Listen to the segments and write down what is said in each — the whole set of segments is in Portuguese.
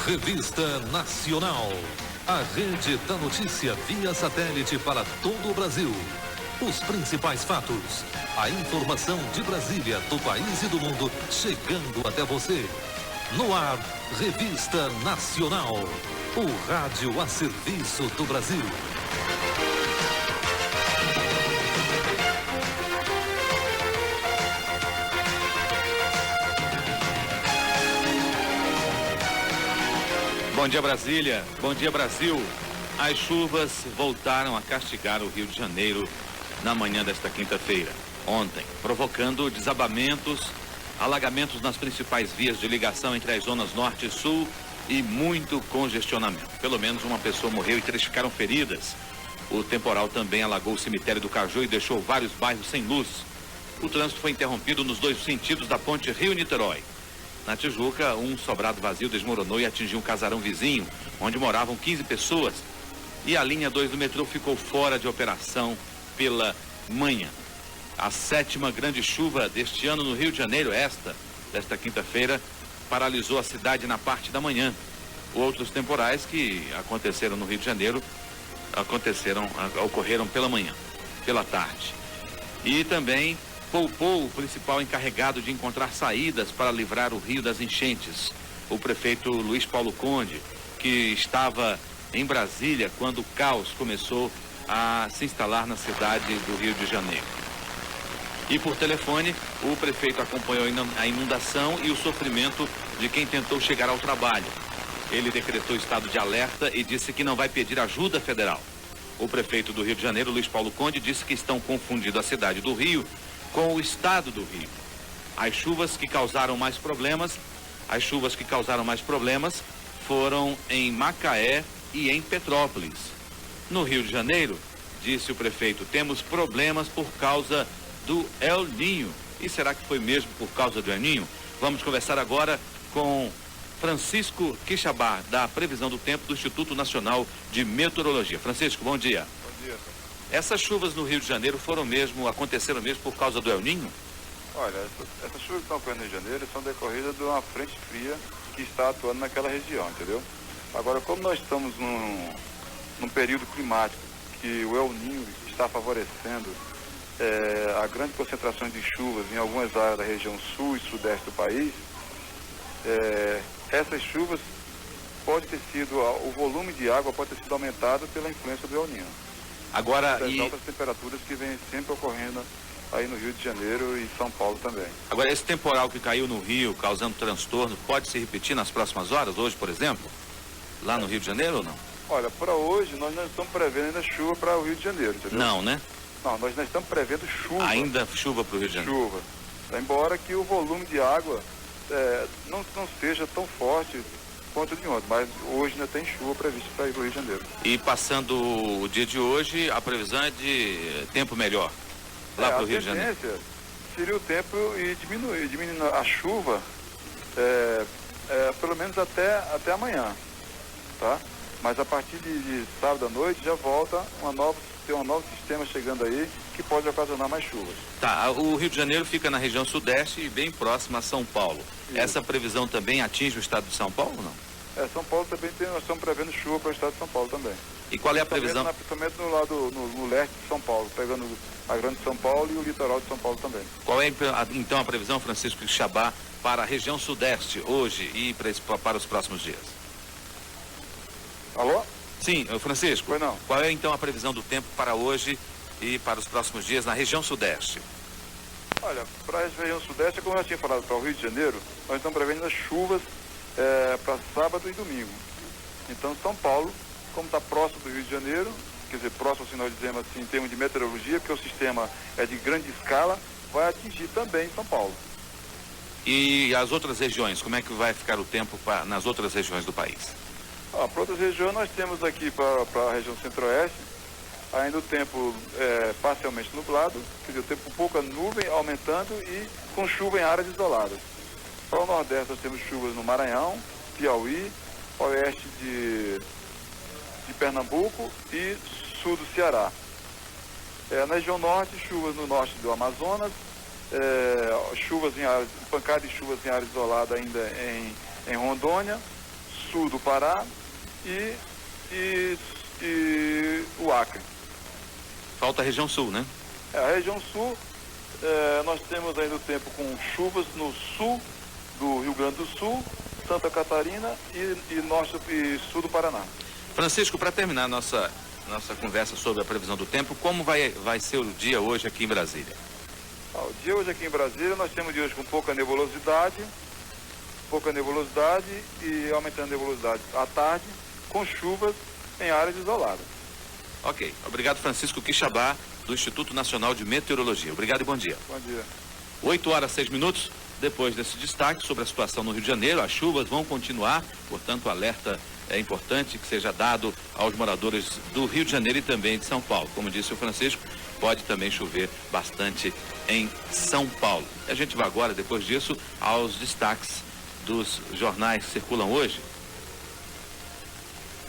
Revista Nacional. A rede da notícia via satélite para todo o Brasil. Os principais fatos. A informação de Brasília, do país e do mundo, chegando até você. No ar, Revista Nacional. O rádio a serviço do Brasil. Bom dia, Brasília. Bom dia, Brasil. As chuvas voltaram a castigar o Rio de Janeiro na manhã desta quinta-feira, ontem, provocando desabamentos, alagamentos nas principais vias de ligação entre as zonas norte e sul e muito congestionamento. Pelo menos uma pessoa morreu e 3 ficaram feridas. O temporal também alagou o cemitério do Caju e deixou vários bairros sem luz. O trânsito foi interrompido nos 2 sentidos da ponte Rio-Niterói. Na Tijuca, um sobrado vazio desmoronou e atingiu um casarão vizinho, onde moravam 15 pessoas. E a linha 2 do metrô ficou fora de operação pela manhã. A 7ª grande chuva deste ano no Rio de Janeiro, desta quinta-feira, paralisou a cidade na parte da manhã. Outros temporais que aconteceram no Rio de Janeiro ocorreram pela manhã, pela tarde. E também poupou o principal encarregado de encontrar saídas para livrar o Rio das enchentes, o prefeito Luiz Paulo Conde, que estava em Brasília quando o caos começou a se instalar na cidade do Rio de Janeiro. E por telefone, o prefeito acompanhou a inundação e o sofrimento de quem tentou chegar ao trabalho. Ele decretou estado de alerta e disse que não vai pedir ajuda federal. O prefeito do Rio de Janeiro, Luiz Paulo Conde, disse que estão confundindo a cidade do Rio com o estado do Rio. As chuvas que causaram mais problemas foram em Macaé e em Petrópolis. No Rio de Janeiro, disse o prefeito, temos problemas por causa do El Ninho. E será que foi mesmo por causa do El Ninho? Vamos conversar agora com Francisco Quixabá, da Previsão do Tempo do Instituto Nacional de Meteorologia. Francisco, bom dia. Bom dia. Essas chuvas no Rio de Janeiro aconteceram mesmo por causa do El Ninho? Olha, essas chuvas que estão ocorrendo no Rio de Janeiro são decorridas de uma frente fria que está atuando naquela região, entendeu? Agora, como nós estamos num período climático que o El Ninho está favorecendo a grande concentração de chuvas em algumas áreas da região sul e sudeste do país, essas chuvas o volume de água pode ter sido aumentado pela influência do El Ninho. Agora, as altas temperaturas que vêm sempre ocorrendo aí no Rio de Janeiro e São Paulo também. Agora, esse temporal que caiu no Rio, causando transtorno, pode se repetir nas próximas horas, hoje, por exemplo? Lá no Rio de Janeiro ou não? Olha, para hoje nós não estamos prevendo ainda chuva para o Rio de Janeiro, entendeu? Não, né? Não, nós não estamos prevendo chuva. Ainda chuva para o Rio de Janeiro? Chuva. Embora que o volume de água não seja tão forte quanto de ontem, mas hoje ainda tem chuva prevista para ir para o Rio de Janeiro. E passando o dia de hoje, a previsão é de tempo melhor lá para o Rio de Janeiro? A tendência seria o tempo e diminuindo a chuva pelo menos até amanhã, tá? Mas a partir de sábado à noite já volta tem um novo sistema chegando aí que pode ocasionar mais chuvas. Tá, o Rio de Janeiro fica na região sudeste e bem próximo a São Paulo. Isso. Essa previsão também atinge o estado de São Paulo ou não? São Paulo também nós estamos prevendo chuva para o estado de São Paulo também. E qual é a previsão? Principalmente no lado no leste de São Paulo, pegando a Grande São Paulo e o litoral de São Paulo também. Qual é então a previsão, Francisco Quixabá, para a região sudeste hoje e para os próximos dias? Alô? Sim, Francisco. Pois não. Qual é então a previsão do tempo para hoje e para os próximos dias na região sudeste? Olha, para a região sudeste, como eu já tinha falado, para o Rio de Janeiro, nós estamos prevendo as chuvas para sábado e domingo. Então, São Paulo, como está próximo do Rio de Janeiro, quer dizer, próximo, assim, nós dizemos assim, em termos de meteorologia, porque o sistema é de grande escala, vai atingir também São Paulo. E as outras regiões, como é que vai ficar o tempo nas outras regiões do país? Para outras regiões, nós temos aqui para a região centro-oeste, ainda o tempo parcialmente nublado, quer dizer, o tempo com pouca nuvem aumentando e com chuva em áreas isoladas. Para o nordeste, nós temos chuvas no Maranhão, Piauí, oeste de Pernambuco e sul do Ceará. Na região norte, chuvas no norte do Amazonas, pancada de chuvas em área isolada ainda em Rondônia, sul do Pará e o Acre. Falta a região sul, né? A região sul, nós temos ainda o tempo com chuvas no sul do Rio Grande do Sul, Santa Catarina e norte e sul do Paraná. Francisco, para terminar nossa conversa sobre a previsão do tempo, como vai ser o dia hoje aqui em Brasília? O dia hoje aqui em Brasília, nós temos dia hoje com pouca nebulosidade e aumentando a nebulosidade à tarde, com chuvas em áreas isoladas. Ok. Obrigado, Francisco Quixabá, do Instituto Nacional de Meteorologia. Obrigado e bom dia. Bom dia. 8h06. Depois desse destaque sobre a situação no Rio de Janeiro, as chuvas vão continuar, portanto, o alerta é importante que seja dado aos moradores do Rio de Janeiro e também de São Paulo. Como disse o Francisco, pode também chover bastante em São Paulo. A gente vai agora, depois disso, aos destaques dos jornais que circulam hoje.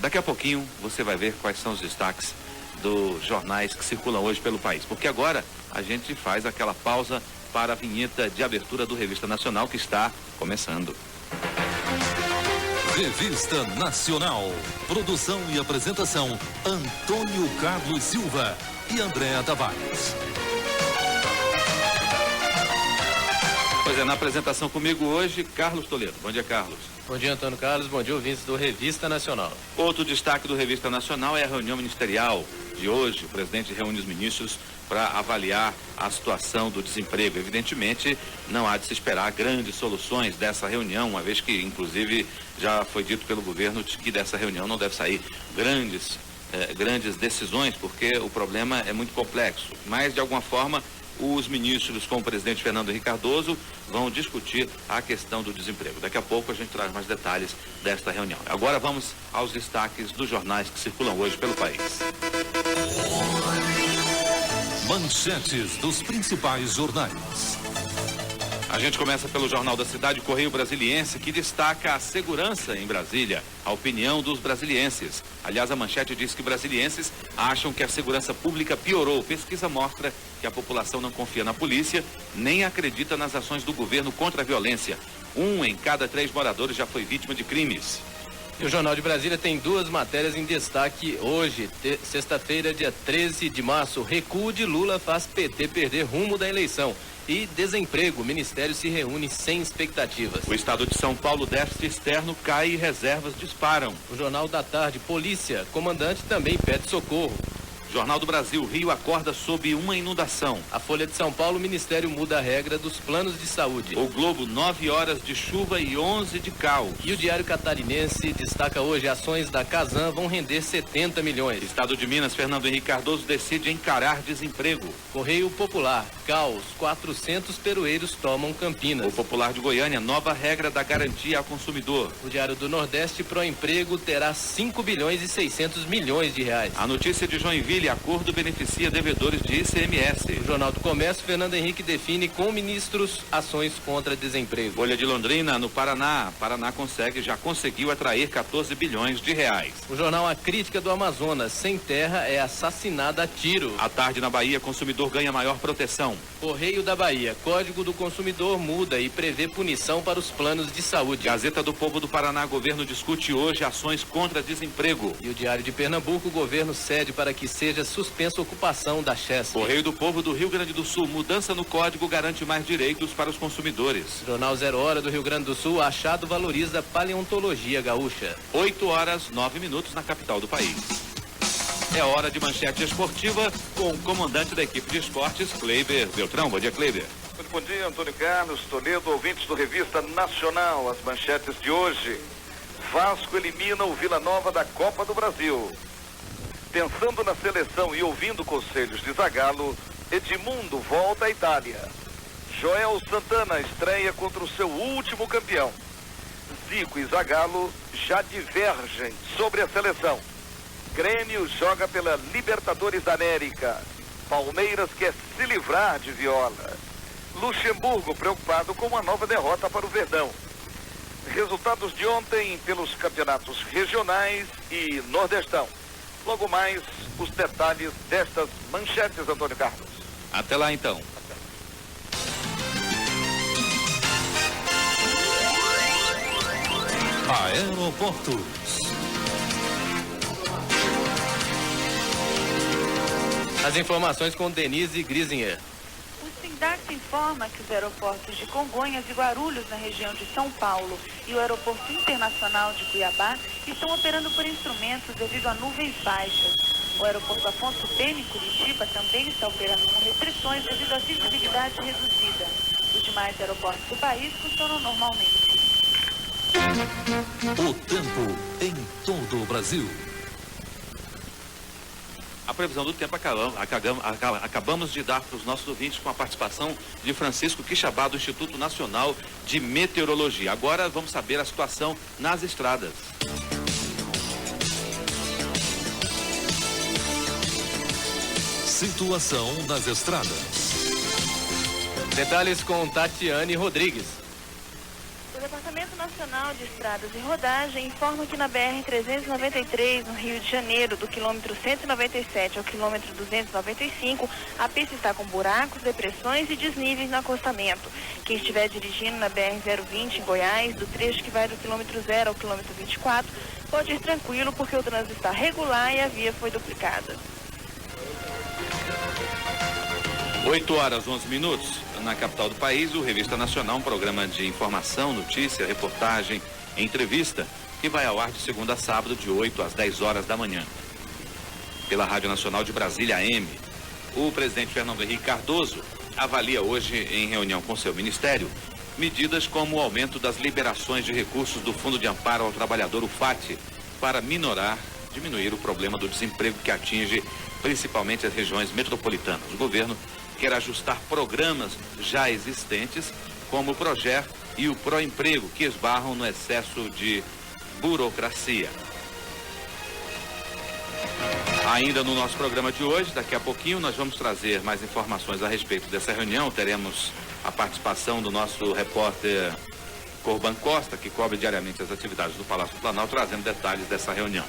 Daqui a pouquinho você vai ver quais são os destaques dos jornais que circulam hoje pelo país, porque agora a gente faz aquela pausa para a vinheta de abertura do Revista Nacional que está começando. Revista Nacional. Produção e apresentação, Antônio Carlos Silva e Andréa Tavares. Pois é, na apresentação comigo hoje, Carlos Toledo. Bom dia, Carlos. Bom dia, Antônio Carlos. Bom dia, ouvintes do Revista Nacional. Outro destaque do Revista Nacional é a reunião ministerial de hoje. O presidente reúne os ministros para avaliar a situação do desemprego. Evidentemente, não há de se esperar grandes soluções dessa reunião, uma vez que, inclusive, já foi dito pelo governo que dessa reunião não deve sair grandes decisões, porque o problema é muito complexo. Mas, de alguma forma, os ministros, com o presidente Fernando Henrique Cardoso, vão discutir a questão do desemprego. Daqui a pouco a gente traz mais detalhes desta reunião. Agora vamos aos destaques dos jornais que circulam hoje pelo país. Manchetes dos principais jornais. A gente começa pelo Jornal da Cidade, Correio Brasiliense, que destaca a segurança em Brasília, a opinião dos brasilienses. Aliás, a manchete diz que brasilienses acham que a segurança pública piorou. Pesquisa mostra que a população não confia na polícia, nem acredita nas ações do governo contra a violência. 1 em cada 3 moradores já foi vítima de crimes. E o Jornal de Brasília tem 2 matérias em destaque hoje, sexta-feira, dia 13 de março. Recuo de Lula faz PT perder rumo da eleição. E desemprego, o Ministério se reúne sem expectativas. O estado de São Paulo, déficit externo cai e reservas disparam. O Jornal da Tarde, polícia, comandante também pede socorro. Jornal do Brasil, Rio acorda sob uma inundação. A Folha de São Paulo, o Ministério muda a regra dos planos de saúde. O Globo, 9 horas de chuva e 11 de caos. E o Diário Catarinense destaca hoje: ações da Casan vão render 70 milhões. Estado de Minas, Fernando Henrique Cardoso decide encarar desemprego. Correio Popular, caos, 400 peroeiros tomam Campinas. O Popular de Goiânia, nova regra da garantia ao consumidor. O Diário do Nordeste, Proemprego terá 5 bilhões e 600 milhões de reais. A notícia de Joinville, acordo beneficia devedores de ICMS. O Jornal do Comércio, Fernando Henrique define com ministros ações contra desemprego. Folha de Londrina, no Paraná. Paraná já conseguiu atrair 14 bilhões de reais. O jornal A Crítica do Amazonas, sem terra é assassinada a tiro. À tarde na Bahia, consumidor ganha maior proteção. Correio da Bahia, Código do Consumidor muda e prevê punição para os planos de saúde. Gazeta do Povo do Paraná, governo discute hoje ações contra desemprego. E o Diário de Pernambuco, o governo cede para que seja suspensa a ocupação da Chesf. Correio do Povo do Rio Grande do Sul, mudança no código garante mais direitos para os consumidores. Jornal 0 Hora do Rio Grande do Sul, achado valoriza paleontologia gaúcha. 8h09 na capital do país. É hora de manchete esportiva com o comandante da equipe de esportes, Kleiber Beltrão. Bom dia, Kleiber. Muito bom dia, Antônio Carlos, Toledo, ouvintes do Revista Nacional. As manchetes de hoje: Vasco elimina o Vila Nova da Copa do Brasil. Pensando na seleção e ouvindo conselhos de Zagallo, Edmundo volta à Itália. Joel Santana estreia contra o seu último campeão. Zico e Zagallo já divergem sobre a seleção. Grêmio joga pela Libertadores da América. Palmeiras quer se livrar de Viola. Luxemburgo preocupado com uma nova derrota para o Verdão. Resultados de ontem pelos campeonatos regionais e nordestão. Logo mais, os detalhes destas manchetes, Antônio Carlos. Até lá, então. Aeroportos. As informações com Denise Grisinger. O SINDAX informa que os aeroportos de Congonhas e Guarulhos, na região de São Paulo, e o Aeroporto Internacional de Cuiabá estão operando por instrumentos devido a nuvens baixas. O aeroporto Afonso Pena, em Curitiba, também está operando com restrições devido à visibilidade reduzida. Os demais aeroportos do país funcionam normalmente. O tempo em todo o Brasil. A previsão do tempo acabamos de dar para os nossos ouvintes com a participação de Francisco Quixabá, do Instituto Nacional de Meteorologia. Agora vamos saber a situação nas estradas. Situação nas estradas. Detalhes com Tatiane Rodrigues. O Departamento Nacional de Estradas e Rodagem informa que na BR-393, no Rio de Janeiro, do quilômetro 197 ao quilômetro 295, a pista está com buracos, depressões e desníveis no acostamento. Quem estiver dirigindo na BR-020 em Goiás, do trecho que vai do quilômetro 0 ao quilômetro 24, pode ir tranquilo porque o trânsito está regular e a via foi duplicada. 8h11. Na capital do país, o Revista Nacional, um programa de informação, notícia, reportagem, entrevista, que vai ao ar de segunda a sábado, de 8 às 10 horas da manhã. Pela Rádio Nacional de Brasília, AM. O presidente Fernando Henrique Cardoso avalia hoje, em reunião com seu ministério, medidas como o aumento das liberações de recursos do Fundo de Amparo ao Trabalhador, o FAT, para diminuir o problema do desemprego que atinge principalmente as regiões metropolitanas. O governo quer ajustar programas já existentes, como o PROGER e o PROEmprego, que esbarram no excesso de burocracia. Ainda no nosso programa de hoje, daqui a pouquinho, nós vamos trazer mais informações a respeito dessa reunião. Teremos a participação do nosso repórter Corban Costa, que cobre diariamente as atividades do Palácio do Planalto, trazendo detalhes dessa reunião.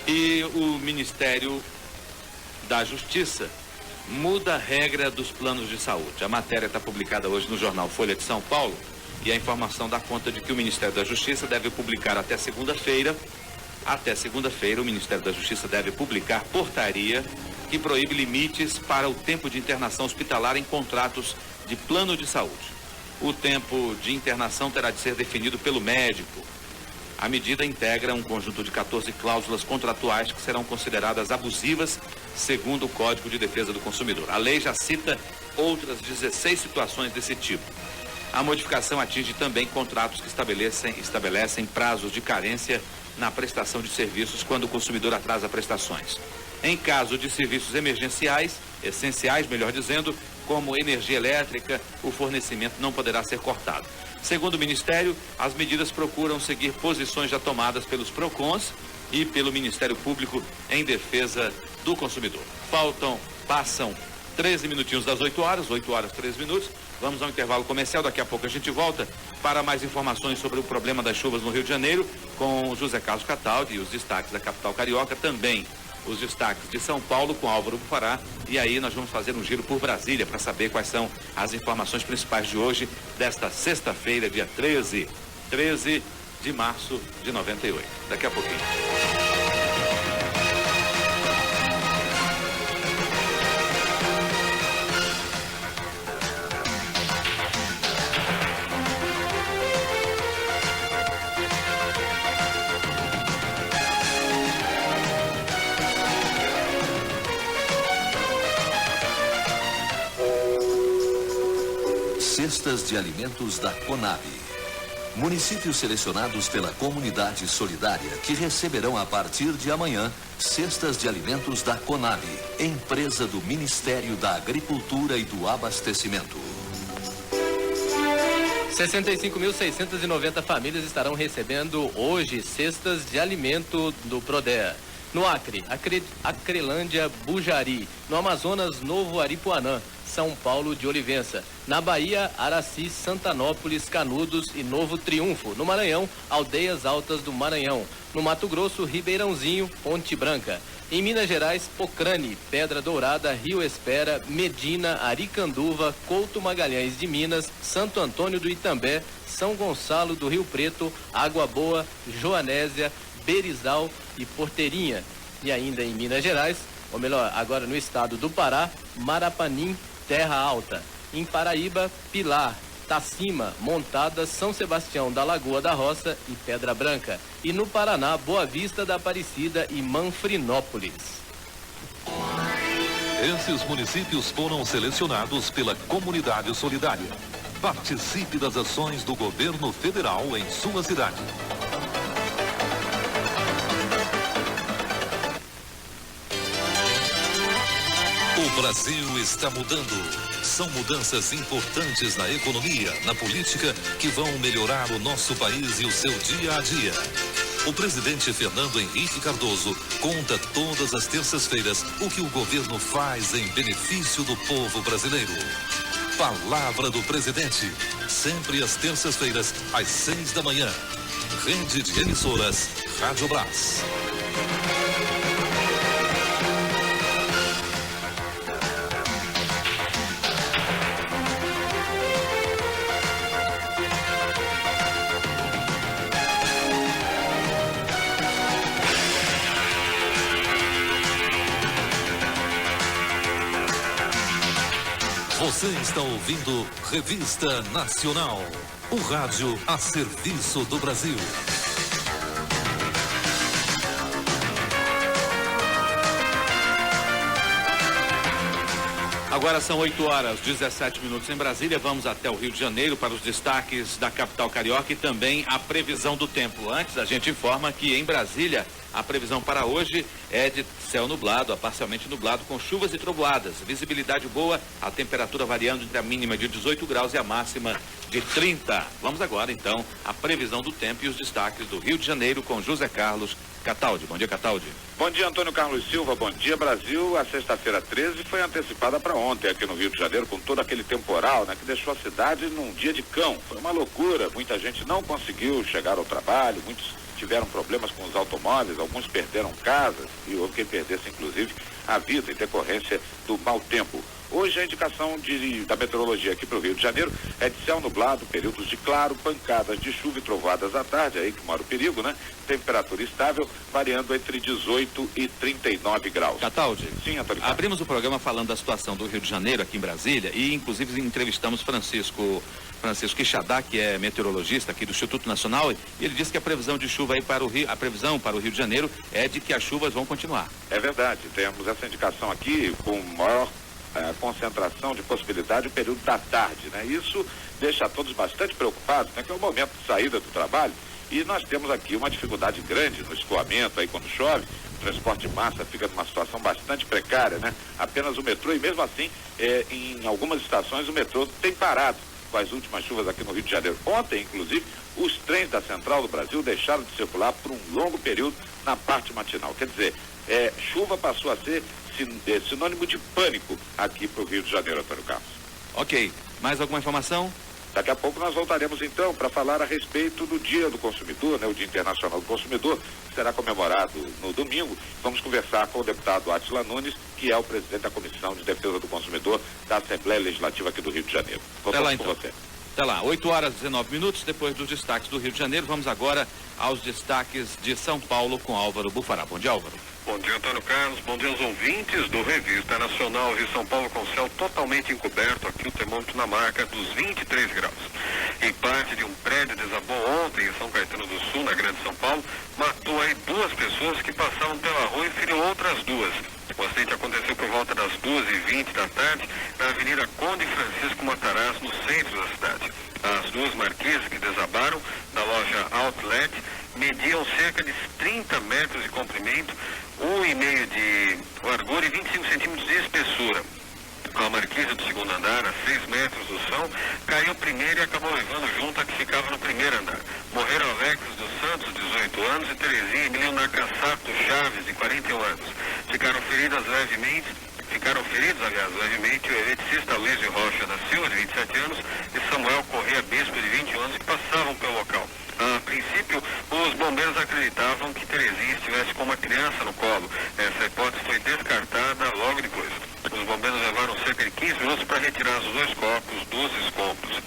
E o Ministério da Justiça muda a regra dos planos de saúde. A matéria está publicada hoje no jornal Folha de São Paulo e a informação dá conta de que o Ministério da Justiça deve publicar até segunda-feira, o Ministério da Justiça deve publicar portaria que proíbe limites para o tempo de internação hospitalar em contratos de plano de saúde. O tempo de internação terá de ser definido pelo médico. A medida integra um conjunto de 14 cláusulas contratuais que serão consideradas abusivas, segundo o Código de Defesa do Consumidor. A lei já cita outras 16 situações desse tipo. A modificação atinge também contratos que estabelecem prazos de carência na prestação de serviços quando o consumidor atrasa prestações. Em caso de serviços emergenciais, essenciais, melhor dizendo, como energia elétrica, o fornecimento não poderá ser cortado. Segundo o Ministério, as medidas procuram seguir posições já tomadas pelos PROCONs e pelo Ministério Público em defesa do consumidor. Passam 13 minutinhos das 8 horas, 8h13. Vamos ao intervalo comercial, daqui a pouco a gente volta para mais informações sobre o problema das chuvas no Rio de Janeiro com José Carlos Cataldi e os destaques da capital carioca, também os destaques de São Paulo com Álvaro Bufará, e aí nós vamos fazer um giro por Brasília para saber quais são as informações principais de hoje, desta sexta-feira, dia 13 de março de 98. Daqui a pouquinho. Cestas de alimentos da Conab. Municípios selecionados pela Comunidade Solidária que receberão a partir de amanhã cestas de alimentos da Conab, empresa do Ministério da Agricultura e do Abastecimento. 65.690 famílias estarão recebendo hoje cestas de alimento do Prodea. No Acre, Acrelândia, Bujari. No Amazonas, Novo Aripuanã. São Paulo de Olivença. Na Bahia, Araci, Santanópolis, Canudos e Novo Triunfo. No Maranhão, Aldeias Altas do Maranhão. No Mato Grosso, Ribeirãozinho, Ponte Branca. Em Minas Gerais, Pocrane, Pedra Dourada, Rio Espera, Medina, Aricanduva, Couto Magalhães de Minas, Santo Antônio do Itambé, São Gonçalo do Rio Preto, Água Boa, Joanésia, Berizal e Porteirinha. E ainda em Minas Gerais, ou melhor, agora no estado do Pará, Marapanim, Terra Alta. Em Paraíba, Pilar, Tacima, Montada, São Sebastião da Lagoa da Roça e Pedra Branca. E no Paraná, Boa Vista da Aparecida e Manfrinópolis. Esses municípios foram selecionados pela Comunidade Solidária. Participe das ações do governo federal em sua cidade. O Brasil está mudando. São mudanças importantes na economia, na política, que vão melhorar o nosso país e o seu dia a dia. O presidente Fernando Henrique Cardoso conta todas as terças-feiras o que o governo faz em benefício do povo brasileiro. Palavra do presidente, sempre às terças-feiras, às 6 da manhã. Rede de emissoras, Rádio Brás. Você está ouvindo Revista Nacional, o rádio a serviço do Brasil. Agora são 8h17 em Brasília. Vamos até o Rio de Janeiro para os destaques da capital carioca e também a previsão do tempo. Antes, a gente informa que em Brasília a previsão para hoje é de céu nublado, a parcialmente nublado, com chuvas e trovoadas. Visibilidade boa, a temperatura variando entre a mínima de 18 graus e a máxima de 30. Vamos agora, então, à previsão do tempo e os destaques do Rio de Janeiro com José Carlos Cataldi. Bom dia, Cataldi. Bom dia, Antônio Carlos Silva. Bom dia, Brasil. A sexta-feira 13 foi antecipada para ontem aqui no Rio de Janeiro, com todo aquele temporal, né, que deixou a cidade num dia de cão. Foi uma loucura. Muita gente não conseguiu chegar ao trabalho, muitos tiveram problemas com os automóveis, alguns perderam casas e houve quem perdesse, inclusive, a vida em decorrência do mau tempo. Hoje a indicação da meteorologia aqui para o Rio de Janeiro é de céu nublado, períodos de claro, pancadas de chuva e trovoadas à tarde, aí que mora o perigo, né? Temperatura estável, variando entre 18 e 39 graus. Cataldi. Sim, Antônio. Abrimos o programa falando da situação do Rio de Janeiro aqui em Brasília e inclusive entrevistamos Francisco Quixadá, que é meteorologista aqui do Instituto Nacional, e ele disse que a previsão de chuva aí para o Rio, a previsão para o Rio de Janeiro é de que as chuvas vão continuar. É verdade, temos essa indicação aqui com maior concentração de possibilidade no período da tarde, né? Isso deixa todos bastante preocupados, né? Que é o momento de saída do trabalho e nós temos aqui uma dificuldade grande no escoamento aí quando chove, o transporte de massa fica numa situação bastante precária, né? Apenas o metrô e mesmo assim em algumas estações o metrô tem parado com as últimas chuvas aqui no Rio de Janeiro. Ontem, inclusive, os trens da Central do Brasil deixaram de circular por um longo período na parte matinal. Quer dizer, chuva passou a ser sinônimo de pânico aqui para o Rio de Janeiro, Antônio Carlos. Ok. Mais alguma informação? Daqui a pouco nós voltaremos então para falar a respeito do Dia do Consumidor, né, o Dia Internacional do Consumidor, que será comemorado no domingo. Vamos conversar com o deputado Átila Nunes, que é o presidente da Comissão de Defesa do Consumidor da Assembleia Legislativa aqui do Rio de Janeiro. Voltamos com você. Até lá, 8h19, depois dos destaques do Rio de Janeiro, vamos agora aos destaques de São Paulo com Álvaro Bufará. Bom dia, Álvaro. Bom dia, Antônio Carlos. Bom dia aos ouvintes do Revista Nacional. Rio São Paulo com céu totalmente encoberto, aqui o termômetro na marca dos 23 graus. Em parte de um prédio desabou ontem em São Caetano do Sul, na Grande São Paulo, matou aí 2 pessoas que passavam pela rua e feriu outras 2. O acidente aconteceu por volta das 2h20 da tarde na Avenida Conde Francisco Matarazzo, no centro da cidade. As 2 marquises que desabaram da loja Outlet mediam cerca de 30 metros de comprimento, 1,5 de largura e 25 centímetros de espessura. A marquise do segundo andar, a 6 metros do chão, caiu primeiro e acabou levando junto a que ficava no primeiro andar. Morreram Alex dos Santos, 18 anos, e Terezinha Emilio Nakasato Chaves, de 41 anos. Ficaram feridas levemente Ficaram feridos, aliás, levemente, o eletricista Luiz Rocha da Silva, de 27 anos, e Samuel Corrêa Bispo, de 21 anos, que passavam pelo local. A princípio, os bombeiros acreditavam que Terezinha estivesse com uma criança no colo. Essa hipótese foi descartada logo depois. Os bombeiros levaram cerca de 15 minutos para retirar os 2 corpos dos escombros.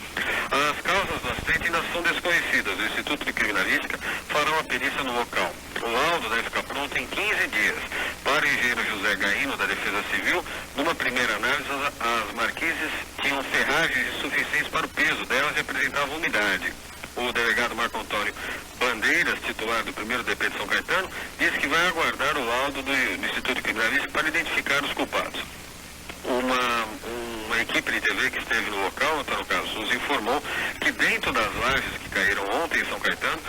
As causas do acidente ainda são desconhecidas. O Instituto de Criminalística fará uma perícia no local. O laudo deve ficar pronto em 15 dias. Para o engenheiro José Gaino, da Defesa Civil, numa primeira análise, as marquises tinham ferragens insuficientes para o peso delas e apresentavam umidade. O delegado Marco Antônio Bandeiras, titular do 1º DP de São Caetano, disse que vai aguardar o laudo do Instituto Criminalístico para identificar os culpados. Uma equipe de TV que esteve no local, Antônio Carlos, nos informou que dentro das lajes que caíram ontem em São Caetano,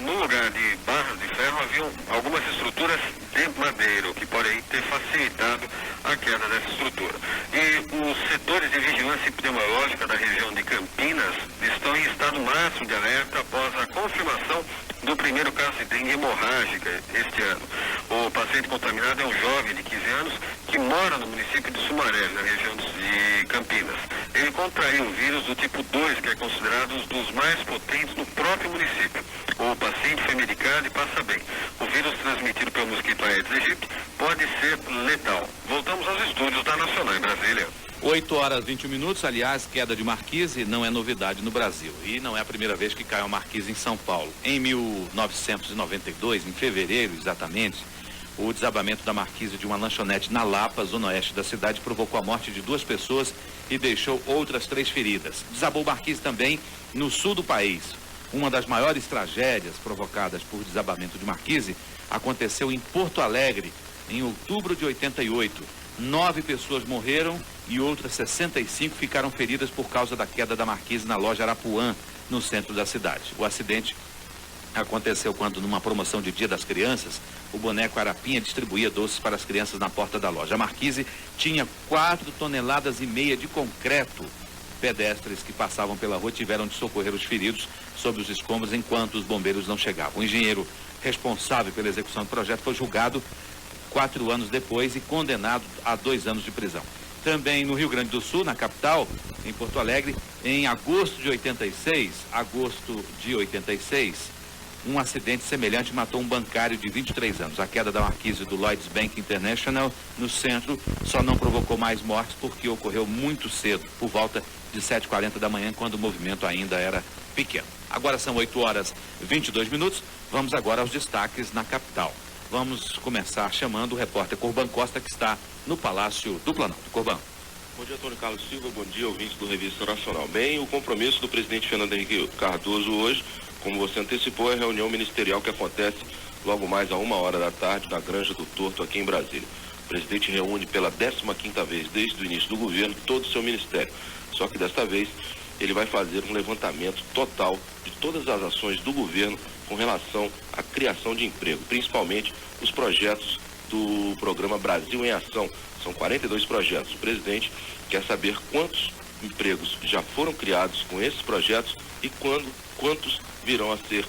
no lugar de barras de ferro, haviam algumas estruturas de madeira, o que pode aí ter facilitado a queda dessa estrutura. E os setores de vigilância epidemiológica da região de Campinas estão em estado máximo de alerta após a confirmação do primeiro caso de dengue hemorrágica este ano. O paciente contaminado é um jovem de 15 anos que mora no município de Sumaré, na região de Campinas. Ele contraiu o vírus do tipo 2, que é considerado um dos mais potentes no próprio município. O paciente foi medicado e passa bem. O vírus transmitido pelo mosquito Aedes aegypti pode ser letal. Voltamos aos estúdios da Nacional em Brasília. 8h21. Aliás, queda de marquise não é novidade no Brasil. E não é a primeira vez que cai uma marquise em São Paulo. Em 1992, em fevereiro exatamente, o desabamento da marquise de uma lanchonete na Lapa, zona oeste da cidade, provocou a morte de 2 pessoas e deixou outras 3 feridas. Desabou marquise também no sul do país. Uma das maiores tragédias provocadas por desabamento de marquise aconteceu em Porto Alegre, em outubro de 88. 9 pessoas morreram e outras 65 ficaram feridas por causa da queda da marquise na loja Arapuã, no centro da cidade. O acidente aconteceu quando, numa promoção de Dia das Crianças, o boneco Arapinha distribuía doces para as crianças na porta da loja. A marquise tinha 4,5 toneladas de concreto. Pedestres que passavam pela rua tiveram de socorrer os feridos sob os escombros enquanto os bombeiros não chegavam. O engenheiro responsável pela execução do projeto foi julgado 4 anos depois e condenado a 2 anos de prisão. Também no Rio Grande do Sul, na capital, em Porto Alegre, em agosto de 86, um acidente semelhante matou um bancário de 23 anos. A queda da marquise do Lloyds Bank International no centro só não provocou mais mortes porque ocorreu muito cedo, por volta de 7h40 da manhã, quando o movimento ainda era pequeno. Agora são 8h22. Vamos agora aos destaques na capital. Vamos começar chamando o repórter Corban Costa, que está no Palácio do Planalto. Corban. Bom dia, Antônio Carlos Silva. Bom dia, ouvintes do Revista Nacional. Bem, o compromisso do presidente Fernando Henrique Cardoso hoje, como você antecipou, é a reunião ministerial que acontece logo mais a 1h da tarde na Granja do Torto, aqui em Brasília. O presidente reúne pela 15ª vez desde o início do governo todo o seu ministério. Só que desta vez ele vai fazer um levantamento total de todas as ações do governo com relação à criação de emprego, principalmente os projetos do programa Brasil em Ação. São 42 projetos. O presidente quer saber quantos empregos já foram criados com esses projetos e quantos virão a ser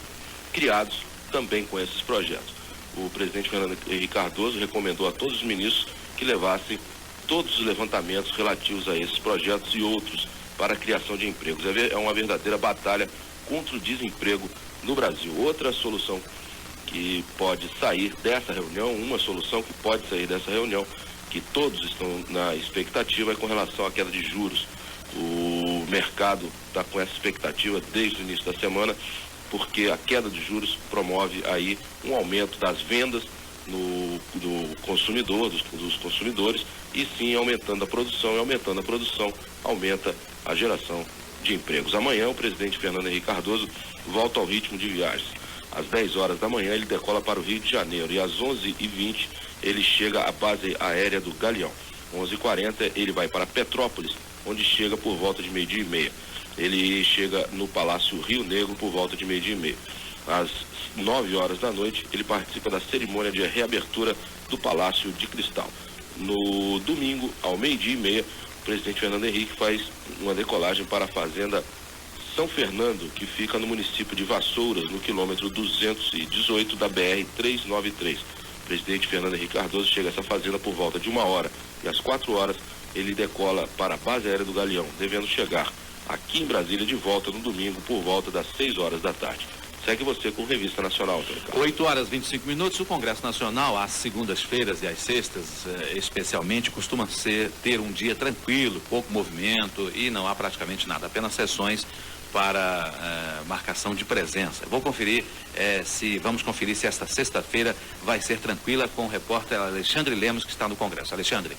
criados também com esses projetos. O presidente Fernando Henrique Cardoso recomendou a todos os ministros que levassem todos os levantamentos relativos a esses projetos e outros para a criação de empregos. É uma verdadeira batalha contra o desemprego no Brasil. Outra solução que pode sair dessa reunião, que todos estão na expectativa, é com relação à queda de juros. O mercado está com essa expectativa desde o início da semana, porque a queda de juros promove aí um aumento das vendas do consumidor, dos consumidores, e sim aumentando a produção, e aumentando a produção aumenta a geração de empregos. Amanhã o presidente Fernando Henrique Cardoso volta ao ritmo de viagens. Às 10h da manhã ele decola para o Rio de Janeiro e às 11h20 ele chega à base aérea do Galeão. 11h40 ele vai para Petrópolis, onde chega por volta de 12h30. Ele chega no Palácio Rio Negro por volta de 12h30. Às 9h da noite ele participa da cerimônia de reabertura do Palácio de Cristal. No domingo, ao 12h30, o presidente Fernando Henrique faz uma decolagem para a fazenda São Fernando, que fica no município de Vassouras, no quilômetro 218 da BR-393. O presidente Fernando Henrique Cardoso chega a essa fazenda por volta de 1h, e às 4h ele decola para a base aérea do Galeão, devendo chegar aqui em Brasília de volta no domingo por volta das 6h da tarde. Segue você com Revista Nacional, Antônio Carlos. 8h25. O Congresso Nacional, às segundas-feiras e às sextas, especialmente, costuma ter um dia tranquilo, pouco movimento e não há praticamente nada, apenas sessões para marcação de presença. Vamos conferir se esta sexta-feira vai ser tranquila com o repórter Alexandre Lemos, que está no Congresso. Alexandre.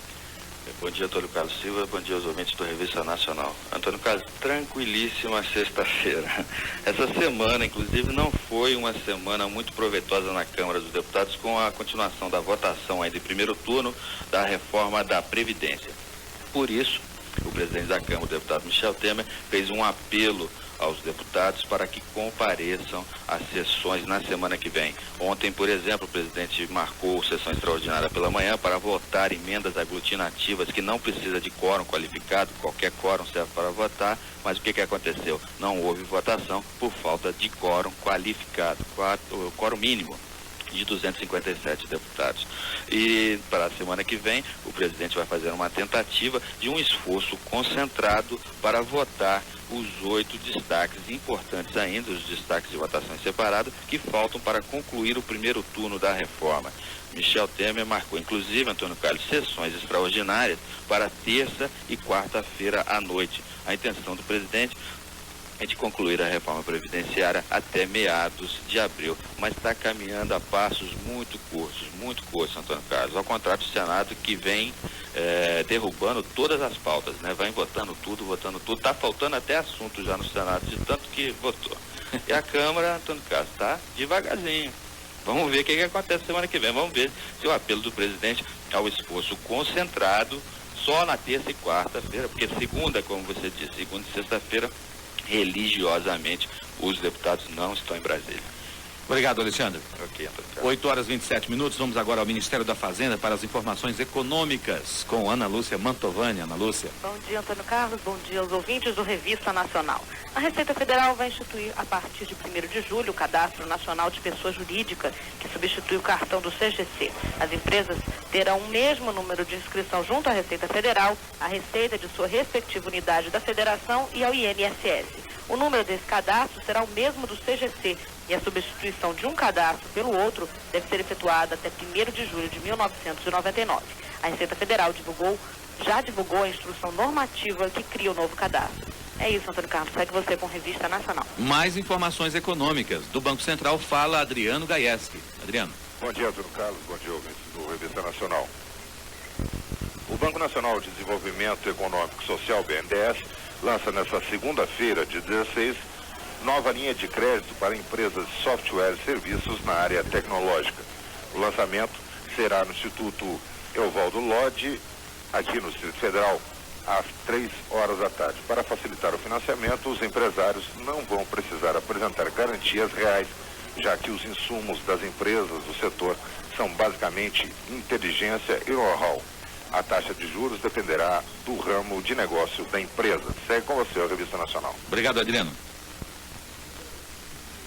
Bom dia, Antônio Carlos Silva. Bom dia aos ouvintes do Revista Nacional. Antônio Carlos, tranquilíssima sexta-feira. Essa semana, inclusive, não foi uma semana muito proveitosa na Câmara dos Deputados, com a continuação da votação aí de primeiro turno da reforma da Previdência. Por isso, o presidente da Câmara, o deputado Michel Temer, fez um apelo aos deputados para que compareçam às sessões na semana que vem. Ontem, por exemplo, o presidente marcou sessão extraordinária pela manhã para votar emendas aglutinativas que não precisa de quórum qualificado, qualquer quórum serve para votar, mas o que aconteceu? Não houve votação por falta de quórum qualificado, quórum mínimo de 257 deputados. E para a semana que vem, o presidente vai fazer uma tentativa de um esforço concentrado para votar os 8 destaques importantes ainda, os destaques de votação separada, que faltam para concluir o primeiro turno da reforma. Michel Temer marcou, inclusive, Antônio Carlos, sessões extraordinárias para terça e quarta-feira à noite. A intenção do presidente é de concluir a reforma previdenciária até meados de abril, mas está caminhando a passos muito curtos, Antônio Carlos, ao contrário do Senado, que vem derrubando todas as pautas, né? Vai votando tudo, está faltando até assunto já no Senado, de tanto que votou. E a Câmara, Antônio Carlos, está devagarzinho. Vamos ver o que acontece semana que vem, vamos ver se o apelo do presidente ao esforço concentrado só na terça e quarta-feira, porque segunda, como você disse, segunda e sexta-feira, religiosamente, os deputados não estão em Brasília. Obrigado, Alexandre. Ok, Antônio. 8h27. Vamos agora ao Ministério da Fazenda para as informações econômicas com Ana Lúcia Mantovani. Ana Lúcia. Bom dia, Antônio Carlos. Bom dia aos ouvintes do Revista Nacional. A Receita Federal vai instituir, a partir de 1º de julho, o Cadastro Nacional de Pessoa Jurídica, que substitui o cartão do CGC. As empresas terão o mesmo número de inscrição junto à Receita Federal, a receita de sua respectiva unidade da Federação e ao INSS. O número desse cadastro será o mesmo do CGC e a substituição de um cadastro pelo outro deve ser efetuada até 1º de julho de 1999. A Receita Federal já divulgou a instrução normativa que cria o novo cadastro. É isso, Antônio Carlos. Segue você com Revista Nacional. Mais informações econômicas. Do Banco Central fala Adriano Gaieski. Adriano. Bom dia, Antônio Carlos. Bom dia, ouvintes do Revista Nacional. O Banco Nacional de Desenvolvimento Econômico e Social, BNDES, lança nesta segunda-feira, de 16, nova linha de crédito para empresas de software e serviços na área tecnológica. O lançamento será no Instituto Evaldo Lodge, aqui no Distrito Federal, às 3h da tarde. Para facilitar o financiamento, os empresários não vão precisar apresentar garantias reais, já que os insumos das empresas do setor são basicamente inteligência e know-how. A taxa de juros dependerá do ramo de negócio da empresa. Segue com você a Revista Nacional. Obrigado, Adriano.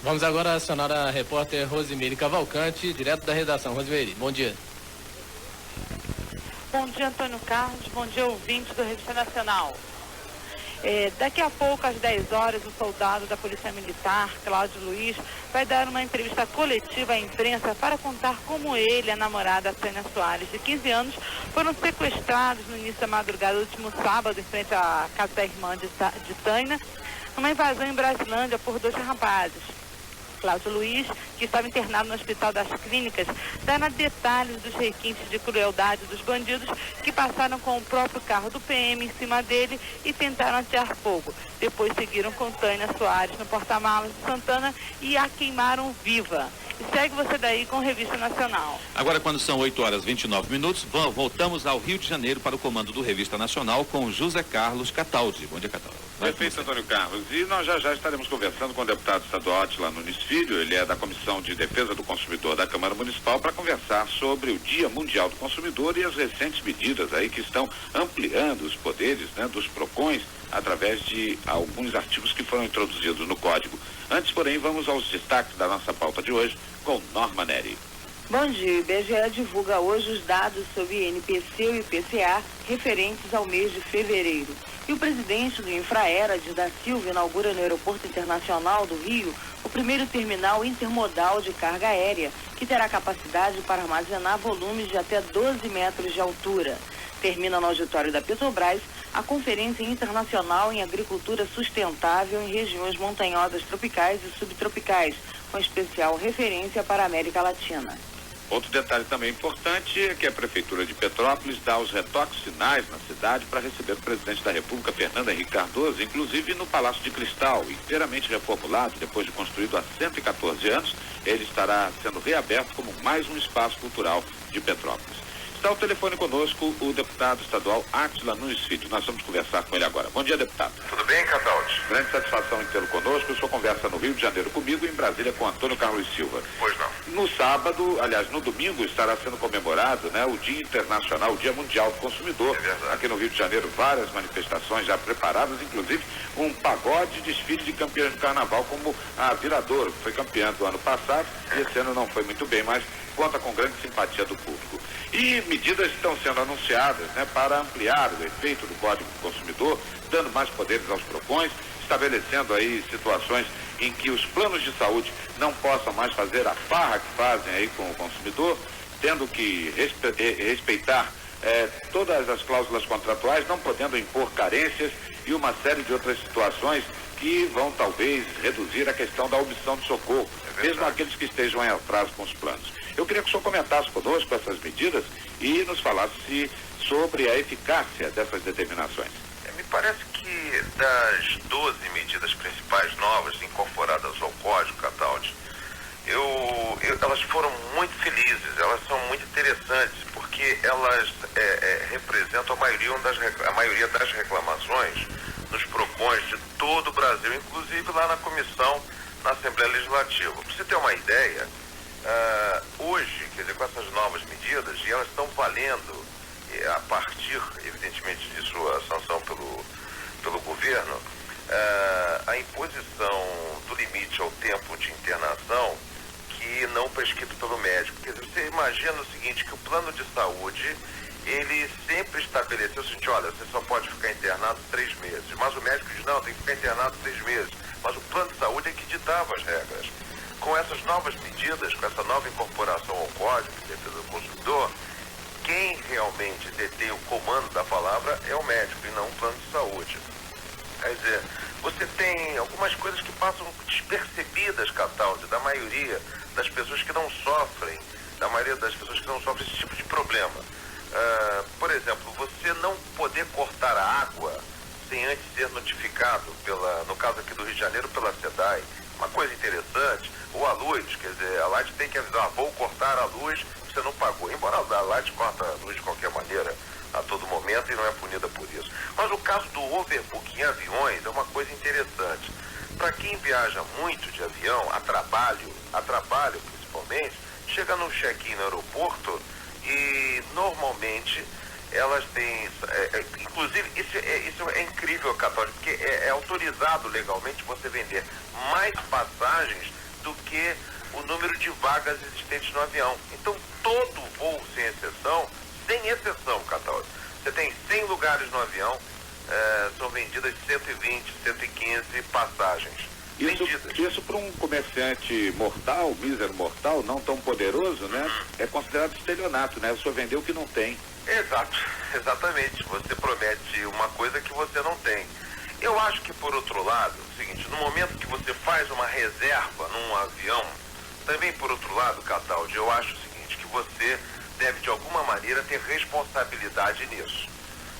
Vamos agora acionar a repórter Rosimeire Cavalcante, direto da redação. Rosimeire, bom dia. Bom dia, Antônio Carlos. Bom dia, ouvintes do Revista Nacional. Daqui a pouco, às 10h, o soldado da Polícia Militar, Cláudio Luiz, vai dar uma entrevista coletiva à imprensa para contar como ele e a namorada Tânia Soares, de 15 anos, foram sequestrados no início da madrugada do último sábado, em frente à casa da irmã de Tânia, numa invasão em Brasilândia por 2 rapazes. Cláudio Luiz, que estava internado no Hospital das Clínicas, dará detalhes dos requintes de crueldade dos bandidos que passaram com o próprio carro do PM em cima dele e tentaram atear fogo. Depois seguiram com Tânia Soares no porta-malas de Santana e a queimaram viva. E segue você daí com Revista Nacional. Agora, quando são 8h29, voltamos ao Rio de Janeiro para o comando do Revista Nacional com José Carlos Cataldi. Bom dia, Cataldi. Prefeito Antônio Carlos, e nós já estaremos conversando com o deputado estadual Atila Nunes Filho, ele é da Comissão de Defesa do Consumidor da Câmara Municipal, para conversar sobre o Dia Mundial do Consumidor e as recentes medidas aí que estão ampliando os poderes, né, dos PROCONs através de alguns artigos que foram introduzidos no Código. Antes, porém, vamos aos destaques da nossa pauta de hoje com Norma Neri. Bom dia, o IBGE divulga hoje os dados sobre INPC e IPCA referentes ao mês de fevereiro. E o presidente do Infraero, Dias da Silva, inaugura no Aeroporto Internacional do Rio o primeiro terminal intermodal de carga aérea, que terá capacidade para armazenar volumes de até 12 metros de altura. Termina no auditório da Petrobras a Conferência Internacional em Agricultura Sustentável em Regiões Montanhosas Tropicais e Subtropicais, com especial referência para a América Latina. Outro detalhe também importante é que a Prefeitura de Petrópolis dá os retoques finais na cidade para receber o presidente da República, Fernando Henrique Cardoso, inclusive no Palácio de Cristal, inteiramente reformulado, depois de construído há 114 anos, ele estará sendo reaberto como mais um espaço cultural de Petrópolis. Está ao telefone conosco o deputado estadual Átila Nunes Filho. Nós vamos conversar com ele agora. Bom dia, deputado. Tudo bem, Cataldi? Grande satisfação em tê-lo conosco. O senhor conversa no Rio de Janeiro comigo e em Brasília com Antônio Carlos Silva. Pois não. No sábado, aliás, no domingo, estará sendo comemorado, né, o Dia Internacional, o Dia Mundial do Consumidor. É verdade. Aqui no Rio de Janeiro, várias manifestações já preparadas, inclusive um pagode desfile de campeões do carnaval, como a Viradouro, que foi campeã do ano passado, e esse ano não foi muito bem, mas conta com grande simpatia do público. E medidas estão sendo anunciadas, né, para ampliar o efeito do Código do Consumidor, dando mais poderes aos PROCONs, estabelecendo aí situações em que os planos de saúde não possam mais fazer a farra que fazem aí com o consumidor, tendo que respeitar todas as cláusulas contratuais, não podendo impor carências e uma série de outras situações que vão talvez reduzir a questão da omissão de socorro, mesmo aqueles que estejam em atraso com os planos. Eu queria que o senhor comentasse conosco essas medidas e nos falasse sobre a eficácia dessas determinações. Me parece que das 12 medidas principais novas incorporadas ao Código, Cataldi, elas foram muito felizes, elas são muito interessantes, porque elas representam a maioria das reclamações nos PROCONs de todo o Brasil, inclusive lá na comissão, na Assembleia Legislativa. Para você ter uma ideia, hoje, quer dizer, com essas novas medidas, e elas estão valendo a partir, evidentemente, de sua sanção pelo governo, a imposição do limite ao tempo de internação que não prescrito pelo médico. Quer dizer, você imagina o seguinte, que o plano de saúde, ele sempre estabeleceu o seguinte: olha, você só pode ficar internado 3 meses. Mas o médico diz, não, tem que ficar internado 6 meses. Mas o plano de saúde é que ditava as regras. Com essas novas medidas, com essa nova incorporação ao Código de Defesa do Consumidor, quem realmente detém o comando da palavra é o médico e não o plano de saúde. Quer dizer, você tem algumas coisas que passam despercebidas, Cataldi, da maioria das pessoas que não sofrem, esse tipo de problema. Por exemplo, você não poder cortar a água sem antes ser notificado, no caso aqui do Rio de Janeiro, pela SEDAI. Uma coisa interessante, ou a luz, quer dizer, a Light tem que avisar, vou cortar a luz, você não pagou. Embora a Light corta a luz de qualquer maneira, a todo momento, e não é punida por isso. Mas o caso do overbooking em aviões é uma coisa interessante. Para quem viaja muito de avião, a trabalho principalmente, chega no check-in no aeroporto e normalmente elas têm, inclusive isso é incrível, Católico, porque é autorizado legalmente você vender mais passagens do que o número de vagas existentes no avião. Então todo voo sem exceção, Católico, você tem 100 lugares no avião, são vendidas 120, 115 passagens. Isso para um comerciante mortal, mísero mortal, não tão poderoso, né? É considerado estelionato, né? O senhor vendeu o que não tem. Exatamente. Você promete uma coisa que você não tem. Eu acho que, por outro lado, é o seguinte, no momento que você faz uma reserva num avião, também, por outro lado, Cataldi, eu acho o seguinte, que você deve, de alguma maneira, ter responsabilidade nisso.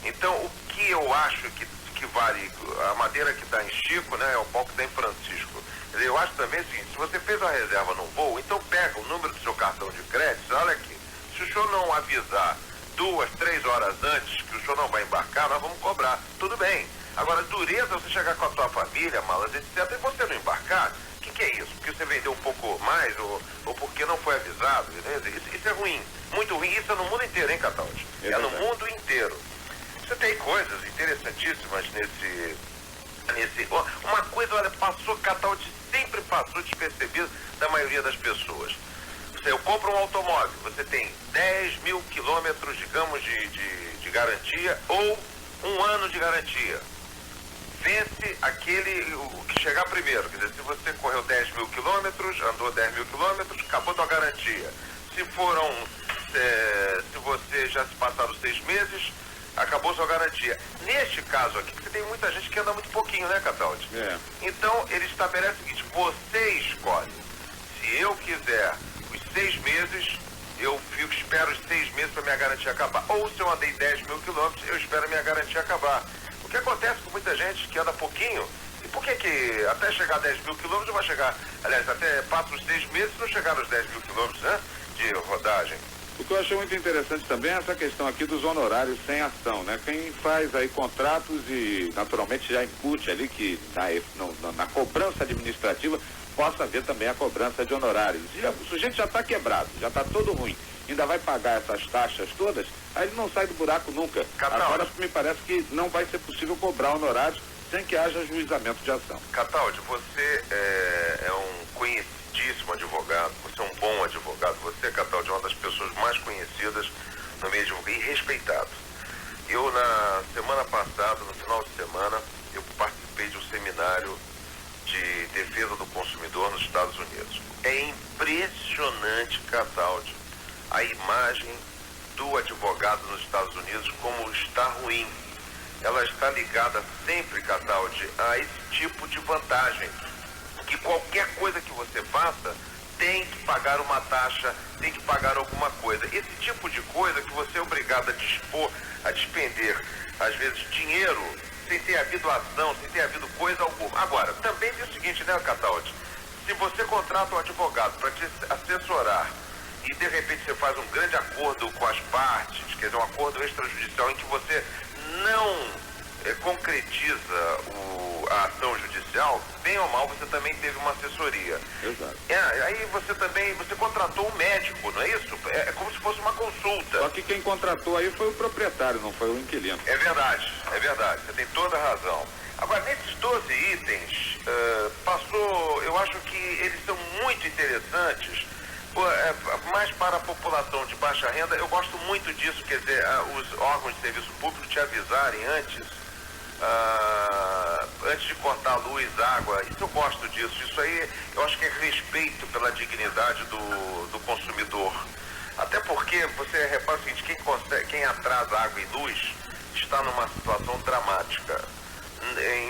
Então, o que eu acho que vale, a madeira que dá em Chico, né, é o pau que dá em Francisco. Eu acho também o seguinte, se você fez a reserva num voo, então pega o número do seu cartão de crédito, olha aqui, se o senhor não avisar 2, 3 horas antes que o senhor não vai embarcar, nós vamos cobrar. Tudo bem. Agora, dureza você chegar com a sua família, malas, etc., e você não embarcar, o que é isso? Porque você vendeu um pouco mais ou porque não foi avisado, beleza? Isso é ruim, muito ruim. Isso é no mundo inteiro, hein, Cataldi? É no mundo inteiro. Você tem coisas interessantíssimas nesse... Uma coisa, olha, Cataldi, sempre passou despercebido da maioria das pessoas. eu compro um automóvel, você tem 10 mil quilômetros, digamos, de garantia ou 1 ano de garantia. Vence o que chegar primeiro. Quer dizer, se você correu 10 mil quilômetros, andou 10 mil quilômetros, acabou tua garantia. Se você já se passaram 6 meses, acabou sua garantia. Neste caso aqui, porque tem muita gente que anda muito pouquinho, né, Cataldi? Então, ele estabelece o seguinte: você escolhe. Se eu quiser os 6 meses, eu espero os 6 meses para minha garantia acabar. Ou se eu andei 10 mil quilômetros, eu espero a minha garantia acabar. O que acontece com muita gente que anda pouquinho, e por que até chegar a 10 mil quilômetros vai chegar, aliás, até 4 ou 6 meses não chegaram aos 10 mil quilômetros, né, de rodagem. O que eu achei muito interessante também é essa questão aqui dos honorários sem ação, né? Quem faz aí contratos e naturalmente já incute ali que na cobrança administrativa possa haver também a cobrança de honorários. E o sujeito já está quebrado, já está todo ruim. Ainda vai pagar essas taxas todas, aí ele não sai do buraco nunca. Agora me parece que não vai ser possível cobrar honorários sem que haja ajuizamento de ação. Cataldi, você é um conhecidíssimo advogado, você é um bom advogado, você, Cataldi, é uma das pessoas mais conhecidas no meio de advogado e respeitado. Eu, na semana passada, no final de semana, eu participei de um seminário de defesa do consumidor nos Estados Unidos. É impressionante, Cataldi, a imagem do advogado nos Estados Unidos como está ruim. Ela está ligada sempre, Cataldi, a esse tipo de vantagem. Que qualquer coisa que você faça tem que pagar uma taxa, tem que pagar alguma coisa. Esse tipo de coisa que você é obrigado a despender, às vezes, dinheiro, sem ter havido ação, sem ter havido coisa alguma. Agora, também diz o seguinte, né, Cataldi? Se você contrata um advogado para te assessorar e de repente você faz um grande acordo com as partes, quer dizer, um acordo extrajudicial em que você não concretiza a ação judicial, bem ou mal você também teve uma assessoria. Exato. Aí você contratou um médico, não é isso? É como se fosse uma consulta. Só que quem contratou aí foi o proprietário, não foi o inquilino. É verdade, você tem toda a razão. Agora, nesses 12 itens, eu acho que eles são muito interessantes, mais para a população de baixa renda. Eu gosto muito disso, quer dizer, os órgãos de serviço público te avisarem antes de cortar a luz, água. Isso eu gosto disso. Isso aí eu acho que é respeito pela dignidade do consumidor. Até porque você repara o seguinte: quem atrasa água e luz está numa situação dramática.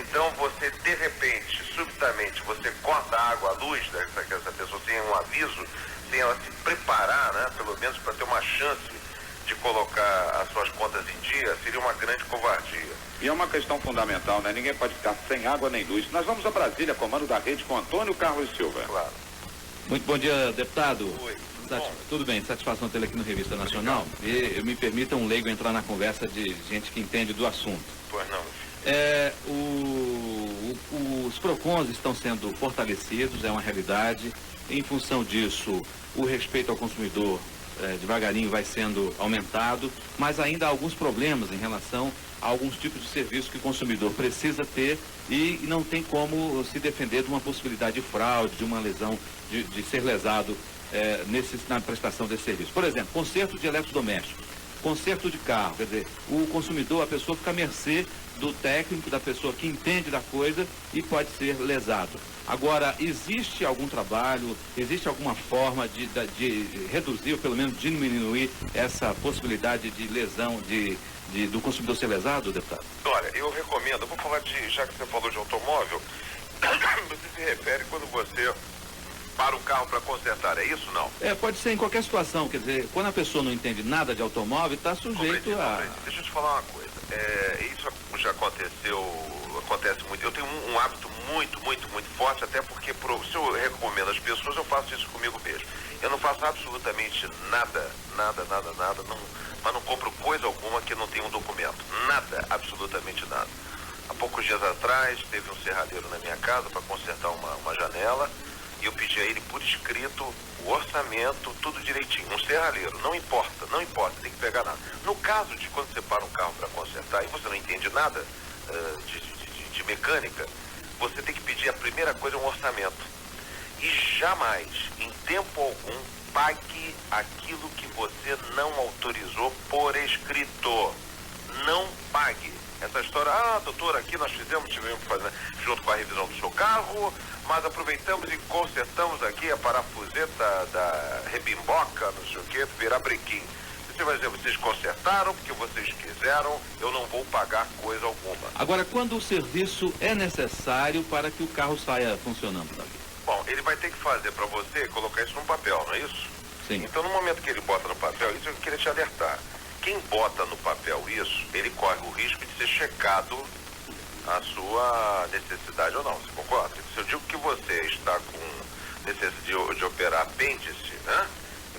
Então você, de repente, subitamente, você corta a água, a luz dessa pessoa sem um aviso, sem ela se preparar, né, pelo menos para ter uma chance de colocar as suas contas em dia, seria uma grande covardia. E é uma questão fundamental, né? Ninguém pode ficar sem água nem luz. Nós vamos a Brasília, comando da rede, com Antônio Carlos Silva. Claro. Muito bom dia, deputado. Oi. Tudo bem, satisfação tê-lo aqui no Revista Nacional. E me permita um leigo entrar na conversa de gente que entende do assunto. Pois não. Os PROCONs estão sendo fortalecidos, é uma realidade. Em função disso, o respeito ao consumidor devagarinho vai sendo aumentado, mas ainda há alguns problemas em relação a alguns tipos de serviços que o consumidor precisa ter e não tem como se defender de uma possibilidade de fraude, de uma lesão, de ser lesado na prestação desse serviço. Por exemplo, conserto de eletrodomésticos, conserto de carro, quer dizer, o consumidor, a pessoa fica à mercê do técnico, da pessoa que entende da coisa e pode ser lesado. Agora, existe algum trabalho, existe alguma forma de reduzir ou pelo menos diminuir essa possibilidade de lesão do consumidor ser lesado, deputado? Olha, eu recomendo, eu vou falar já que você falou de automóvel, você se refere quando você para o carro para consertar, é isso não? Pode ser em qualquer situação, quer dizer, quando a pessoa não entende nada de automóvel, está sujeito a... Deixa eu te falar uma coisa, isso já acontece muito. Eu tenho um hábito muito forte, até porque se eu recomendo às pessoas, eu faço isso comigo mesmo. Eu não faço absolutamente nada, mas não compro coisa alguma que não tenha um documento. Nada, absolutamente nada. Há poucos dias atrás, teve um serralheiro na minha casa para consertar uma janela, e eu pedi a ele por escrito o orçamento, tudo direitinho. Um serralheiro, não importa, tem que pegar nada. No caso de quando você para um carro para consertar e você não entende nada de mecânica, você tem que pedir, a primeira coisa, um orçamento. E jamais, em tempo algum, pague aquilo que você não autorizou por escrito. Não pague. Essa história, doutor, aqui nós tivemos fazer junto com a revisão do seu carro, mas aproveitamos e consertamos aqui a parafuseta da rebimboca, não sei o que, virar brequim. Você vai dizer, vocês consertaram porque vocês quiseram, eu não vou pagar coisa alguma. Agora, quando o serviço é necessário para que o carro saia funcionando, Davi? Bom, ele vai ter que fazer para você, colocar isso num papel, não é isso? Sim. Então, no momento que ele bota no papel, isso eu queria te alertar. Quem bota no papel isso, ele corre o risco de ser checado a sua necessidade ou não, você concorda? Se eu digo que você está com necessidade de operar apêndice, né?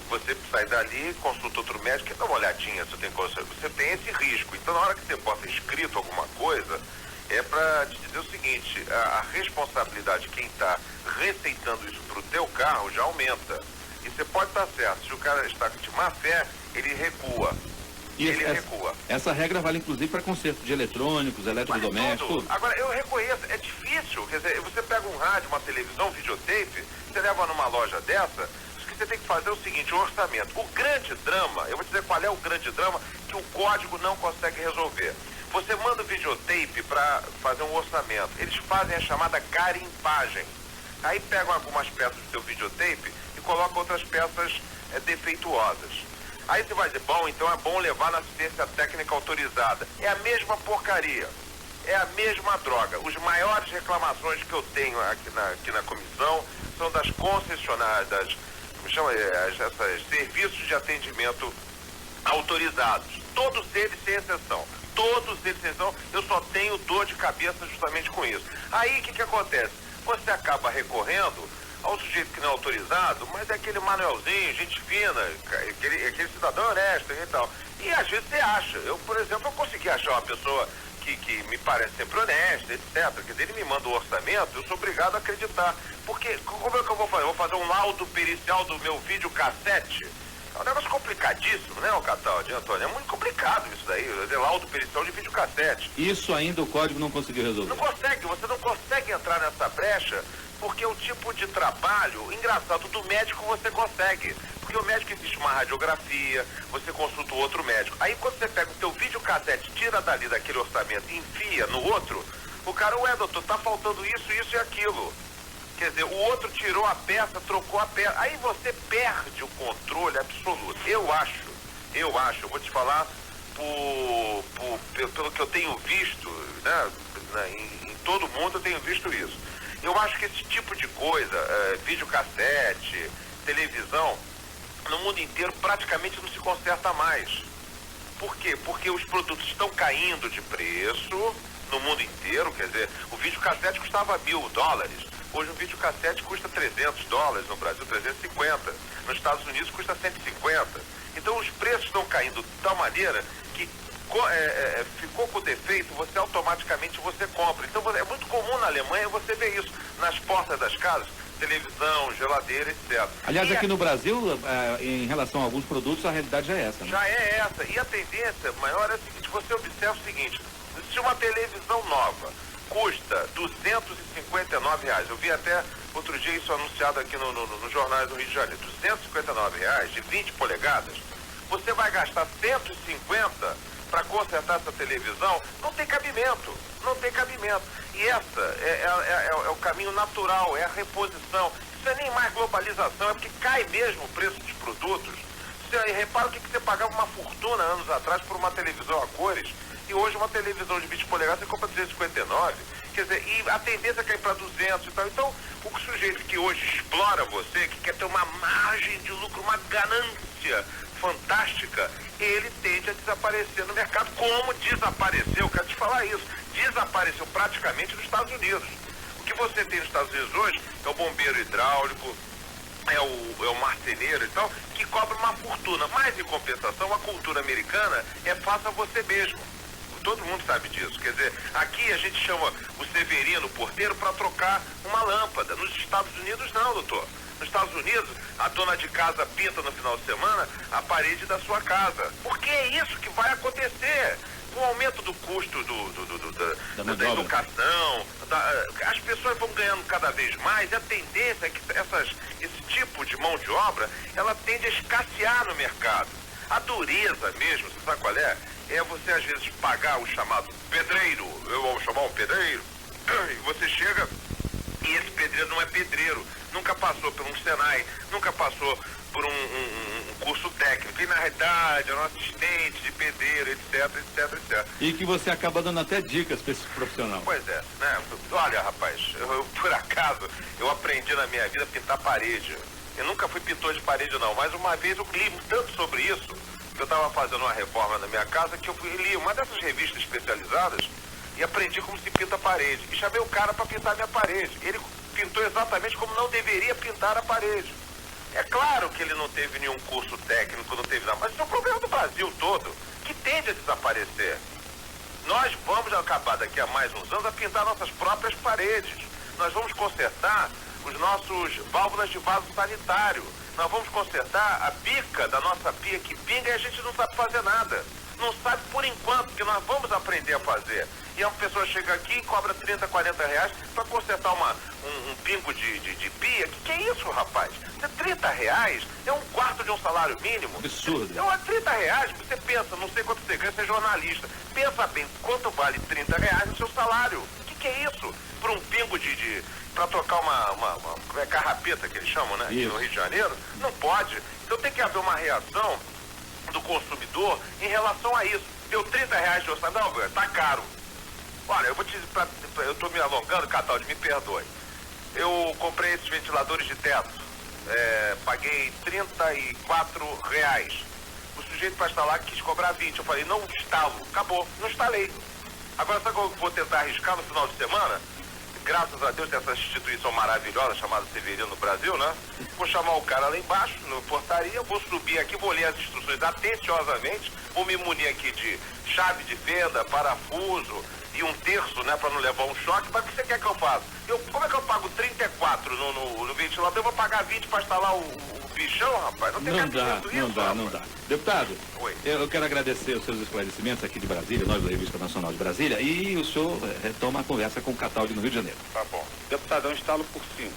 Você sai dali, consulta outro médico e dá uma olhadinha se tem coisa. Você tem esse risco. Então, na hora que você bota escrito alguma coisa, é para te dizer o seguinte, a responsabilidade de quem está receitando isso para o teu carro já aumenta. E você pode estar certo, se o cara está de má fé, ele recua. Essa regra vale inclusive para conserto de eletrônicos, eletrodomésticos. Agora, eu reconheço, é difícil. Quer dizer, você pega um rádio, uma televisão, um videotape, você leva numa loja dessa, você tem que fazer o seguinte, o orçamento. O grande drama, eu vou dizer qual é o grande drama que o código não consegue resolver. Você manda o videotape para fazer um orçamento. Eles fazem a chamada garimpagem. Aí pegam algumas peças do seu videotape e colocam outras peças defeituosas. Aí você vai dizer, bom, então é bom levar na assistência técnica autorizada. É a mesma porcaria. É a mesma droga. Os maiores reclamações que eu tenho aqui na comissão são das concessionárias, esses serviços de atendimento autorizados. Todos eles sem exceção. Todos eles sem exceção. Eu só tenho dor de cabeça justamente com isso. Aí o que acontece? Você acaba recorrendo ao sujeito que não é autorizado, mas é aquele Manuelzinho, gente fina, aquele cidadão honesto e tal. E às vezes você acha. Eu, por exemplo, eu consegui achar uma pessoa que me parece sempre honesta, etc. Quer dizer, ele me manda o orçamento, eu sou obrigado a acreditar. Porque, como é que eu vou fazer? Eu vou fazer um laudo pericial do meu videocassete? É um negócio complicadíssimo, né, Cataldi, Antônio? É muito complicado isso daí, laudo pericial de videocassete. Isso ainda o código não conseguiu resolver. Não consegue, você não consegue entrar nessa brecha, porque o tipo de trabalho, engraçado, do médico você consegue. Porque o médico existe uma radiografia, você consulta o outro médico. Aí quando você pega o teu videocassete, tira dali daquele orçamento e enfia no outro, o cara, ué, doutor, tá faltando isso, isso e aquilo. Quer dizer, o outro tirou a peça, trocou a peça. Aí você perde o controle absoluto. Eu acho, eu vou te falar pelo que eu tenho visto, né, em todo mundo eu tenho visto isso. Eu acho que esse tipo de coisa, videocassete, televisão, no mundo inteiro praticamente não se conserta mais. Por quê? Porque os produtos estão caindo de preço no mundo inteiro, quer dizer, o videocassete custava $1.000. Hoje um videocassete custa $300 no Brasil, 350. Nos Estados Unidos custa 150. Então os preços estão caindo de tal maneira que ficou com defeito, você automaticamente compra. Então é muito comum na Alemanha você ver isso nas portas das casas, televisão, geladeira, etc. Aliás, aqui no Brasil, em relação a alguns produtos, a realidade já é essa, né? Já é essa. E a tendência maior é a seguinte, você observa o seguinte, se uma televisão nova custa R$259, eu vi até outro dia isso anunciado aqui nos jornais do Rio de Janeiro, R$259 de 20 polegadas, você vai gastar 150 para consertar essa televisão, não tem cabimento. E essa é o caminho natural, é a reposição. Isso é nem mais globalização, é porque cai mesmo o preço dos produtos. Você repara o que você pagava uma fortuna anos atrás por uma televisão a cores, e hoje uma televisão de 20 polegadas você compra 359. Quer dizer, e a tendência é cair para 200 e tal. Então, o sujeito que hoje explora você, que quer ter uma margem de lucro, uma ganância fantástica, ele tende a desaparecer no mercado, como desapareceu, quero te falar isso, desapareceu praticamente nos Estados Unidos. O que você tem nos Estados Unidos hoje é o bombeiro hidráulico, é o marceneiro e tal, que cobra uma fortuna, mas em compensação a cultura americana é faça você mesmo. Todo mundo sabe disso. Quer dizer, aqui a gente chama o Severino, o porteiro, para trocar uma lâmpada. Nos Estados Unidos não, doutor. Nos Estados Unidos, a dona de casa pinta no final de semana a parede da sua casa. Porque é isso que vai acontecer. Com o aumento do custo da educação, as pessoas vão ganhando cada vez mais, e a tendência é que esse tipo de mão de obra, ela tende a escassear no mercado. A dureza mesmo, você sabe qual é? É você às vezes pagar o chamado pedreiro, eu vou chamar um pedreiro, e você chega e esse pedreiro não é pedreiro, nunca passou por um Senai, nunca passou por um curso técnico, e na realidade é um assistente de pedreiro, etc. E que você acaba dando até dicas para esse profissional. Pois é, né? Olha, rapaz, por acaso, eu aprendi na minha vida a pintar parede. Eu nunca fui pintor de parede não, mas uma vez eu li tanto sobre isso, que eu estava fazendo uma reforma na minha casa, que eu li uma dessas revistas especializadas e aprendi como se pinta a parede. E chamei o cara para pintar a minha parede. Ele pintou exatamente como não deveria pintar a parede. É claro que ele não teve nenhum curso técnico, não teve nada, mas isso é um problema do Brasil todo, que tende a desaparecer. Nós vamos acabar daqui a mais uns anos a pintar nossas próprias paredes. Nós vamos consertar os nossos válvulas de vaso sanitário. Nós vamos consertar a bica da nossa pia que pinga e a gente não sabe fazer nada. Não sabe por enquanto, que nós vamos aprender a fazer. E a pessoa chega aqui e cobra 30, 40 reais para consertar um pingo de pia. Que é isso, rapaz? 30 reais é um quarto de um salário mínimo. Absurdo. Então, 30 reais, você pensa, não sei quanto você ganha, você é jornalista. Pensa bem, quanto vale 30 reais no seu salário? Que é isso? Por um pingo para trocar uma carrapeta que eles chamam, né? Aqui no Rio de Janeiro? Não pode. Então tem que haver uma reação do consumidor em relação a isso. Deu 30 reais de orçamento, não, velho, tá caro. Olha, eu vou te dizer, eu tô me alongando, Cataldi, me perdoe. Eu comprei esses ventiladores de teto, paguei 34 reais. O sujeito para instalar quis cobrar 20. Eu falei, não instalo, acabou, não instalei. Agora, sabe o que eu vou tentar arriscar no final de semana? Graças a Deus tem essa instituição maravilhosa chamada Severino no Brasil, né? Vou chamar o cara lá embaixo, na portaria, vou subir aqui, vou ler as instruções atenciosamente, vou me munir aqui de chave de fenda, parafuso e um terço, né, para não levar um choque. Mas o que você quer que eu faça? Como é que eu pago 34 no ventilador? Eu vou pagar 20 para instalar o bichão, rapaz? Não tem Não dá. Deputado, eu quero agradecer os seus esclarecimentos aqui de Brasília, nós da Revista Nacional de Brasília, e o senhor retoma a conversa com o Cataldi no Rio de Janeiro. Tá bom. Deputado, eu instalo por 5.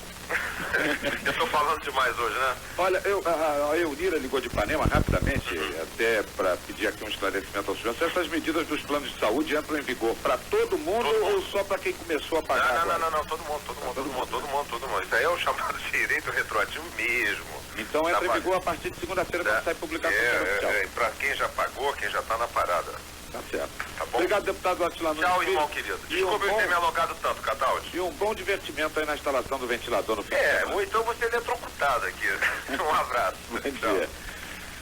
Eu tô falando demais hoje, né? Olha, a Eunira ligou de Ipanema rapidamente, até para pedir aqui um esclarecimento ao senhor. Se essas medidas dos planos de saúde entram em vigor para todo mundo ou só para quem começou a pagar? Não, todo mundo. Isso aí é o chamado direito retroativo mesmo. Então entra em vigor a partir de segunda-feira, quando sai publicação oficial. Para quem já pagou, quem já tá na parada. Tá certo. Tá bom? Obrigado, deputado Atilano. Tchau, irmão querido. Desculpa eu ter me alongado tanto, Cataldi. E um bom divertimento aí na instalação do ventilador no fim. Ou então você é eletrocutado aqui. Um abraço. Bom dia.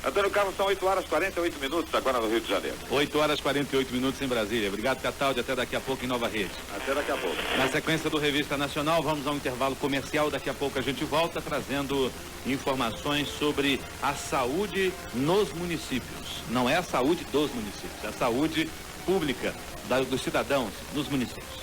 Antônio Carlos, são 8 horas e 48 minutos agora no Rio de Janeiro. 8 horas e 48 minutos em Brasília. Obrigado, Cataldi. Até daqui a pouco em Nova Rede. Até daqui a pouco. Na sequência do Revista Nacional, vamos a um intervalo comercial. Daqui a pouco a gente volta trazendo informações sobre a saúde nos municípios. Não é a saúde dos municípios, é a saúde pública dos cidadãos nos municípios.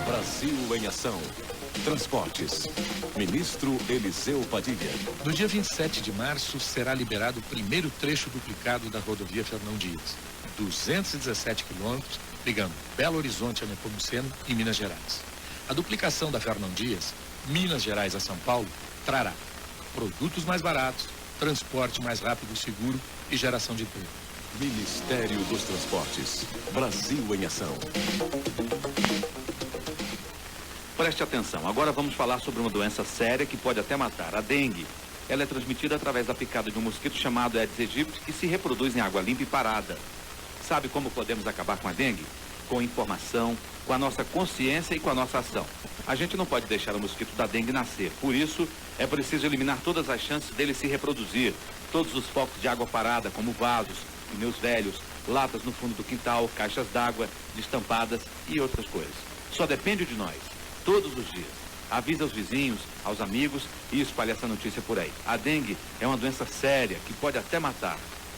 Brasil em Ação. Transportes. Ministro Eliseu Padilha. No dia 27 de março será liberado o primeiro trecho duplicado da rodovia Fernão Dias. 217 quilômetros, ligando Belo Horizonte a Nepomuceno, em Minas Gerais. A duplicação da Fernão Dias, Minas Gerais a São Paulo, trará produtos mais baratos, transporte mais rápido e seguro e geração de emprego. Ministério dos Transportes. Brasil em Ação. Preste atenção, agora vamos falar sobre uma doença séria que pode até matar, a dengue. Ela é transmitida através da picada de um mosquito chamado Aedes aegypti, que se reproduz em água limpa e parada. Sabe como podemos acabar com a dengue? Com informação, com a nossa consciência e com a nossa ação. A gente não pode deixar o mosquito da dengue nascer, por isso é preciso eliminar todas as chances dele se reproduzir. Todos os focos de água parada, como vasos, pneus velhos, latas no fundo do quintal, caixas d'água, destampadas e outras coisas. Só depende de nós. Todos os dias. Avisa aos vizinhos, aos amigos e espalhe essa notícia por aí. A dengue é uma doença séria que pode até matar.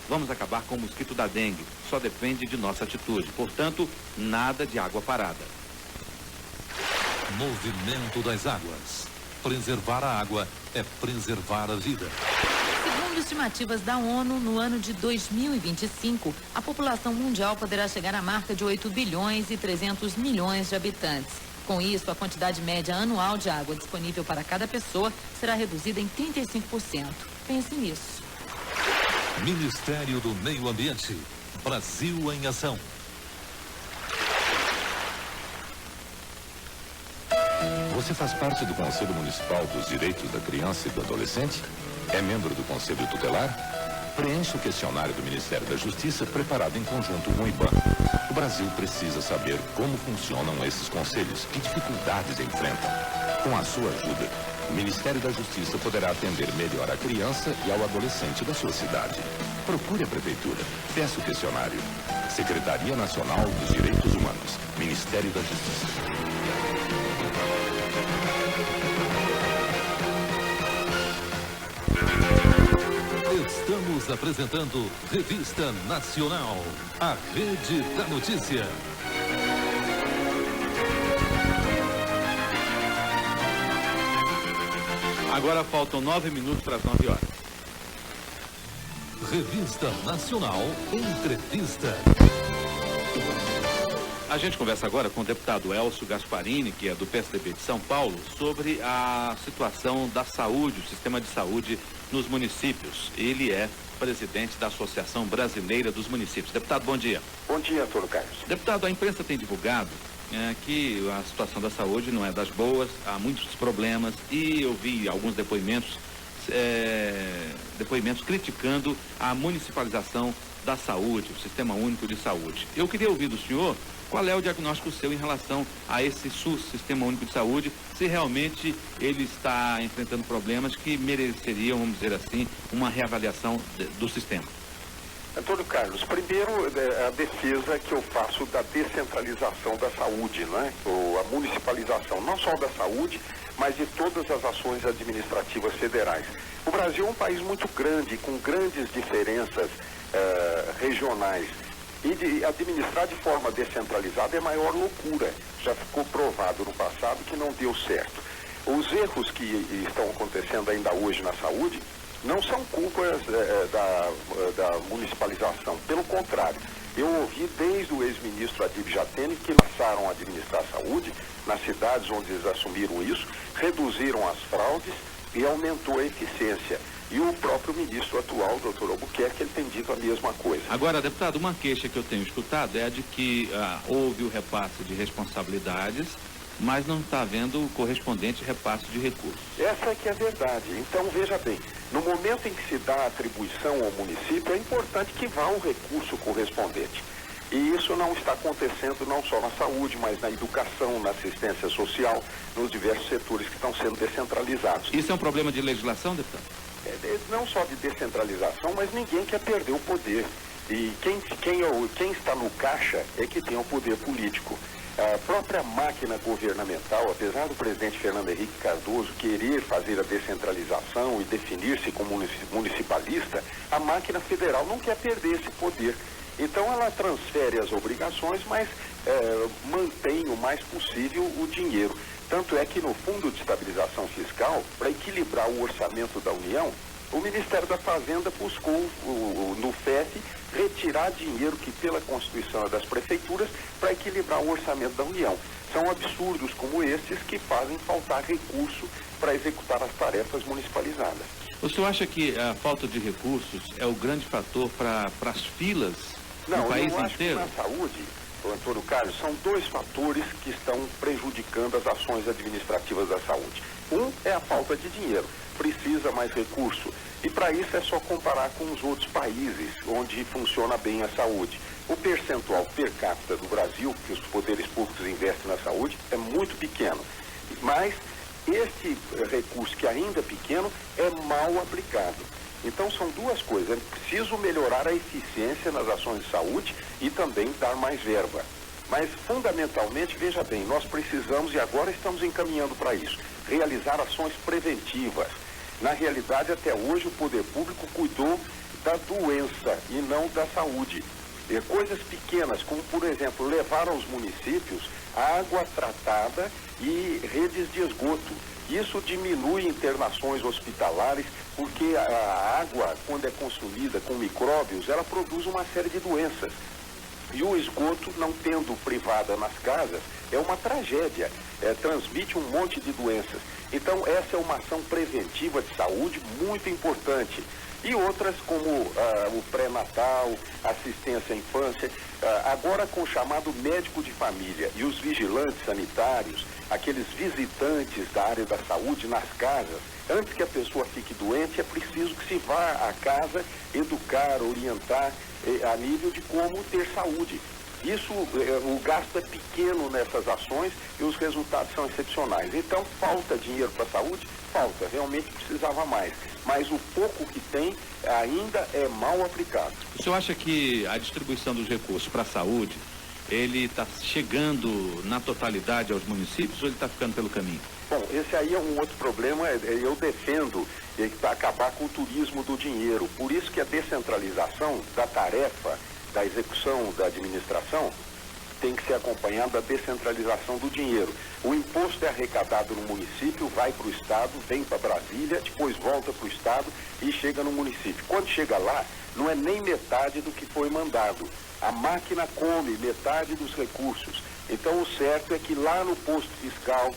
Vamos acabar com o mosquito da dengue. Só depende de nossa atitude. Portanto, nada de água parada. Movimento das águas. Preservar a água é preservar a vida. Segundo estimativas da ONU, no ano de 2025, a população mundial poderá chegar à marca de 8 bilhões e 300 milhões de habitantes. Com isso, a quantidade média anual de água disponível para cada pessoa será reduzida em 35%. Pense nisso. Ministério do Meio Ambiente. Brasil em ação. Você faz parte do Conselho Municipal dos Direitos da Criança e do Adolescente? É membro do Conselho Tutelar? Preencha o questionário do Ministério da Justiça preparado em conjunto com o IBAN. O Brasil precisa saber como funcionam esses conselhos, que dificuldades enfrentam. Com a sua ajuda, o Ministério da Justiça poderá atender melhor a criança e ao adolescente da sua cidade. Procure a Prefeitura, peça o questionário. Secretaria Nacional dos Direitos Humanos, Ministério da Justiça. Estamos apresentando Revista Nacional, a Rede da Notícia. Agora faltam 9 minutos para as 9 horas. Revista Nacional, entrevista. A gente conversa agora com o deputado Elcio Gasparini, que é do PSDB de São Paulo, sobre a situação da saúde, o sistema de saúde nos municípios. Ele é presidente da Associação Brasileira dos Municípios. Deputado, bom dia. Bom dia, Antônio Carlos. Deputado, a imprensa tem divulgado que a situação da saúde não é das boas, há muitos problemas, e eu vi alguns depoimentos criticando a municipalização da saúde, o Sistema Único de Saúde. Eu queria ouvir do senhor qual é o diagnóstico seu em relação a esse SUS, Sistema Único de Saúde, se realmente ele está enfrentando problemas que mereceriam, vamos dizer assim, uma reavaliação do sistema. Antônio Carlos, primeiro a defesa que eu faço da descentralização da saúde, né? Ou a municipalização, não só da saúde, mas de todas as ações administrativas federais. O Brasil é um país muito grande, com grandes diferenças regionais. E de administrar de forma descentralizada é maior loucura. Já ficou provado no passado que não deu certo. Os erros que estão acontecendo ainda hoje na saúde não são culpas da municipalização. Pelo contrário, eu ouvi desde o ex-ministro Adib Jatene que passaram a administrar a saúde nas cidades onde eles assumiram isso, reduziram as fraudes e aumentou a eficiência. E o próprio ministro atual, doutor Albuquerque, ele tem dito a mesma coisa. Agora, deputado, uma queixa que eu tenho escutado é a de que houve o repasse de responsabilidades, mas não está havendo o correspondente repasse de recursos. Essa é que é a verdade. Então, veja bem, no momento em que se dá a atribuição ao município, é importante que vá um recurso correspondente. E isso não está acontecendo não só na saúde, mas na educação, na assistência social, nos diversos setores que estão sendo descentralizados. Isso é um problema de legislação, deputado? Não só de descentralização, mas ninguém quer perder o poder. E quem está no caixa é que tem o poder político. A própria máquina governamental, apesar do presidente Fernando Henrique Cardoso querer fazer a descentralização e definir-se como municipalista, a máquina federal não quer perder esse poder. Então ela transfere as obrigações, mas mantém o mais possível o dinheiro. Tanto é que no Fundo de Estabilização Fiscal, para equilibrar o orçamento da União, o Ministério da Fazenda buscou no FEF retirar dinheiro que pela Constituição é das prefeituras para equilibrar o orçamento da União. São absurdos como esses que fazem faltar recurso para executar as tarefas municipalizadas. O senhor acha que a falta de recursos é o grande fator para as filas no país eu acho inteiro? Que na saúde, Antônio Carlos, são dois fatores que estão prejudicando as ações administrativas da saúde. Um é a falta de dinheiro, precisa mais recurso. E para isso é só comparar com os outros países onde funciona bem a saúde. O percentual per capita do Brasil, que os poderes públicos investem na saúde, é muito pequeno. Mas este recurso, que ainda é pequeno, é mal aplicado. Então são duas coisas. É preciso melhorar a eficiência nas ações de saúde e também dar mais verba. Mas fundamentalmente, veja bem, nós precisamos, e agora estamos encaminhando para isso, realizar ações preventivas. Na realidade, até hoje, o poder público cuidou da doença e não da saúde. Coisas pequenas, como por exemplo, levar aos municípios água tratada e redes de esgoto. Isso diminui internações hospitalares, porque a água, quando é consumida com micróbios, ela produz uma série de doenças. E o esgoto, não tendo privada nas casas, é uma tragédia, transmite um monte de doenças. Então, essa é uma ação preventiva de saúde muito importante. E outras como o pré-natal, assistência à infância, agora com o chamado médico de família e os vigilantes sanitários, aqueles visitantes da área da saúde nas casas, antes que a pessoa fique doente, é preciso que se vá à casa educar, orientar a nível de como ter saúde. Isso, o gasto é pequeno nessas ações e os resultados são excepcionais. Então, falta dinheiro para a saúde? Falta, realmente precisava mais. Mas o pouco que tem ainda é mal aplicado. O senhor acha que a distribuição dos recursos para a saúde, ele está chegando na totalidade aos municípios ou ele está ficando pelo caminho? Bom, esse aí é um outro problema. Eu defendo para acabar com o turismo do dinheiro. Por isso que a descentralização da tarefa, da execução da administração, tem que ser acompanhada da descentralização do dinheiro. O imposto é arrecadado no município, vai para o estado, vem para Brasília, depois volta para o estado e chega no município. Quando chega lá, não é nem metade do que foi mandado. A máquina come metade dos recursos. Então o certo é que lá no posto fiscal,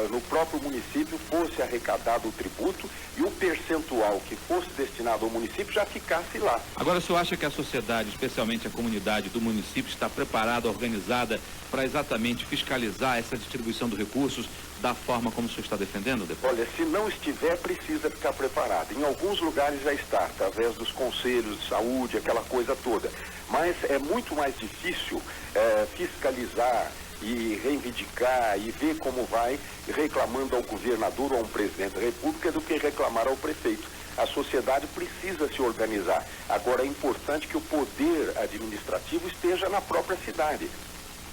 no próprio município, fosse arrecadado o tributo e o percentual que fosse destinado ao município já ficasse lá. Agora, o senhor acha que a sociedade, especialmente a comunidade do município, está preparada, organizada para exatamente fiscalizar essa distribuição dos recursos da forma como o senhor está defendendo? Olha, se não estiver, precisa ficar preparado. Em alguns lugares já está, através dos conselhos de saúde, aquela coisa toda. Mas é muito mais difícil fiscalizar e reivindicar e ver como vai, reclamando ao governador ou a um presidente da República, do que reclamar ao prefeito. A sociedade precisa se organizar. Agora, é importante que o poder administrativo esteja na própria cidade,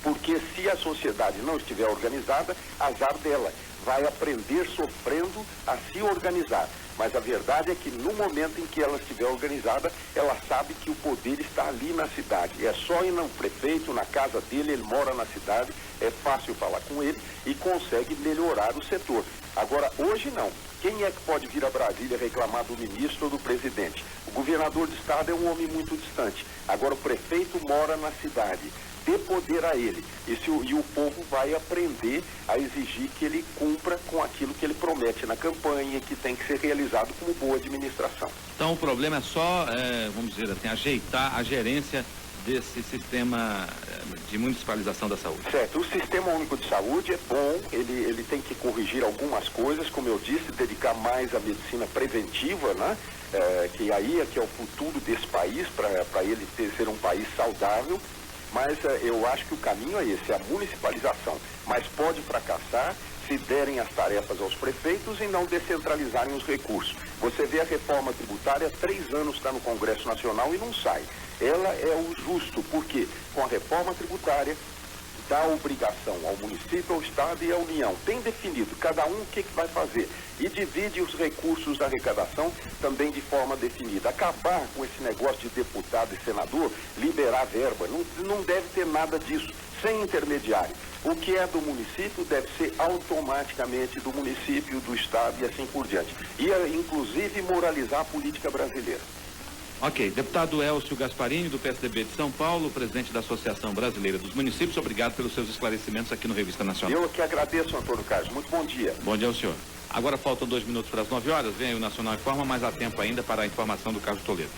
porque se a sociedade não estiver organizada, azar dela. Vai aprender sofrendo a se organizar. Mas a verdade é que no momento em que ela estiver organizada, ela sabe que o poder está ali na cidade. É só ir no prefeito, na casa dele, ele mora na cidade, é fácil falar com ele e consegue melhorar o setor. Agora, hoje não. Quem é que pode vir a Brasília reclamar do ministro ou do presidente? O governador do estado é um homem muito distante. Agora, o prefeito mora na cidade. Dê poder a ele. E o povo vai aprender a exigir que ele cumpra com aquilo que ele promete na campanha e que tem que ser realizado como boa administração. Então o problema é só, vamos dizer assim, ajeitar a gerência desse sistema de municipalização da saúde. Certo. O Sistema Único de Saúde é bom, ele tem que corrigir algumas coisas, como eu disse, dedicar mais à medicina preventiva, né? Que aí é que é o futuro desse país, para ele ser um país saudável. Mas eu acho que o caminho é esse, é a municipalização. Mas pode fracassar se derem as tarefas aos prefeitos e não descentralizarem os recursos. Você vê a reforma tributária, 3 anos está no Congresso Nacional e não sai. Ela é o justo, porque com a reforma tributária dá obrigação ao município, ao Estado e à União. Tem definido cada um o que vai fazer e divide os recursos da arrecadação também de forma definida. Acabar com esse negócio de deputado e senador, liberar verba, não deve ter nada disso, sem intermediário. O que é do município deve ser automaticamente do município, do Estado e assim por diante. E, inclusive, moralizar a política brasileira. Ok. Deputado Elcio Gasparini, do PSDB de São Paulo, presidente da Associação Brasileira dos Municípios, obrigado pelos seus esclarecimentos aqui no Revista Nacional. Eu que agradeço, Antônio Carlos. Muito bom dia. Bom dia ao senhor. Agora faltam 2 minutos para as 9 horas, vem aí o Nacional Informa, mas há tempo ainda para a informação do Carlos Toledo.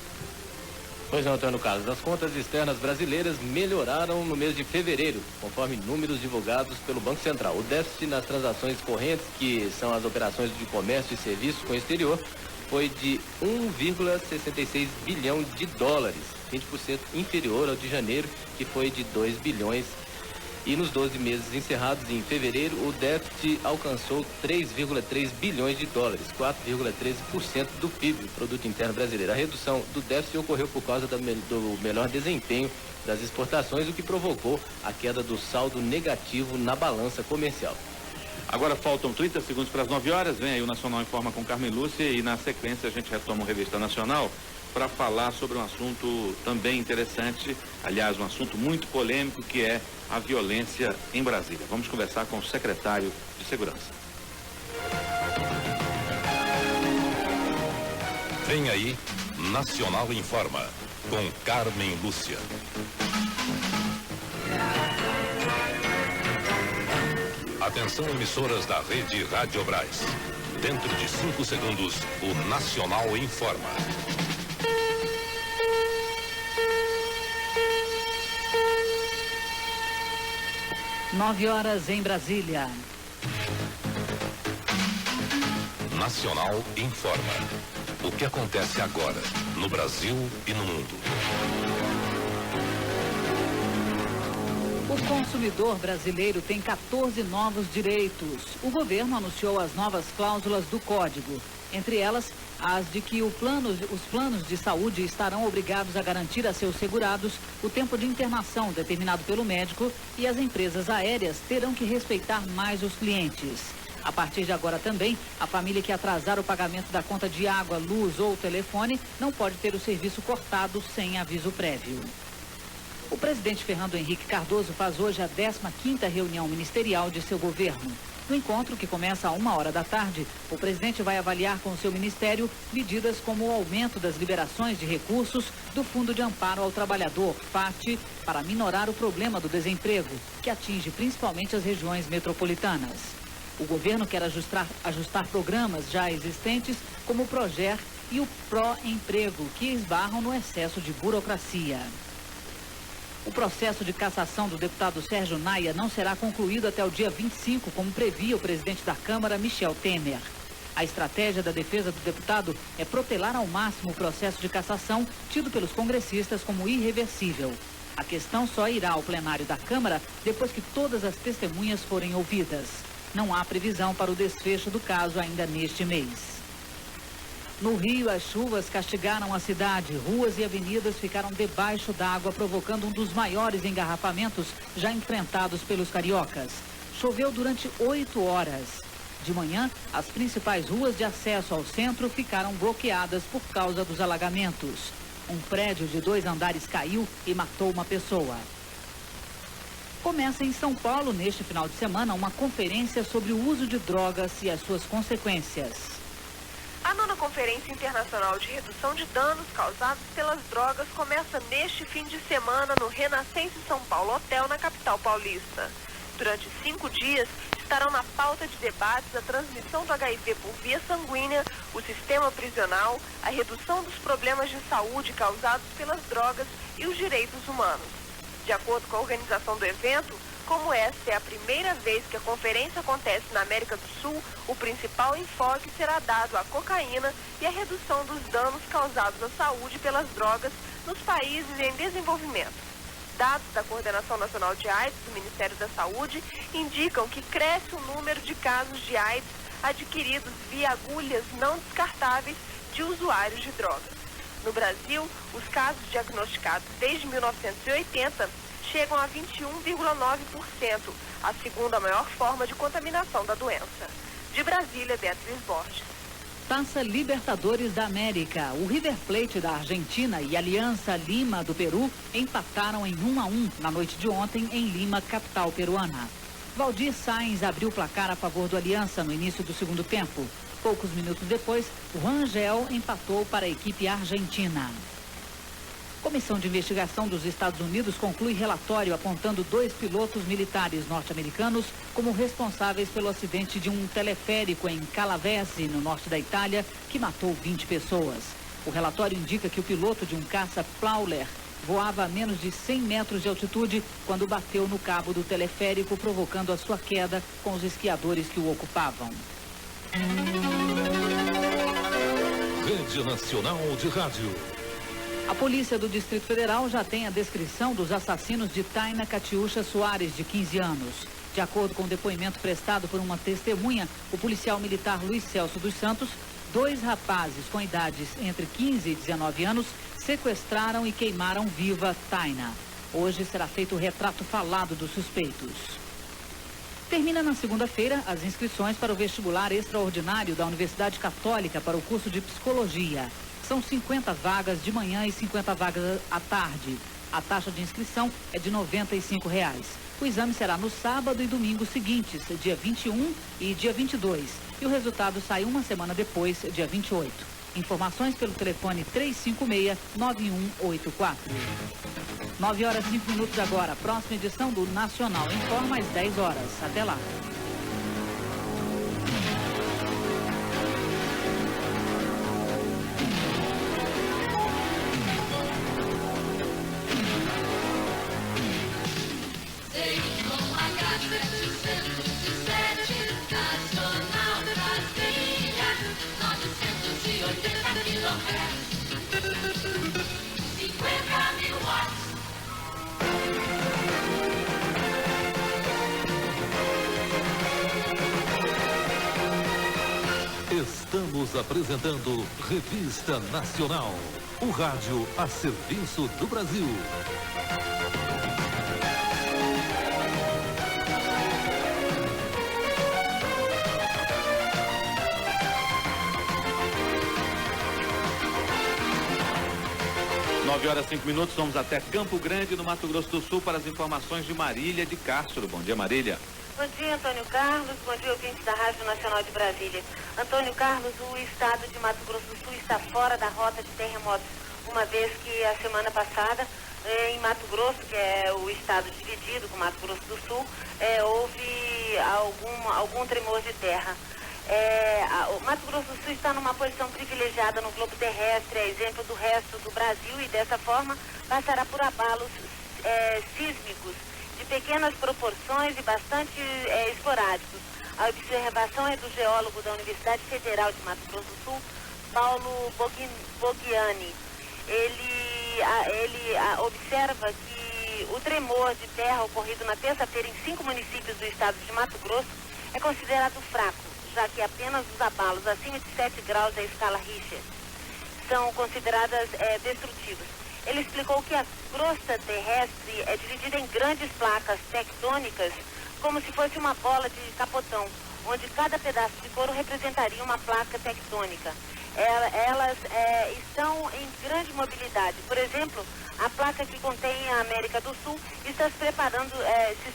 Pois não, Antônio Carlos, as contas externas brasileiras melhoraram no mês de fevereiro, conforme números divulgados pelo Banco Central. O déficit nas transações correntes, que são as operações de comércio e serviços com o exterior, foi de 1,66 bilhão de dólares, 20% inferior ao de janeiro, que foi de 2 bilhões. E nos 12 meses encerrados em fevereiro, o déficit alcançou 3,3 bilhões de dólares, 4,13% do PIB, Produto Interno Brasileiro. A redução do déficit ocorreu por causa do melhor desempenho das exportações, o que provocou a queda do saldo negativo na balança comercial. Agora faltam 30 segundos para as 9 horas, vem aí o Nacional Informa com Carmen Lúcia e na sequência a gente retoma o Revista Nacional para falar sobre um assunto também interessante, aliás, um assunto muito polêmico, que é a violência em Brasília. Vamos conversar com o secretário de Segurança. Vem aí, Nacional Informa, com Carmen Lúcia. Atenção, emissoras da Rede Rádio Brás. Dentro de 5 segundos, o Nacional Informa. Nove horas em Brasília. Nacional Informa. O que acontece agora, no Brasil e no mundo. O consumidor brasileiro tem 14 novos direitos. O governo anunciou as novas cláusulas do Código. Entre elas, as de que os planos de saúde estarão obrigados a garantir a seus segurados o tempo de internação determinado pelo médico e as empresas aéreas terão que respeitar mais os clientes. A partir de agora também, a família que atrasar o pagamento da conta de água, luz ou telefone não pode ter o serviço cortado sem aviso prévio. O presidente Fernando Henrique Cardoso faz hoje a 15ª reunião ministerial de seu governo. No encontro, que começa às 13h, o presidente vai avaliar com o seu ministério medidas como o aumento das liberações de recursos do Fundo de Amparo ao Trabalhador, FAT, para minorar o problema do desemprego, que atinge principalmente as regiões metropolitanas. O governo quer ajustar programas já existentes, como o PROGER e o Pró-Emprego, que esbarram no excesso de burocracia. O processo de cassação do deputado Sérgio Naia não será concluído até o dia 25, como previa o presidente da Câmara, Michel Temer. A estratégia da defesa do deputado é protelar ao máximo o processo de cassação, tido pelos congressistas como irreversível. A questão só irá ao plenário da Câmara depois que todas as testemunhas forem ouvidas. Não há previsão para o desfecho do caso ainda neste mês. No Rio, as chuvas castigaram a cidade. Ruas e avenidas ficaram debaixo d'água, provocando um dos maiores engarrafamentos já enfrentados pelos cariocas. Choveu durante 8 horas. De manhã, as principais ruas de acesso ao centro ficaram bloqueadas por causa dos alagamentos. Um prédio de 2 andares caiu e matou uma pessoa. Começa em São Paulo, neste final de semana, uma conferência sobre o uso de drogas e as suas consequências. A 9ª Conferência Internacional de Redução de Danos Causados pelas Drogas começa neste fim de semana no Renascença São Paulo Hotel, na capital paulista. Durante 5 dias, estarão na pauta de debates a transmissão do HIV por via sanguínea, o sistema prisional, a redução dos problemas de saúde causados pelas drogas e os direitos humanos. De acordo com a organização do evento, como esta é a primeira vez que a conferência acontece na América do Sul, o principal enfoque será dado à cocaína e à redução dos danos causados à saúde pelas drogas nos países em desenvolvimento. Dados da Coordenação Nacional de AIDS do Ministério da Saúde indicam que cresce o número de casos de AIDS adquiridos via agulhas não descartáveis de usuários de drogas. No Brasil, os casos diagnosticados desde 1980 chegam a 21,9%, a segunda maior forma de contaminação da doença. De Brasília, Beatriz Borges. Taça Libertadores da América. O River Plate da Argentina e Aliança Lima do Peru empataram em 1-1 na noite de ontem em Lima, capital peruana. Valdir Sáenz abriu o placar a favor do Aliança no início do segundo tempo. Poucos minutos depois, o Rangel empatou para a equipe argentina. Comissão de investigação dos Estados Unidos conclui relatório apontando 2 pilotos militares norte-americanos como responsáveis pelo acidente de um teleférico em Calavese, no norte da Itália, que matou 20 pessoas. O relatório indica que o piloto de um caça Prowler voava a menos de 100 metros de altitude quando bateu no cabo do teleférico, provocando a sua queda com os esquiadores que o ocupavam. Rede Nacional de Rádio. A polícia do Distrito Federal já tem a descrição dos assassinos de Taina Catiúcha Soares, de 15 anos. De acordo com o depoimento prestado por uma testemunha, o policial militar Luiz Celso dos Santos, 2 rapazes com idades entre 15 e 19 anos sequestraram e queimaram viva Taina. Hoje será feito o retrato falado dos suspeitos. Termina na segunda-feira as inscrições para o vestibular extraordinário da Universidade Católica para o curso de Psicologia. São 50 vagas de manhã e 50 vagas à tarde. A taxa de inscrição é de R$ 95. O exame será no sábado e domingo seguintes, dia 21 e dia 22. E o resultado sai uma semana depois, dia 28. Informações pelo telefone 356-9184. 9h05 agora. Próxima edição do Nacional Informa às 10 horas. Até lá. Estamos apresentando Revista Nacional, o rádio a serviço do Brasil. Nove horas 5 minutos, vamos até Campo Grande, no Mato Grosso do Sul, para as informações de Marília de Castro. Bom dia, Marília. Bom dia, Antônio Carlos. Bom dia, ouvintes da Rádio Nacional de Brasília. Antônio Carlos, o estado de Mato Grosso do Sul está fora da rota de terremotos, uma vez que a semana passada, em Mato Grosso, que é o estado dividido com Mato Grosso do Sul, houve algum tremor de terra. O Mato Grosso do Sul está numa posição privilegiada no globo terrestre, a exemplo do resto do Brasil, e dessa forma passará por abalos sísmicos de pequenas proporções e bastante esporádicos. A observação é do geólogo da Universidade Federal de Mato Grosso do Sul, Paulo Bogiani. Ele observa que o tremor de terra ocorrido na terça-feira em 5 municípios do estado de Mato Grosso é considerado fraco, já que apenas os abalos acima de 7 graus da escala Richter são consideradas destrutivas. Ele explicou que a crosta terrestre é dividida em grandes placas tectônicas, como se fosse uma bola de capotão, onde cada pedaço de couro representaria uma placa tectônica. Elas estão em grande mobilidade. Por exemplo, a placa que contém a América do Sul está se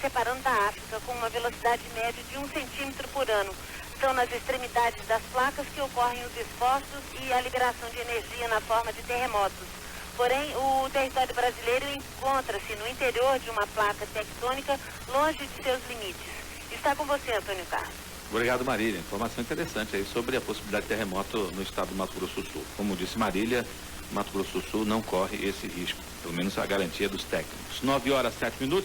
separando da África com uma velocidade média de 1 centímetro por ano. São nas extremidades das placas que ocorrem os esforços e a liberação de energia na forma de terremotos. Porém, o território brasileiro encontra-se no interior de uma placa tectônica longe de seus limites. Está com você, Antônio Carlos. Obrigado, Marília. Informação interessante aí sobre a possibilidade de terremoto no estado do Mato Grosso do Sul. Como disse Marília, Mato Grosso do Sul não corre esse risco, pelo menos a garantia dos técnicos. 9h07.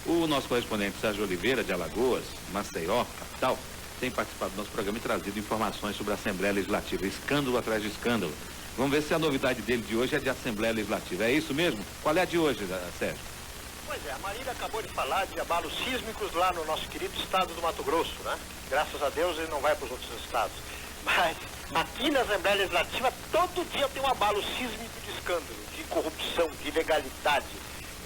O nosso correspondente Sérgio Oliveira, de Alagoas, Maceió, capital, tem participado do nosso programa e trazido informações sobre a Assembleia Legislativa, escândalo atrás de escândalo. Vamos ver se a novidade dele de hoje é de Assembleia Legislativa. É isso mesmo? Qual é a de hoje, Sérgio? Pois é, a Marília acabou de falar de abalos sísmicos lá no nosso querido estado do Mato Grosso, né? Graças a Deus ele não vai para os outros estados. Mas aqui na Assembleia Legislativa todo dia tem um abalo sísmico de escândalo, de corrupção, de ilegalidade,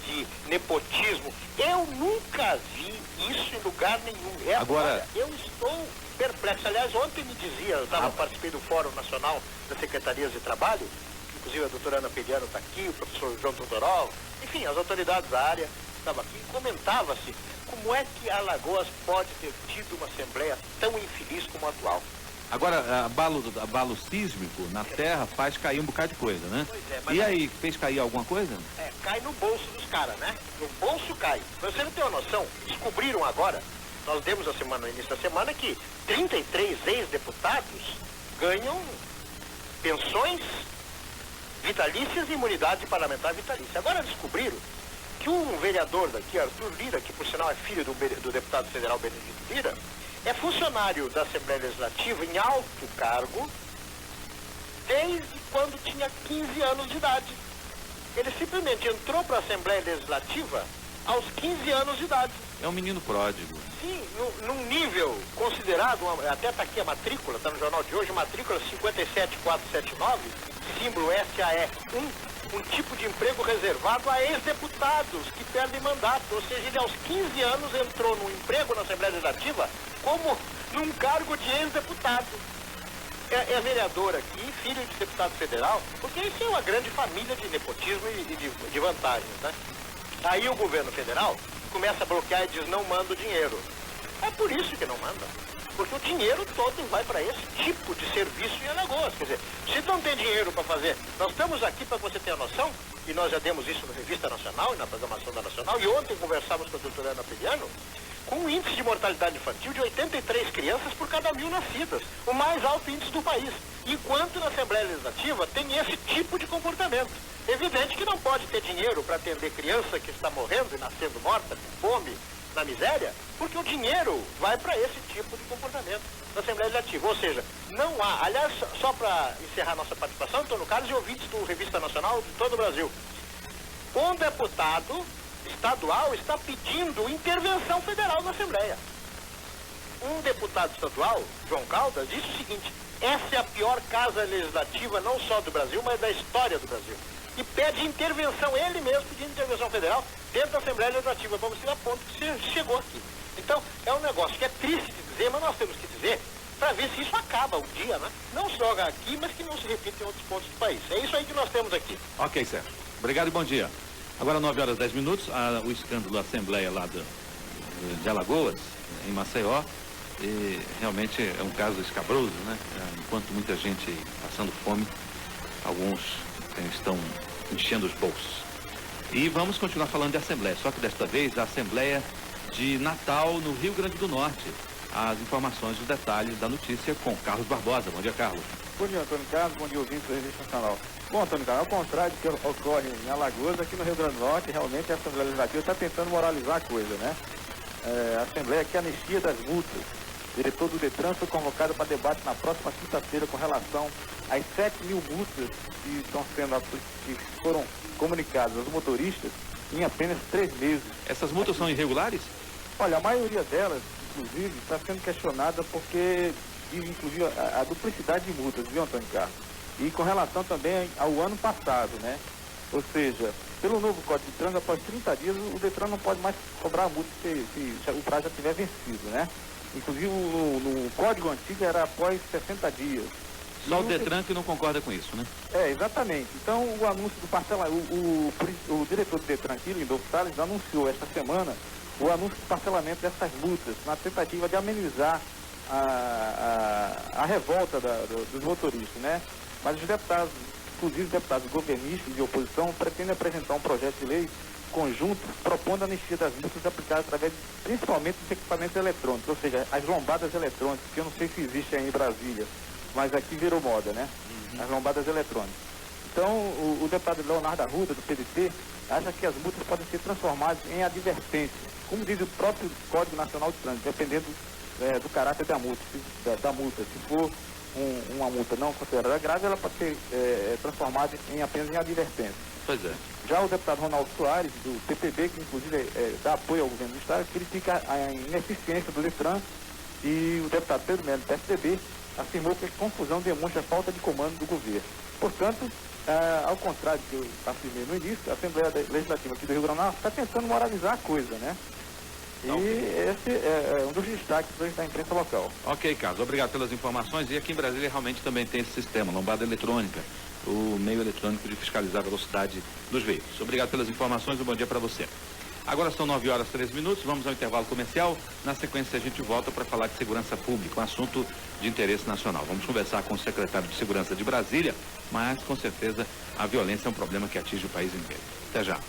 de nepotismo. Eu nunca vi isso em lugar nenhum. Agora, eu estou perplexo. Aliás, ontem me dizia, eu participei do Fórum Nacional das Secretarias de Trabalho, inclusive a doutora Ana Pediano está aqui, o professor João Todorol, enfim, as autoridades da área estavam aqui, e comentava-se como é que Alagoas pode ter tido uma Assembleia tão infeliz como a atual. Agora, abalo sísmico na terra faz cair um bocado de coisa, né? Pois é, mas e aí, fez cair alguma coisa? Cai no bolso dos caras, né? No bolso cai. Você não tem uma noção, descobriram agora, nós demos no início da semana, que 33 ex-deputados ganham pensões vitalícias e imunidade parlamentar vitalícia. Agora descobriram que um vereador daqui, Arthur Lira, que por sinal é filho do deputado federal Benedito Lira, é funcionário da Assembleia Legislativa em alto cargo desde quando tinha 15 anos de idade. Ele simplesmente entrou para a Assembleia Legislativa aos 15 anos de idade. É um menino pródigo. Sim, num nível considerado, até está aqui a matrícula, está no jornal de hoje, matrícula 57479, símbolo SAE1, um tipo de emprego reservado a ex-deputados que perdem mandato. Ou seja, ele aos 15 anos entrou num emprego na Assembleia Legislativa como num cargo de ex-deputado. É vereador aqui, filho de deputado federal, porque isso é uma grande família de nepotismo e de vantagens, né? Aí o governo federal começa a bloquear e diz, não manda o dinheiro. É por isso que não manda. Porque o dinheiro todo vai para esse tipo de serviço em Alagoas. Quer dizer, se não tem dinheiro para fazer, nós estamos aqui para você ter a noção, e nós já demos isso na Revista Nacional e na programação da Nacional, e ontem conversávamos com a doutora Ana Peliano, com um índice de mortalidade infantil de 83 crianças por cada 1000 nascidas, o mais alto índice do país. Enquanto na Assembleia Legislativa tem esse tipo de comportamento. Evidente que não pode ter dinheiro para atender criança que está morrendo e nascendo morta, com fome, na miséria, porque o dinheiro vai para esse tipo de comportamento na Assembleia Legislativa. Ou seja, não há. Aliás, só para encerrar nossa participação, Antônio Carlos e ouvintes do Revista Nacional de todo o Brasil, um deputado estadual está pedindo intervenção federal na Assembleia. Um deputado estadual, João Caldas, disse o seguinte: essa é a pior casa legislativa não só do Brasil, mas da história do Brasil. E pede intervenção, ele mesmo pedindo intervenção federal dentro da Assembleia Legislativa. Vamos ver a ponto que chegou aqui. Então, é um negócio que é triste de dizer, mas nós temos que dizer para ver se isso acaba um dia, né? Não só aqui, mas que não se repita em outros pontos do país. É isso aí que nós temos aqui. Ok, Sérgio. Obrigado e bom dia. Agora 9h10, o escândalo da Assembleia lá de Alagoas, em Maceió, e realmente é um caso escabroso, né? Enquanto muita gente passando fome, alguns estão enchendo os bolsos. E vamos continuar falando de Assembleia, só que desta vez a Assembleia de Natal, no Rio Grande do Norte. As informações, os detalhes da notícia com Carlos Barbosa. Bom dia, Carlos. Bom dia, Antônio Carlos. Bom dia, ouvintes da Revista Nacional. Bom, Antônio Carlos, ao contrário do que ocorre em Alagoas, aqui no Rio Grande do Norte, realmente a Assembleia Legislativa está tentando moralizar a coisa, né? A Assembleia quer anistia das multas. O diretor do Detran foi convocado para debate na próxima quinta-feira com relação às 7.000 multas que foram comunicadas aos motoristas em apenas 3 meses. Essas multas são irregulares? Olha, a maioria delas, inclusive, está sendo questionada porque, inclusive, a duplicidade de multas, viu, Antônio Carlos? E com relação também ao ano passado, né? Ou seja, pelo novo Código de Trânsito, após 30 dias, o Detran não pode mais cobrar a multa se o prazo já tiver vencido, né? Inclusive, no Código antigo era após 60 dias. Só o Detran que não concorda com isso, né? Exatamente. Então, o anúncio do parcelamento, o diretor do Detran aqui, Lindolfo Salles, anunciou esta semana o anúncio do parcelamento dessas multas, na tentativa de amenizar a revolta dos motoristas, né? Mas os deputados, inclusive os deputados governistas e de oposição, pretendem apresentar um projeto de lei conjunto propondo a anistia das multas aplicadas através, principalmente, dos equipamentos eletrônicos, ou seja, as lombadas eletrônicas, que eu não sei se existe aí em Brasília, mas aqui virou moda, né? As lombadas eletrônicas. Então, o deputado Leonardo Arruda, do PDT, acha que as multas podem ser transformadas em advertência, como diz o próprio Código Nacional de Trânsito, dependendo do caráter da multa. Se for uma multa não considerada grave, ela pode ser transformada apenas em advertência. Pois é. Já o deputado Ronaldo Soares, do PPB, que inclusive dá apoio ao governo do Estado, critica a ineficiência do Detran, e o deputado Pedro Melo, do PSDB, afirmou que a confusão demonstra a falta de comando do governo. Portanto, ao contrário do que eu afirmei no início, a Assembleia Legislativa aqui do Rio Grande do Norte está tentando moralizar a coisa, né? E esse é um dos destaques hoje da imprensa local. Ok, Carlos, obrigado pelas informações. E aqui em Brasília realmente também tem esse sistema, lombada eletrônica, o meio eletrônico de fiscalizar a velocidade dos veículos. Obrigado pelas informações e um bom dia para você. Agora são 9h03, vamos ao intervalo comercial. Na sequência a gente volta para falar de segurança pública, um assunto de interesse nacional. Vamos conversar com o secretário de Segurança de Brasília, mas com certeza a violência é um problema que atinge o país inteiro. Até já.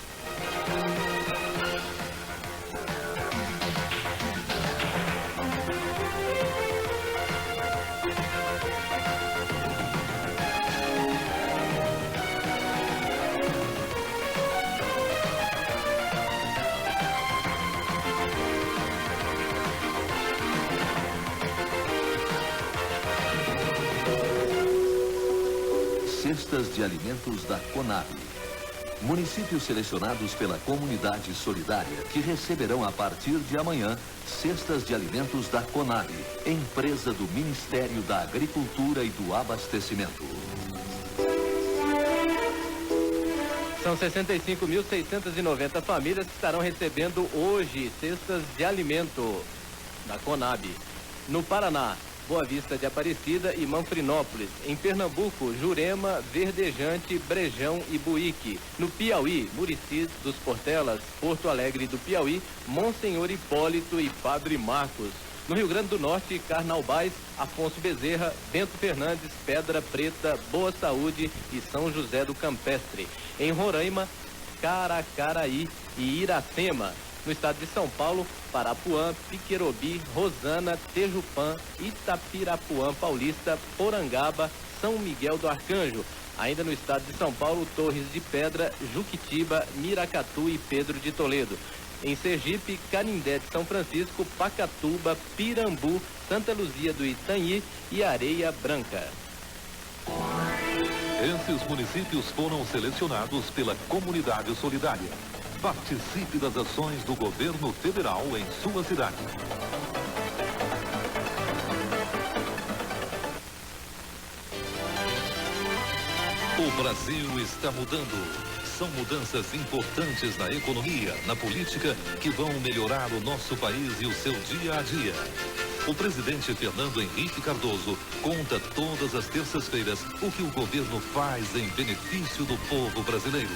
Cestas de alimentos da Conab. Municípios selecionados pela Comunidade Solidária que receberão a partir de amanhã cestas de alimentos da Conab, empresa do Ministério da Agricultura e do Abastecimento. São 65.690 famílias que estarão recebendo hoje cestas de alimento da Conab. No Paraná, Boa Vista de Aparecida e Manfrinópolis. Em Pernambuco, Jurema, Verdejante, Brejão e Buíque. No Piauí, Murici dos Portelas, Porto Alegre do Piauí, Monsenhor Hipólito e Padre Marcos. No Rio Grande do Norte, Carnaubais, Afonso Bezerra, Bento Fernandes, Pedra Preta, Boa Saúde e São José do Campestre. Em Roraima, Caracaraí e Iracema. No estado de São Paulo, Parapuã, Piquerobi, Rosana, Tejupã, Itapirapuã Paulista, Porangaba, São Miguel do Arcanjo. Ainda no estado de São Paulo, Torres de Pedra, Juquitiba, Miracatu e Pedro de Toledo. Em Sergipe, Canindé de São Francisco, Pacatuba, Pirambu, Santa Luzia do Itanhi e Areia Branca. Esses municípios foram selecionados pela Comunidade Solidária. Participe das ações do governo federal em sua cidade. O Brasil está mudando. São mudanças importantes na economia, na política, que vão melhorar o nosso país e o seu dia a dia. O presidente Fernando Henrique Cardoso conta todas as terças-feiras o que o governo faz em benefício do povo brasileiro.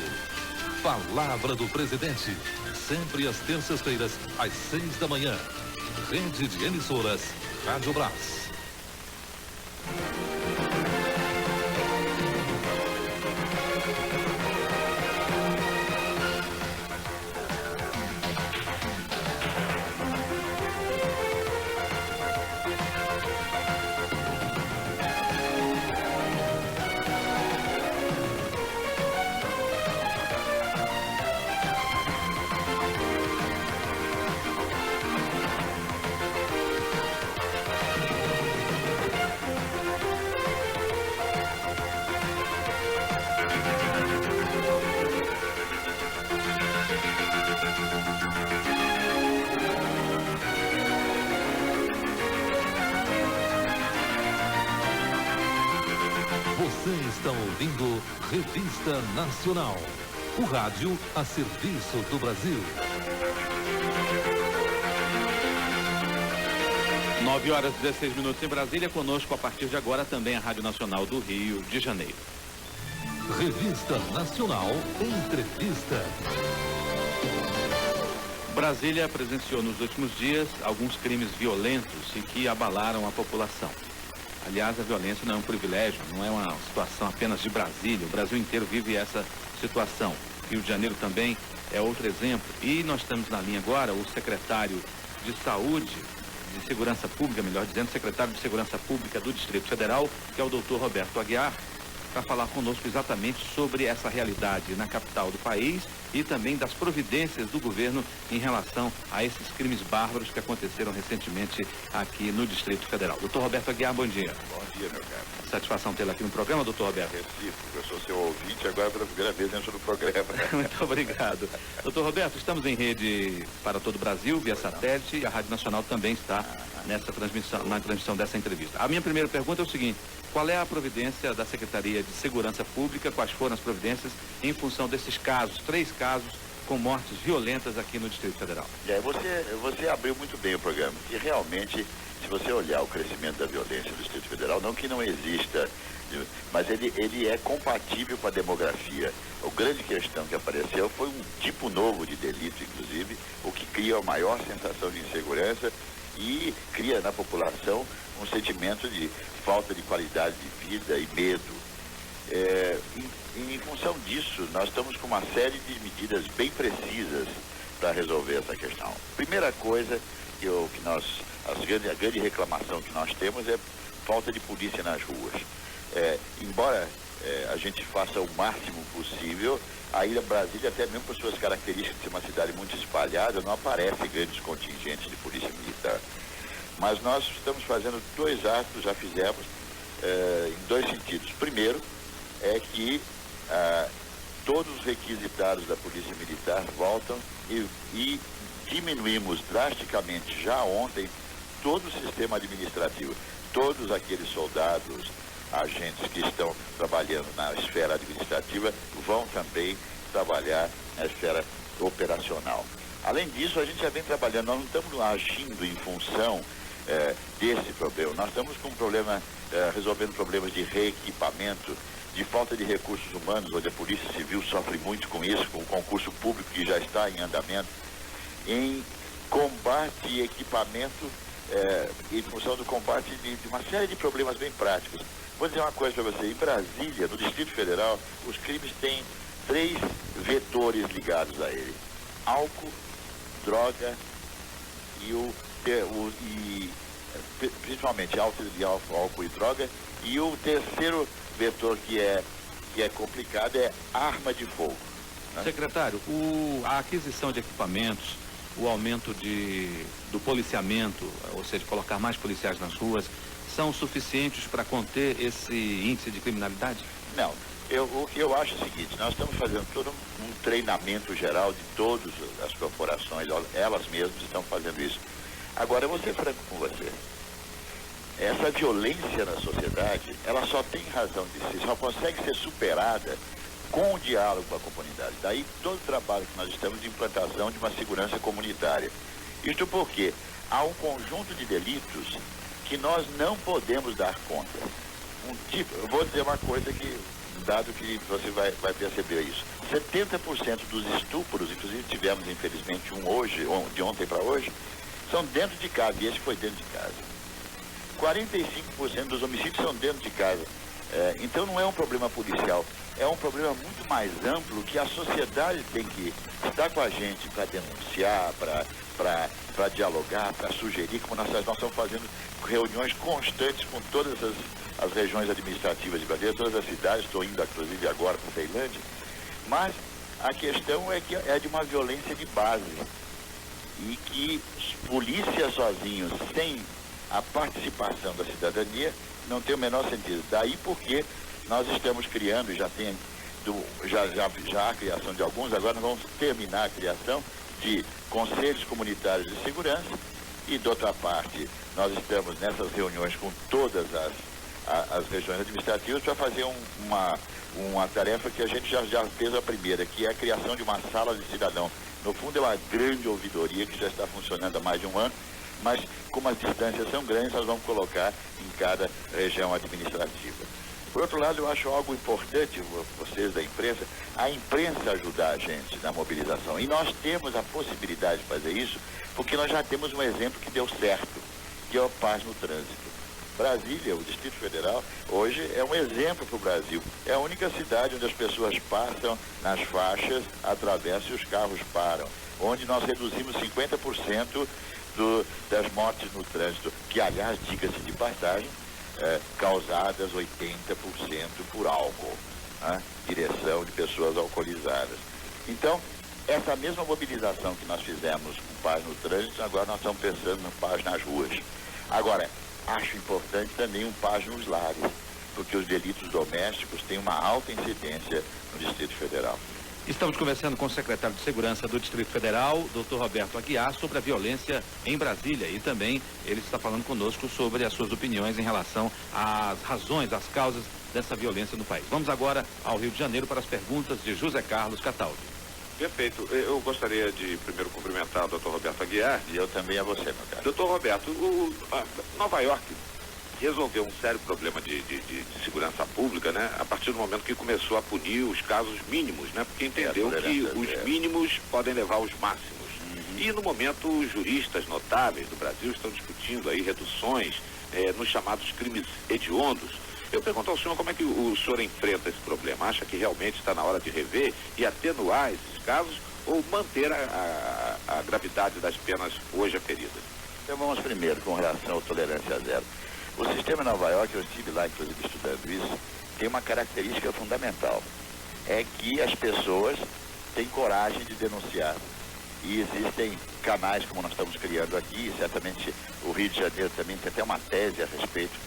Palavra do presidente, sempre às terças-feiras, às 6 da manhã. Rede de emissoras, Rádio Brás. Você está ouvindo Revista Nacional, o rádio a serviço do Brasil. 9h16 em Brasília, conosco a partir de agora também a Rádio Nacional do Rio de Janeiro. Revista Nacional, entrevista. Brasília presenciou nos últimos dias alguns crimes violentos e que abalaram a população. Aliás, a violência não é um privilégio, não é uma situação apenas de Brasília. O Brasil inteiro vive essa situação. Rio de Janeiro também é outro exemplo. E nós temos na linha agora o secretário de Saúde, de Segurança Pública, melhor dizendo, secretário de Segurança Pública do Distrito Federal, que é o doutor Roberto Aguiar, para falar conosco exatamente sobre essa realidade na capital do país e também das providências do governo em relação a esses crimes bárbaros que aconteceram recentemente aqui no Distrito Federal. Doutor Roberto Aguiar, bom dia. Bom dia, meu caro. Satisfação tê-lo aqui no programa, doutor Roberto. Eu sou seu ouvinte agora pela primeira vez dentro do programa. Muito obrigado. Doutor Roberto, estamos em rede para todo o Brasil, via satélite, e a Rádio Nacional também está nessa transmissão, na transmissão dessa entrevista. A minha primeira pergunta é o seguinte: qual é a providência da Secretaria de Segurança Pública, quais foram as providências em função desses casos, 3 casos com mortes violentas aqui no Distrito Federal? Você abriu muito bem o programa, e realmente, se você olhar o crescimento da violência no Distrito Federal, não que não exista, mas ele é compatível com a demografia. A grande questão que apareceu foi um tipo novo de delito, inclusive, o que cria a maior sensação de insegurança e cria na população um sentimento de falta de qualidade de vida e medo. Em função disso, nós estamos com uma série de medidas bem precisas para resolver essa questão. Primeira coisa, a grande reclamação que nós temos é falta de polícia nas ruas. Embora a gente faça o máximo possível, a Ilha Brasília, até mesmo por suas características de ser uma cidade muito espalhada, não aparece grandes contingentes de polícia militar. Mas nós estamos fazendo 2 atos, já fizemos, em 2 sentidos. Primeiro, é que todos os requisitados da Polícia Militar voltam e diminuímos drasticamente, já ontem, todo o sistema administrativo. Todos aqueles soldados, agentes que estão trabalhando na esfera administrativa vão também trabalhar na esfera operacional. Além disso, a gente já vem trabalhando, nós não estamos agindo em função desse problema. Nós estamos com um problema, resolvendo problemas de reequipamento, de falta de recursos humanos, onde a Polícia Civil sofre muito com isso, com o concurso público que já está em andamento, em combate e equipamento, em função do combate de uma série de problemas bem práticos. Vou dizer uma coisa para você, em Brasília, no Distrito Federal, os crimes têm 3 vetores ligados a ele: álcool, droga principalmente álcool e droga, e o terceiro vetor que é complicado é arma de fogo. Né? Secretário, a aquisição de equipamentos, o aumento do policiamento, ou seja, colocar mais policiais nas ruas, são suficientes para conter esse índice de criminalidade? Não. O que eu acho é o seguinte, nós estamos fazendo todo um treinamento geral de todas as corporações, elas mesmas estão fazendo isso. Agora, eu vou ser franco com você. Essa violência na sociedade, ela só tem razão de ser, só consegue ser superada com o diálogo com a comunidade. Daí todo o trabalho que nós estamos de implantação de uma segurança comunitária. Isto porque há um conjunto de delitos que nós não podemos dar conta. Eu vou dizer uma coisa que, dado que você vai perceber isso. 70% dos estupros, inclusive tivemos infelizmente um hoje, de ontem para hoje, são dentro de casa, e esse foi dentro de casa. 45% dos homicídios são dentro de casa. Então não é um problema policial, é um problema muito mais amplo que a sociedade tem que estar com a gente para denunciar, para dialogar, para sugerir, como nós estamos fazendo reuniões constantes com todas as regiões administrativas de Brasília, todas as cidades, estou indo inclusive agora para Ceilândia, mas a questão é que é de uma violência de base e que polícia sozinhos, sem a participação da cidadania, não tem o menor sentido. Daí porque nós estamos criando, já há a criação de alguns, agora nós vamos terminar a criação de conselhos comunitários de segurança e, de outra parte, nós estamos nessas reuniões com todas as regiões administrativas para fazer uma tarefa que a gente já fez a primeira, que é a criação de uma sala de cidadão. No fundo é uma grande ouvidoria que já está funcionando há mais de um ano, mas como as distâncias são grandes, nós vamos colocar em cada região administrativa. Por outro lado, eu acho algo importante, vocês da imprensa, a imprensa ajudar a gente na mobilização. E nós temos a possibilidade de fazer isso, porque nós já temos um exemplo que deu certo, que é a paz no trânsito. Brasília, o Distrito Federal, hoje é um exemplo para o Brasil. É a única cidade onde as pessoas passam nas faixas, atravessam e os carros param. Onde nós reduzimos 50% das mortes no trânsito, que, aliás, diga-se de passagem, causadas 80% por álcool, né? Direção de pessoas alcoolizadas. Então, essa mesma mobilização que nós fizemos com paz no trânsito, agora nós estamos pensando no paz nas ruas. Agora, acho importante também um paz nos lares, porque os delitos domésticos têm uma alta incidência no Distrito Federal. Estamos conversando com o secretário de Segurança do Distrito Federal, Dr. Roberto Aguiar, sobre a violência em Brasília, e também ele está falando conosco sobre as suas opiniões em relação às razões, às causas dessa violência no país. Vamos agora ao Rio de Janeiro para as perguntas de José Carlos Cataldi. Perfeito. Eu gostaria de primeiro cumprimentar o Dr. Roberto Aguiar. E eu também a você, meu caro. Dr. Roberto, Nova York resolveu um sério problema de segurança pública, né? A partir do momento que começou a punir os casos mínimos, né? Porque entendeu que os mínimos podem levar aos máximos. E no momento os juristas notáveis do Brasil estão discutindo aí reduções nos chamados crimes hediondos. Eu pergunto ao senhor como é que o senhor enfrenta esse problema. Acha que realmente está na hora de rever e atenuar esses casos ou manter a gravidade das penas hoje aferidas? Então vamos primeiro com relação à tolerância zero. O sistema em Nova York, eu estive lá inclusive estudando isso, tem uma característica fundamental. É que as pessoas têm coragem de denunciar. E existem canais como nós estamos criando aqui, e certamente o Rio de Janeiro também tem até uma tese a respeito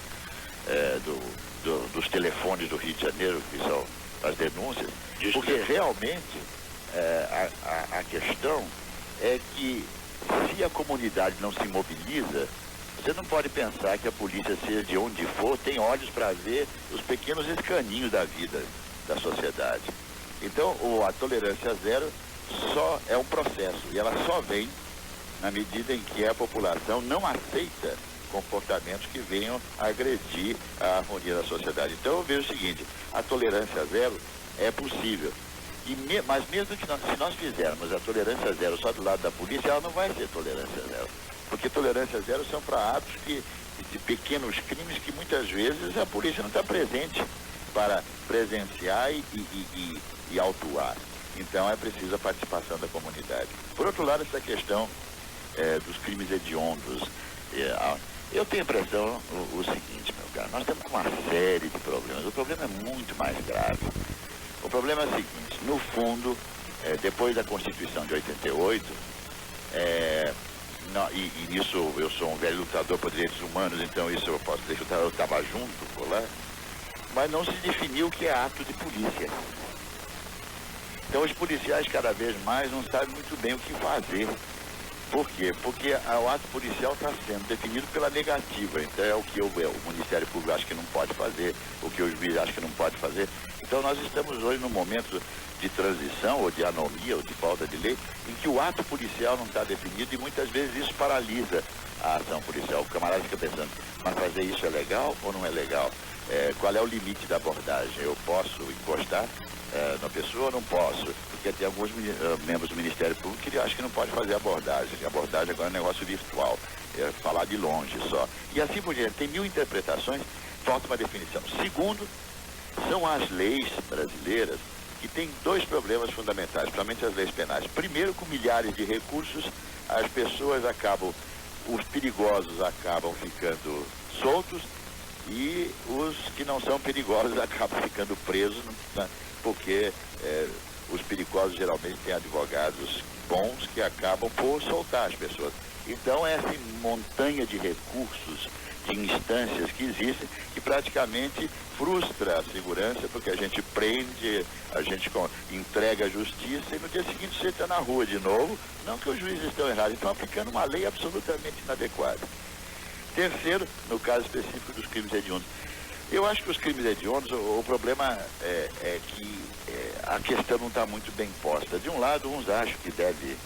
dos telefones do Rio de Janeiro, que são as denúncias, porque realmente a questão é que se a comunidade não se mobiliza, você não pode pensar que a polícia, seja de onde for, tem olhos para ver os pequenos escaninhos da vida da sociedade. Então, a tolerância zero só é um processo, e ela só vem na medida em que a população não aceita comportamentos que venham agredir a harmonia da sociedade. Então eu vejo o seguinte, a tolerância zero é possível, mas mesmo que se nós fizermos a tolerância zero só do lado da polícia, ela não vai ser tolerância zero, porque tolerância zero são para atos de pequenos crimes que muitas vezes a polícia não está presente para presenciar e autuar. Então é preciso a participação da comunidade. Por outro lado, essa questão dos crimes hediondos, eu tenho a impressão o seguinte, meu caro, nós temos uma série de problemas. O problema é muito mais grave. O problema é o seguinte, no fundo, depois da Constituição de 88, e nisso eu sou um velho lutador por direitos humanos, então isso eu posso dizer que eu estava junto por lá, mas não se definiu o que é ato de polícia. Então os policiais cada vez mais não sabem muito bem o que fazer. Por quê? Porque o ato policial está sendo definido pela negativa. Então é o que o Ministério Público acha que não pode fazer, o que o juiz acha que não pode fazer. Então nós estamos hoje num momento de transição, ou de anomia, ou de falta de lei, em que o ato policial não está definido e muitas vezes isso paralisa a ação policial. O camarada fica pensando, mas fazer isso é legal ou não é legal? Qual é o limite da abordagem? Eu posso encostar na pessoa ou não posso? Porque tem alguns membros do Ministério Público que acham que não pode fazer abordagem. A abordagem agora é um negócio virtual, falar de longe só. E assim por diante, tem 1000 interpretações, falta uma definição. Segundo, são as leis brasileiras que têm 2 problemas fundamentais, principalmente as leis penais. Primeiro, com milhares de recursos, as pessoas os perigosos acabam ficando soltos e os que não são perigosos acabam ficando presos, porque os perigosos geralmente têm advogados bons que acabam por soltar as pessoas. Então essa montanha de recursos, de instâncias que existem, que praticamente frustra a segurança, porque a gente prende, a gente entrega a justiça e no dia seguinte você está na rua de novo. Não que os juízes estão errados, estão aplicando uma lei absolutamente inadequada. Terceiro, no caso específico dos crimes hediondos. Eu acho que os crimes hediondos, o problema é que a questão não está muito bem posta. De um lado, uns acham que deve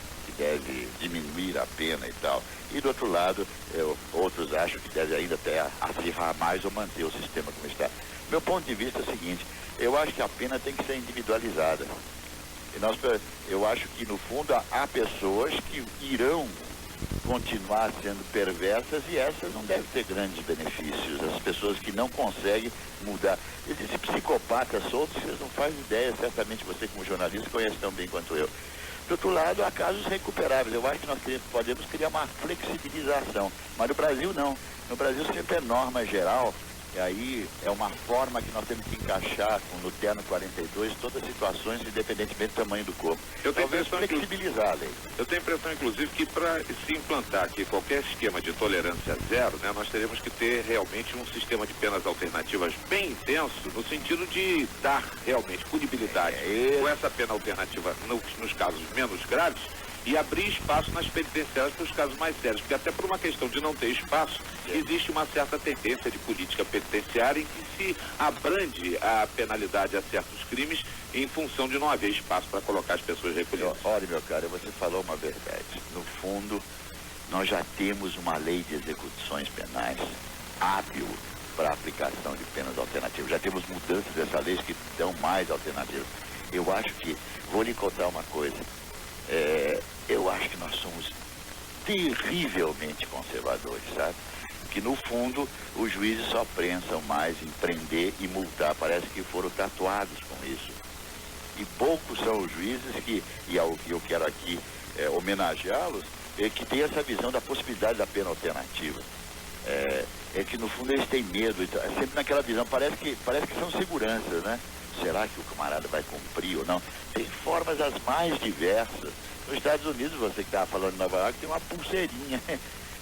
diminuir a pena e tal, e do outro lado, outros acham que deve ainda até acirrar mais ou manter o sistema como está. Meu ponto de vista é o seguinte, eu acho que a pena tem que ser individualizada. Eu acho que, no fundo, há pessoas que irão continuar sendo perversas e essas não devem ter grandes benefícios. As pessoas que não conseguem mudar. Existem psicopatas soltos, vocês não fazem ideia, certamente você como jornalista conhece tão bem quanto eu. Do outro lado, há casos recuperáveis. Eu acho que nós podemos criar uma flexibilização, mas no Brasil não. No Brasil sempre é norma geral, e aí é uma forma que nós temos que encaixar no terno 42 todas as situações, independentemente do tamanho do corpo. Talvez flexibilizar a lei. Eu tenho a impressão, inclusive, que para se implantar aqui qualquer esquema de tolerância zero, né, nós teremos que ter realmente um sistema de penas alternativas bem intenso, no sentido de dar realmente punibilidade com essa pena alternativa nos casos menos graves, e abrir espaço nas penitenciárias para os casos mais sérios, porque até por uma questão de não ter espaço, existe uma certa tendência de política penitenciária em que se abrande a penalidade a certos crimes em função de não haver espaço para colocar as pessoas recolhidas. Olha, meu cara, você falou uma verdade. No fundo, nós já temos uma lei de execuções penais hábil para a aplicação de penas alternativas. Já temos mudanças dessa lei que dão mais alternativas. Eu acho que, vou lhe contar uma coisa, eu acho que nós somos terrivelmente conservadores, sabe? Que no fundo os juízes só pensam mais em prender e multar, parece que foram tatuados com isso. E poucos são os juízes e ao que eu quero aqui homenageá-los, que tem essa visão da possibilidade da pena alternativa. Que no fundo eles têm medo, então, é sempre naquela visão, parece que são seguranças, né? Será que o camarada vai cumprir ou não? Tem formas as mais diversas. Nos Estados Unidos, você que estava falando em Nova York, tem uma pulseirinha.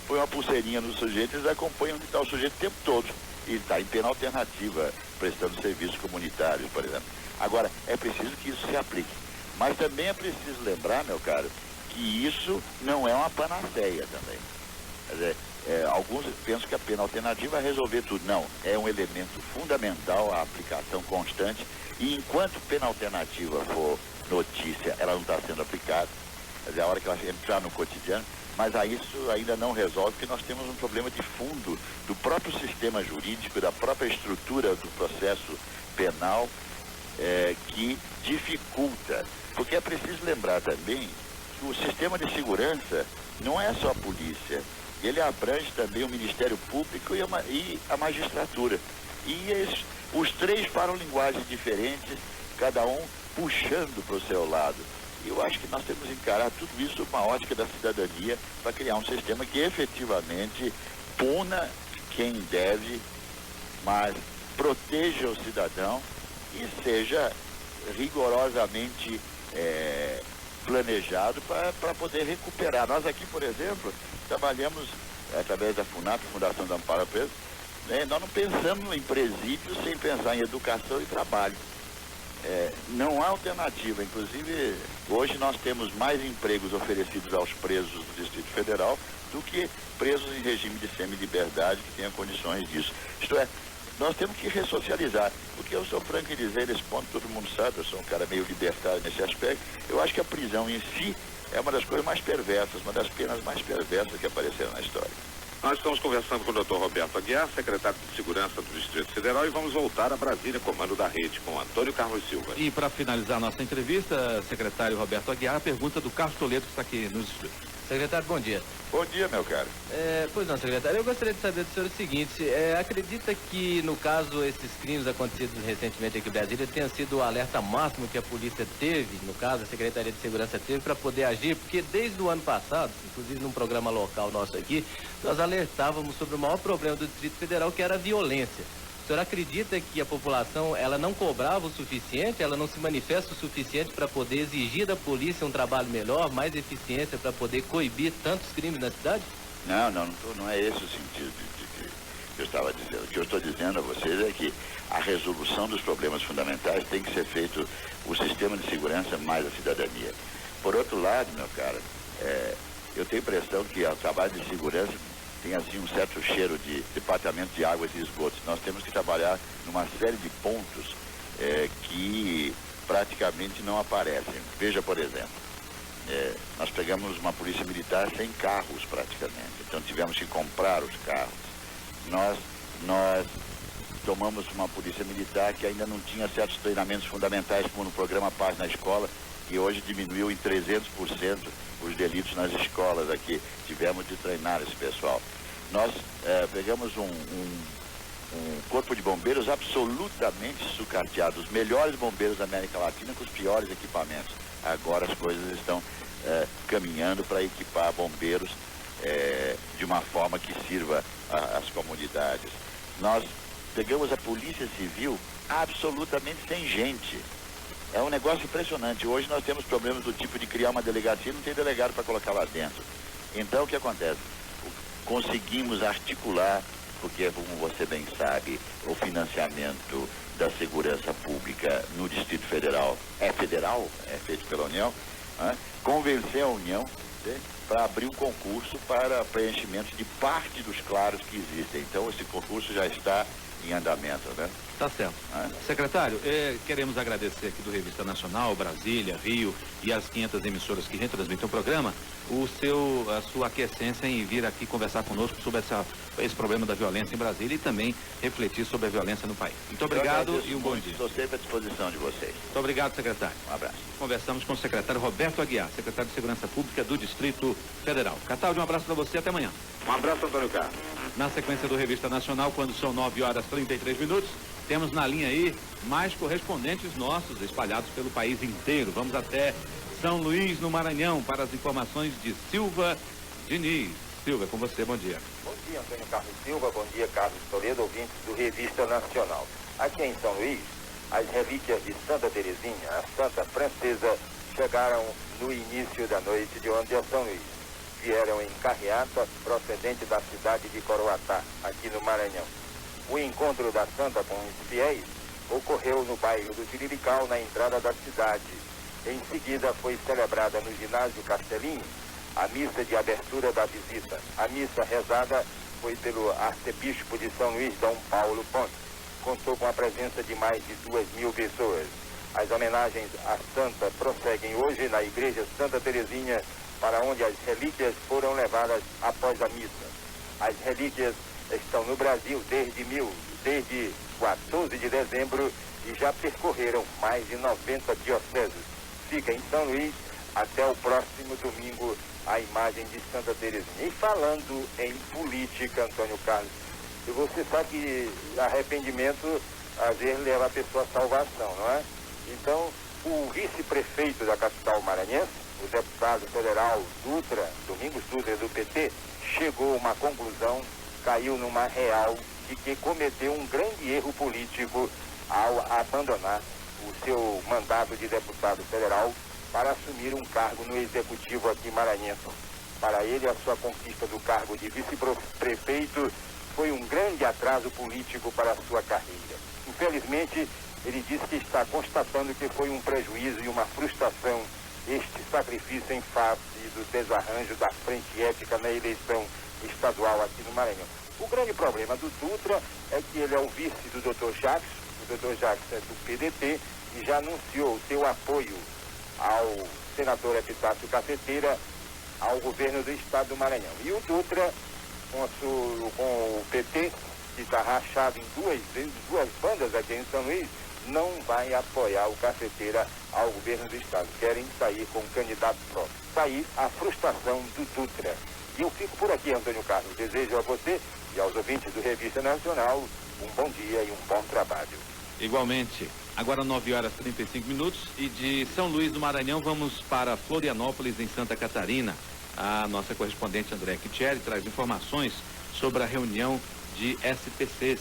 Põe uma pulseirinha no sujeito, eles acompanham onde está o sujeito o tempo todo. E está em pena alternativa, prestando serviços comunitários, por exemplo. Agora, é preciso que isso se aplique. Mas também é preciso lembrar, meu caro, que isso não é uma panaceia também. Quer dizer, Alguns pensam que a pena alternativa vai resolver tudo. Não, é um elemento fundamental a aplicação constante, e enquanto pena alternativa for notícia, ela não está sendo aplicada. Quer dizer, a hora que ela entrar no cotidiano, mas isso ainda não resolve, porque nós temos um problema de fundo do próprio sistema jurídico, da própria estrutura do processo penal, que dificulta. Porque é preciso lembrar também que o sistema de segurança não é só a polícia, ele abrange também o Ministério Público e a magistratura. E os três falam linguagens diferentes, cada um puxando para o seu lado. E eu acho que nós temos que encarar tudo isso sob uma ótica da cidadania para criar um sistema que efetivamente puna quem deve, mas proteja o cidadão e seja rigorosamente planejado para poder recuperar. Nós aqui, por exemplo, trabalhamos através da FUNAP, Fundação da Amparo Preso, nós não pensamos em presídio sem pensar em educação e trabalho. Não há alternativa. Inclusive, hoje nós temos mais empregos oferecidos aos presos do Distrito Federal do que presos em regime de semi-liberdade que tenham condições disso. Isto é, nós temos que ressocializar, porque eu sou franco em dizer, nesse ponto todo mundo sabe, eu sou um cara meio libertário nesse aspecto. Eu acho que a prisão em si é uma das coisas mais perversas, uma das penas mais perversas que apareceram na história. Nós estamos conversando com o Dr. Roberto Aguiar, secretário de Segurança do Distrito Federal, e vamos voltar a Brasília, comando da rede, com Antônio Carlos Silva. E para finalizar nossa entrevista, secretário Roberto Aguiar, a pergunta do Carlos Toledo, que está aqui nos estúdios. Secretário, bom dia. Bom dia, meu caro. Pois não, secretário, eu gostaria de saber do senhor o seguinte, acredita que, no caso, esses crimes acontecidos recentemente aqui em Brasília tenha sido o alerta máximo que a polícia teve, no caso, a Secretaria de Segurança teve, para poder agir? Porque desde o ano passado, inclusive num programa local nosso aqui, nós alertávamos sobre o maior problema do Distrito Federal, que era a violência. O senhor acredita que a população, ela não cobrava o suficiente, ela não se manifesta o suficiente para poder exigir da polícia um trabalho melhor, mais eficiência para poder coibir tantos crimes na cidade? Não é esse o sentido que eu estava dizendo. O que eu estou dizendo a vocês é que a resolução dos problemas fundamentais tem que ser feito o sistema de segurança mais a cidadania. Por outro lado, meu cara, eu tenho a impressão que o trabalho de segurança tem assim um certo cheiro de departamento de águas e esgotos. Nós temos que trabalhar numa série de pontos que praticamente não aparecem. Veja, por exemplo, nós pegamos uma polícia militar sem carros praticamente, então tivemos que comprar os carros. Nós tomamos uma polícia militar que ainda não tinha certos treinamentos fundamentais, como no programa Paz na Escola, que hoje diminuiu em 300% os delitos nas escolas aqui. Tivemos de treinar esse pessoal. Nós pegamos um corpo de bombeiros absolutamente sucateado, os melhores bombeiros da América Latina com os piores equipamentos. Agora as coisas estão caminhando para equipar bombeiros de uma forma que sirva às comunidades. Nós pegamos a Polícia Civil absolutamente sem gente. É um negócio impressionante. Hoje nós temos problemas do tipo de criar uma delegacia e não tem delegado para colocar lá dentro. Então o que acontece? Conseguimos articular, porque como você bem sabe, o financiamento da segurança pública no Distrito Federal, é feito pela União, convencer a União para abrir um concurso para preenchimento de parte dos claros que existem. Então esse concurso já está em andamento, né? Tá certo. Secretário, queremos agradecer aqui do Revista Nacional, Brasília, Rio e as 500 emissoras que retransmitem o programa, a sua aquiescência em vir aqui conversar conosco sobre esse problema da violência em Brasília e também refletir sobre a violência no país. Muito obrigado e um bom dia. Estou sempre à disposição de vocês. Muito obrigado, secretário. Um abraço. Conversamos com o secretário Roberto Aguiar, secretário de Segurança Pública do Distrito Federal. Cataldi, um abraço para você, até amanhã. Um abraço, Antônio Carlos. Na sequência do Revista Nacional, quando são 9h33, temos na linha aí mais correspondentes nossos espalhados pelo país inteiro. Vamos até São Luís, no Maranhão, para as informações de Silva Diniz. Silva, com você, bom dia. Bom dia, Antônio Carlos Silva, bom dia, Carlos Toledo, ouvintes do Revista Nacional. Aqui em São Luís, as relíquias de Santa Terezinha, a Santa Francesa, chegaram no início da noite de ontem a São Luís. Vieram em carreata procedente da cidade de Coroatá, aqui no Maranhão. O encontro da Santa com os fiéis ocorreu no bairro do Tirirical, na entrada da cidade. Em seguida, foi celebrada no ginásio Castelinho a missa de abertura da visita. A missa rezada foi pelo arcebispo de São Luís, Dom Paulo Pontes. Contou com a presença de mais de 2.000 pessoas. As homenagens à santa prosseguem hoje na Igreja Santa Terezinha, para onde as relíquias foram levadas após a missa. As relíquias estão no Brasil desde 14 de dezembro e já percorreram mais de 90 dioceses. Fica em São Luís até o próximo domingo a imagem de Santa Terezinha. E falando em política, Antônio Carlos, você sabe que arrependimento às vezes leva a pessoa à salvação, não é? Então, o vice-prefeito da capital maranhense, o deputado federal Domingos Dutra, do PT, chegou a uma conclusão, caiu numa real de que cometeu um grande erro político ao abandonar o seu mandato de deputado federal para assumir um cargo no executivo aqui maranhense. Para ele, a sua conquista do cargo de vice-prefeito foi um grande atraso político para a sua carreira. Infelizmente, ele disse que está constatando que foi um prejuízo e uma frustração este sacrifício em face do desarranjo da frente ética na eleição estadual aqui no Maranhão. O grande problema do Dutra é que ele é o vice do Dr. Jacques, o Dr. Jacques é do PDT e já anunciou seu apoio ao senador Epitácio Cafeteira ao governo do estado do Maranhão. E o Dutra, com o PT, que está rachado em duas bandas aqui em São Luís, não vai apoiar o Cafeteira ao governo do estado. Querem sair com um candidato próprio. Está aí a frustração do Dutra. E eu fico por aqui, Antônio Carlos. Desejo a você e aos ouvintes do Revista Nacional um bom dia e um bom trabalho. Igualmente. Agora 9h35 e de São Luís do Maranhão vamos para Florianópolis, em Santa Catarina. A nossa correspondente André Quicheri traz informações sobre a reunião de SPCs,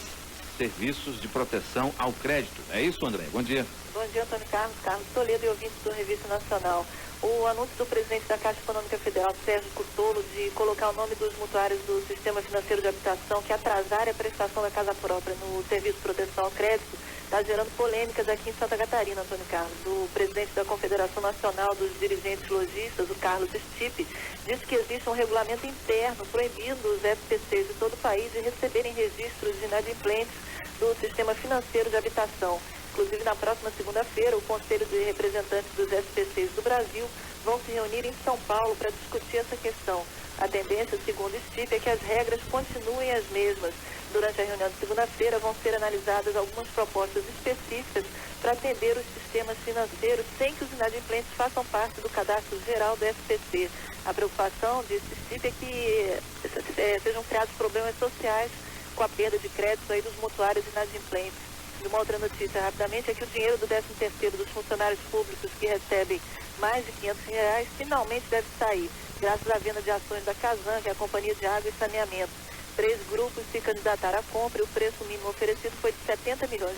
Serviços de Proteção ao Crédito. É isso, André? Bom dia. Bom dia, Antônio Carlos. Carlos Toledo e ouvintes do Revista Nacional. O anúncio do presidente da Caixa Econômica Federal, Sérgio Cutolo, de colocar o nome dos mutuários do Sistema Financeiro de Habitação que atrasarem a prestação da casa própria no Serviço de Proteção ao Crédito está gerando polêmicas aqui em Santa Catarina, Antônio Carlos. O presidente da Confederação Nacional dos Dirigentes Lojistas, o Carlos Stipe, disse que existe um regulamento interno proibindo os SPCs de todo o país de receberem registros de inadimplentes do Sistema Financeiro de Habitação. Inclusive, na próxima segunda-feira, o Conselho de Representantes dos SPCs do Brasil vão se reunir em São Paulo para discutir essa questão. A tendência, segundo Stipe, é que as regras continuem as mesmas. Durante a reunião de segunda-feira, vão ser analisadas algumas propostas específicas para atender os sistemas financeiros sem que os inadimplentes façam parte do cadastro geral do SPC. A preocupação, disse Stipe, é que sejam criados problemas sociais com a perda de crédito aí dos mutuários inadimplentes. E uma outra notícia, rapidamente, é que o dinheiro do 13º dos funcionários públicos que recebem mais de R$500 finalmente deve sair, graças à venda de ações da Casan, que é a Companhia de Água e Saneamento. 3 grupos se candidataram à compra e o preço mínimo oferecido foi de R$70 milhões,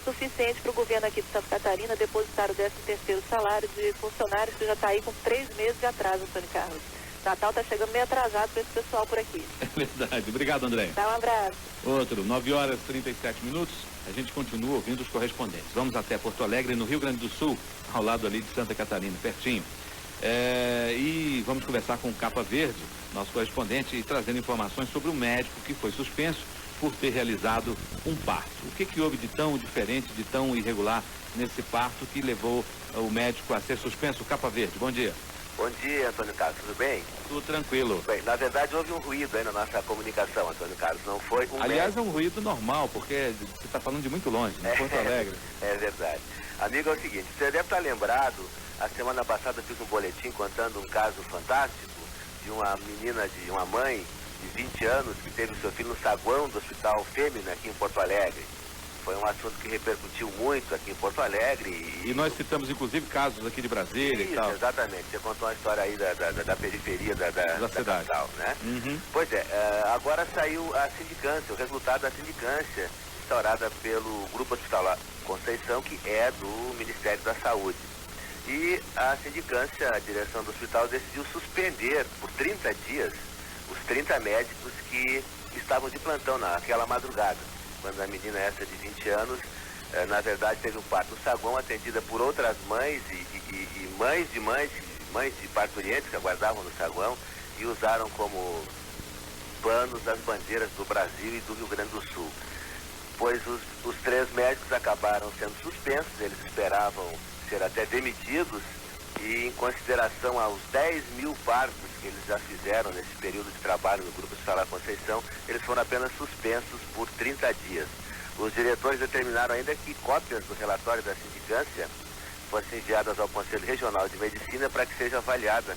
suficiente para o governo aqui de Santa Catarina depositar o 13º salário de funcionários, que já está aí com 3 meses de atraso, Antônio Carlos. Natal está chegando meio atrasado para esse pessoal por aqui. É verdade. Obrigado, André. Dá um abraço. Outro, 9h37. A gente continua ouvindo os correspondentes. Vamos até Porto Alegre, no Rio Grande do Sul, ao lado ali de Santa Catarina, pertinho. E vamos conversar com o Capa Verde, nosso correspondente, trazendo informações sobre o médico que foi suspenso por ter realizado um parto. O que houve de tão diferente, de tão irregular nesse parto que levou o médico a ser suspenso? Capa Verde, bom dia. Bom dia, Antônio Carlos, tudo bem? Tudo tranquilo. Bem, na verdade houve um ruído aí na nossa comunicação, Antônio Carlos, não foi um Aliás, é um ruído normal, porque você está falando de muito longe, em Porto Alegre. É verdade. Amigo, é o seguinte, você deve estar lembrado, a semana passada eu fiz um boletim contando um caso fantástico de uma menina, de uma mãe de 20 anos que teve o seu filho no saguão do Hospital Fêmea aqui em Porto Alegre. Foi um assunto que repercutiu muito aqui em Porto Alegre. E nós citamos, inclusive, casos aqui de Brasília e tal. Exatamente. Você contou uma história aí da periferia da capital, né? Uhum. Pois é, agora saiu a sindicância, o resultado da sindicância instaurada pelo Grupo Hospitalar Conceição, que é do Ministério da Saúde. E a sindicância, a direção do hospital, decidiu suspender por 30 dias os 30 médicos que estavam de plantão naquela madrugada, quando a menina essa de 20 anos, na verdade, teve um parto no saguão, atendida por outras mães e mães de mães, mães de parturientes que aguardavam no saguão e usaram como panos as bandeiras do Brasil e do Rio Grande do Sul. Pois os 3 médicos acabaram sendo suspensos, eles esperavam ser até demitidos e, em consideração aos 10.000 partos que eles já fizeram nesse período de trabalho no Grupo Hospitalar Conceição, eles foram apenas suspensos por 30 dias. Os diretores determinaram ainda que cópias do relatório da sindicância fossem enviadas ao Conselho Regional de Medicina para que seja avaliado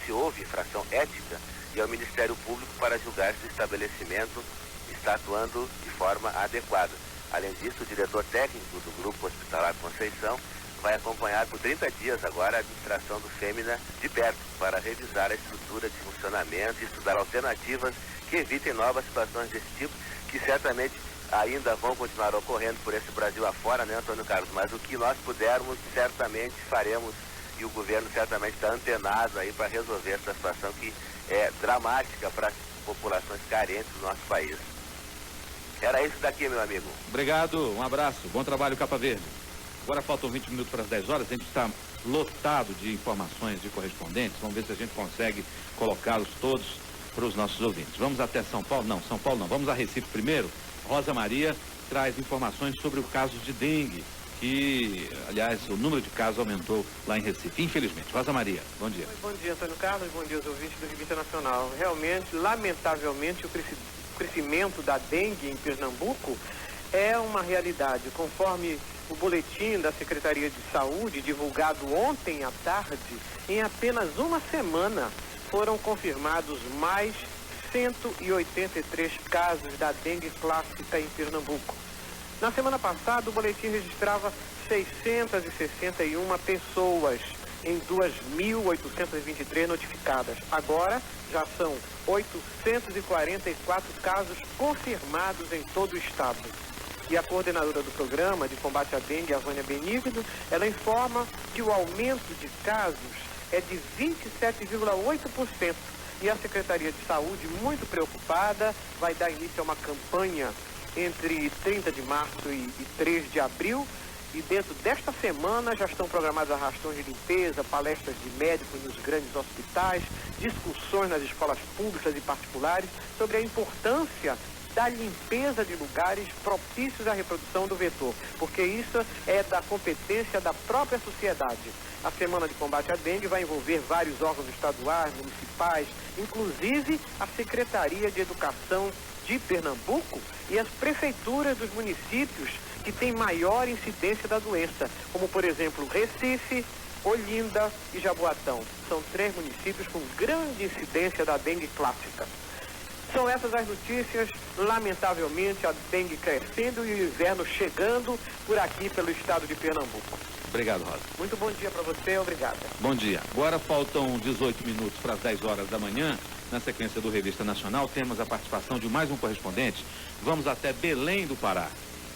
se houve infração ética e ao Ministério Público para julgar se o estabelecimento está atuando de forma adequada. Além disso, o diretor técnico do Grupo Hospitalar Conceição vai acompanhar por 30 dias agora a administração do Fêmina de perto para revisar a estrutura de funcionamento e estudar alternativas que evitem novas situações desse tipo, que certamente ainda vão continuar ocorrendo por esse Brasil afora, né, Antônio Carlos? Mas o que nós pudermos, certamente faremos, e o governo certamente está antenado aí para resolver essa situação que é dramática para as populações carentes do nosso país. Era isso daqui, meu amigo. Obrigado, um abraço, bom trabalho, Capa Verde. Agora faltam 20 minutos para as 10 horas, a gente está lotado de informações de correspondentes, vamos ver se a gente consegue colocá-los todos para os nossos ouvintes. Vamos até São Paulo? Não, São Paulo não, vamos a Recife primeiro. Rosa Maria traz informações sobre o caso de dengue, que, aliás, o número de casos aumentou lá em Recife, infelizmente. Rosa Maria, bom dia. Bom dia, Antônio Carlos, bom dia aos ouvintes do Revista Nacional. Realmente, lamentavelmente, o crescimento da dengue em Pernambuco é uma realidade. Conforme o boletim da Secretaria de Saúde, divulgado ontem à tarde, em apenas uma semana foram confirmados mais 183 casos da dengue clássica em Pernambuco. Na semana passada, o boletim registrava 661 pessoas em 2.823 notificadas. Agora, já são 844 casos confirmados em todo o estado. E a coordenadora do programa de combate à dengue, a Vânia Benigno, ela informa que o aumento de casos é de 27,8%. E a Secretaria de Saúde, muito preocupada, vai dar início a uma campanha entre 30 de março e 3 de abril. E dentro desta semana já estão programadas arrastões de limpeza, palestras de médicos nos grandes hospitais, discussões nas escolas públicas e particulares sobre a importância da limpeza de lugares propícios à reprodução do vetor, porque isso é da competência da própria sociedade. A Semana de Combate à Dengue vai envolver vários órgãos estaduais, municipais, inclusive a Secretaria de Educação de Pernambuco e as prefeituras dos municípios que têm maior incidência da doença, como, por exemplo, Recife, Olinda e Jaboatão. São 3 municípios com grande incidência da dengue clássica. São essas as notícias. Lamentavelmente, a dengue crescendo e o inverno chegando por aqui pelo estado de Pernambuco. Obrigado, Rosa. Muito bom dia para você, obrigada. Bom dia. Agora faltam 18 minutos para as 10 horas da manhã. Na sequência do Revista Nacional, temos a participação de mais um correspondente. Vamos até Belém do Pará,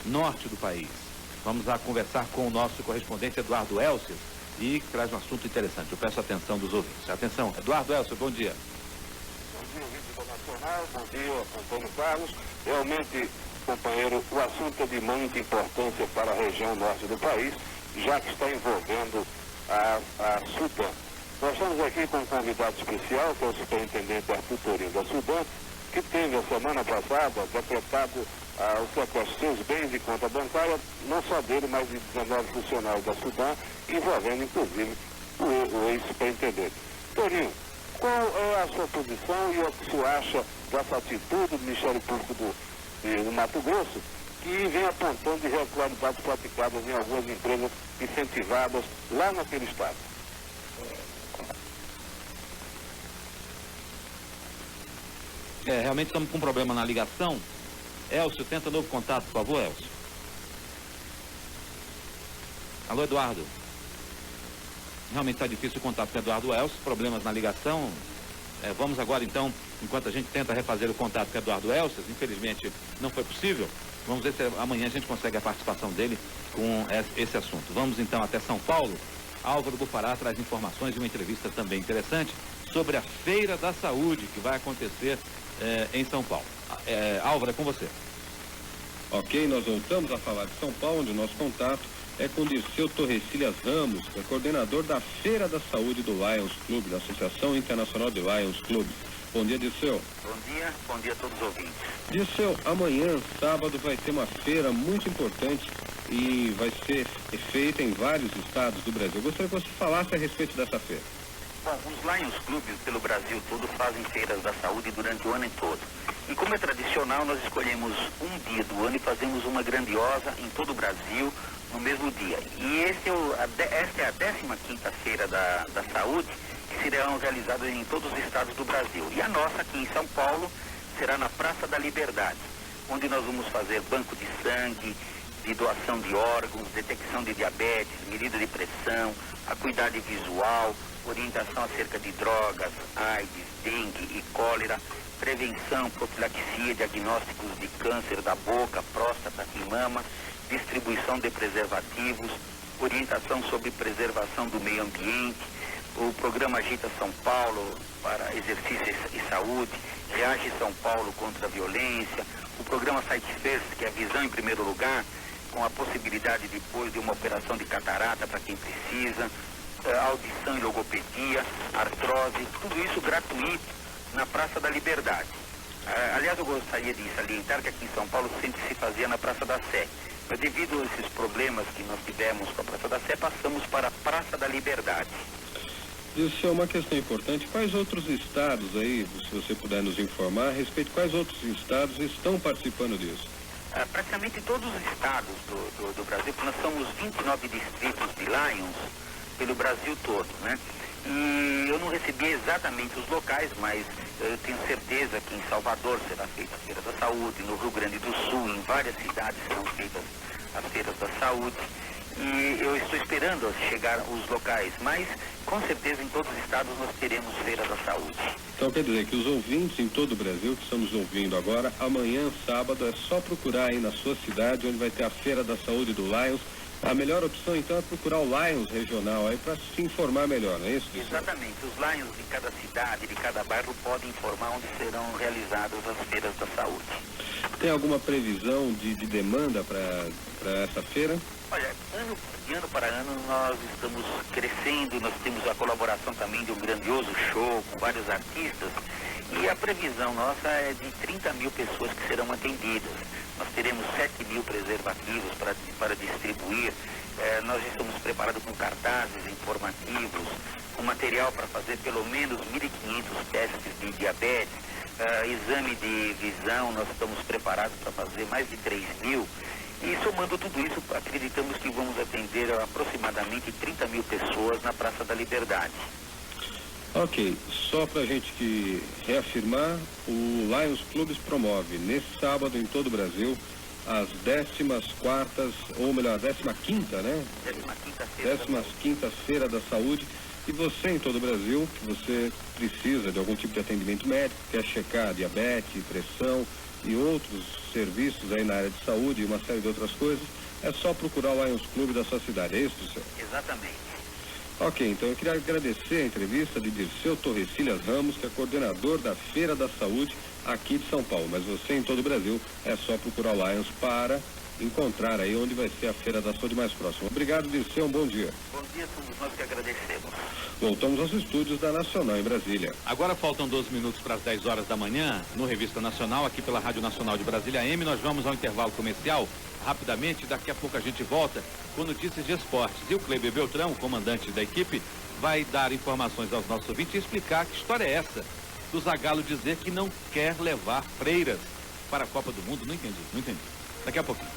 norte do país. Vamos lá conversar com o nosso correspondente Eduardo Elcio e que traz um assunto interessante. Eu peço a atenção dos ouvintes. Atenção, Eduardo Elcio, bom dia. Bom dia, Revista Nacional, bom dia, Antônio Carlos. Realmente, companheiro, o assunto é de muita importância para a região norte do país, já que está envolvendo a Sudam. Nós estamos aqui com um convidado especial, que é o superintendente Arthur Torinho da Sudam, que teve a semana passada decretado o sequestro de seus bens de conta bancária, não só dele, mas de 19 funcionários da Sudam, envolvendo inclusive o ex-superintendente. Torinho, qual é a sua posição e o que o senhor acha dessa atitude do Ministério Público do Mato Grosso, que vem apontando irregularidades praticadas em algumas empresas incentivadas lá naquele estado? Realmente estamos com um problema na ligação. Elcio, tenta novo contato, por favor, Elcio. Alô, Eduardo. Realmente está difícil o contato com o Eduardo Elcio, problemas na ligação. Vamos agora, então, enquanto a gente tenta refazer o contato com o Eduardo Elcio, infelizmente não foi possível, vamos ver se amanhã a gente consegue a participação dele com esse assunto. Vamos, então, até São Paulo. Álvaro do Pará traz informações e uma entrevista também interessante sobre a Feira da Saúde, que vai acontecer em São Paulo. Álvaro, é com você. Ok, nós voltamos a falar de São Paulo, onde o nosso contato é com Dirceu Torrecilhas Ramos, que é coordenador da Feira da Saúde do Lions Clube, da Associação Internacional de Lions Clubes. Bom dia, Dirceu. Bom dia a todos os ouvintes. Dirceu, amanhã, sábado, vai ter uma feira muito importante e vai ser feita em vários estados do Brasil. Eu gostaria que você falasse a respeito dessa feira. Bom, os Lions Clubes pelo Brasil todo fazem feiras da saúde durante o ano todo. E como é tradicional, nós escolhemos um dia do ano e fazemos uma grandiosa em todo o Brasil no mesmo dia. E esta é a 15ª Feira da Saúde, que serão realizadas em todos os estados do Brasil. E a nossa aqui em São Paulo será na Praça da Liberdade, onde nós vamos fazer banco de sangue, de doação de órgãos, detecção de diabetes, medida de pressão, acuidade visual, orientação acerca de drogas, AIDS, dengue e cólera, prevenção, profilaxia, diagnósticos de câncer da boca, próstata e mama, distribuição de preservativos, orientação sobre preservação do meio ambiente, o programa Agita São Paulo para exercício e saúde, Reage São Paulo contra a violência, o programa Sight First, que é a visão em primeiro lugar, com a possibilidade depois de uma operação de catarata para quem precisa, audição e logopedia, artrose, tudo isso gratuito na Praça da Liberdade. Aliás, eu gostaria de salientar que aqui em São Paulo sempre se fazia na Praça da Sé, mas devido a esses problemas que nós tivemos com a Praça da Sé, passamos para a Praça da Liberdade. Isso é uma questão importante. Quais outros estados aí, se você puder nos informar, a respeito de quais outros estados estão participando disso? Praticamente todos os estados do Brasil, porque nós somos 29 distritos de Lions pelo Brasil todo, né? E eu não recebi exatamente os locais, mas eu tenho certeza que em Salvador será feita a Feira da Saúde, no Rio Grande do Sul, em várias cidades serão feitas as Feiras da Saúde. E eu estou esperando chegar os locais, mas com certeza em todos os estados nós teremos Feira da Saúde. Então quer dizer que os ouvintes em todo o Brasil que estamos ouvindo agora, amanhã, sábado, é só procurar aí na sua cidade, onde vai ter a Feira da Saúde do Lions. A melhor opção então é procurar o Lions regional aí para se informar melhor, não é isso? Exatamente, os Lions de cada cidade, de cada bairro podem informar onde serão realizadas as Feiras da Saúde. Tem alguma previsão de demanda para essa feira? Olha, de ano para ano nós estamos crescendo, nós temos a colaboração também de um grandioso show com vários artistas e a previsão nossa é de 30 mil pessoas que serão atendidas. Nós teremos 7 mil preservativos para distribuir, nós estamos preparados com cartazes informativos, com material para fazer pelo menos 1.500 testes de diabetes, exame de visão, nós estamos preparados para fazer mais de 3 mil. E somando tudo isso, acreditamos que vamos atender aproximadamente 30 mil pessoas na Praça da Liberdade. Ok, só para a gente reafirmar, o Lions Clubes promove nesse sábado em todo o Brasil as 14ª, ou melhor, 15ª, né? 15ª Feira da Saúde. E você em todo o Brasil, que você precisa de algum tipo de atendimento médico, quer checar diabetes, pressão e outros serviços aí na área de saúde e uma série de outras coisas, é só procurar o Lions Clube da sua cidade, é isso, Dirceu? Exatamente. Ok, então eu queria agradecer a entrevista de Dirceu Torrecilhas Ramos, que é coordenador da Feira da Saúde aqui de São Paulo. Mas você em todo o Brasil é só procurar o Lions para encontrar aí onde vai ser a Feira da Saúde mais próxima. Obrigado, Dirceu, um bom dia. Bom dia a todos nós que agradecemos. Voltamos aos estúdios da Nacional em Brasília. Agora faltam 12 minutos para as 10 horas da manhã, no Revista Nacional, aqui pela Rádio Nacional de Brasília AM. Nós vamos ao intervalo comercial rapidamente, daqui a pouco a gente volta com notícias de esportes. E o Kleber Beltrão, comandante da equipe, vai dar informações aos nossos ouvintes e explicar que história é essa do Zagallo dizer que não quer levar freiras para a Copa do Mundo. Não entendi. Daqui a pouquinho.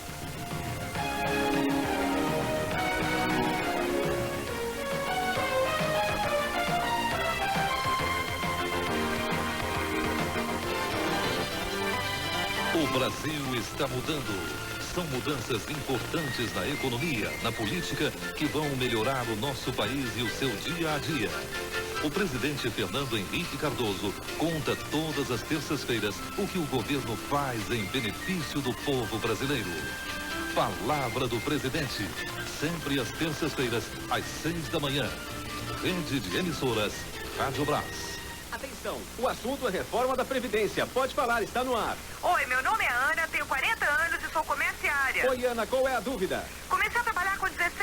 O Brasil está mudando. São mudanças importantes na economia, na política, que vão melhorar o nosso país e o seu dia a dia. O presidente Fernando Henrique Cardoso conta todas as terças-feiras o que o governo faz em benefício do povo brasileiro. Palavra do presidente, sempre às terças-feiras, às 6 da manhã. Rede de emissoras, Rádio Brás. Atenção, o assunto é reforma da Previdência. Pode falar, está no ar. Oi, meu nome é Ana, tenho 40 anos e sou comerciária. Oi, Ana, qual é a dúvida? Comecei a trabalhar com 16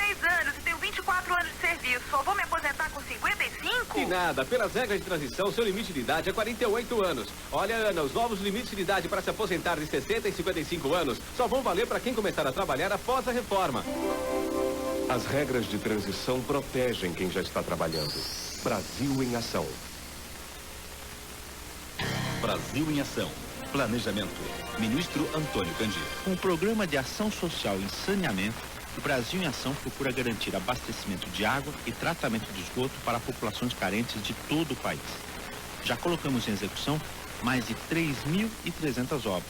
nada. Pelas regras de transição, seu limite de idade é 48 anos. Olha, Ana, os novos limites de idade para se aposentar de 60 e 55 anos só vão valer para quem começar a trabalhar após a reforma. As regras de transição protegem quem já está trabalhando. Brasil em Ação. Brasil em Ação. Planejamento. Ministro Antônio Candido. Com o Programa de Ação Social em Saneamento, o Brasil em Ação procura garantir abastecimento de água e tratamento de esgoto para populações carentes de todo o país. Já colocamos em execução mais de 3.300 obras.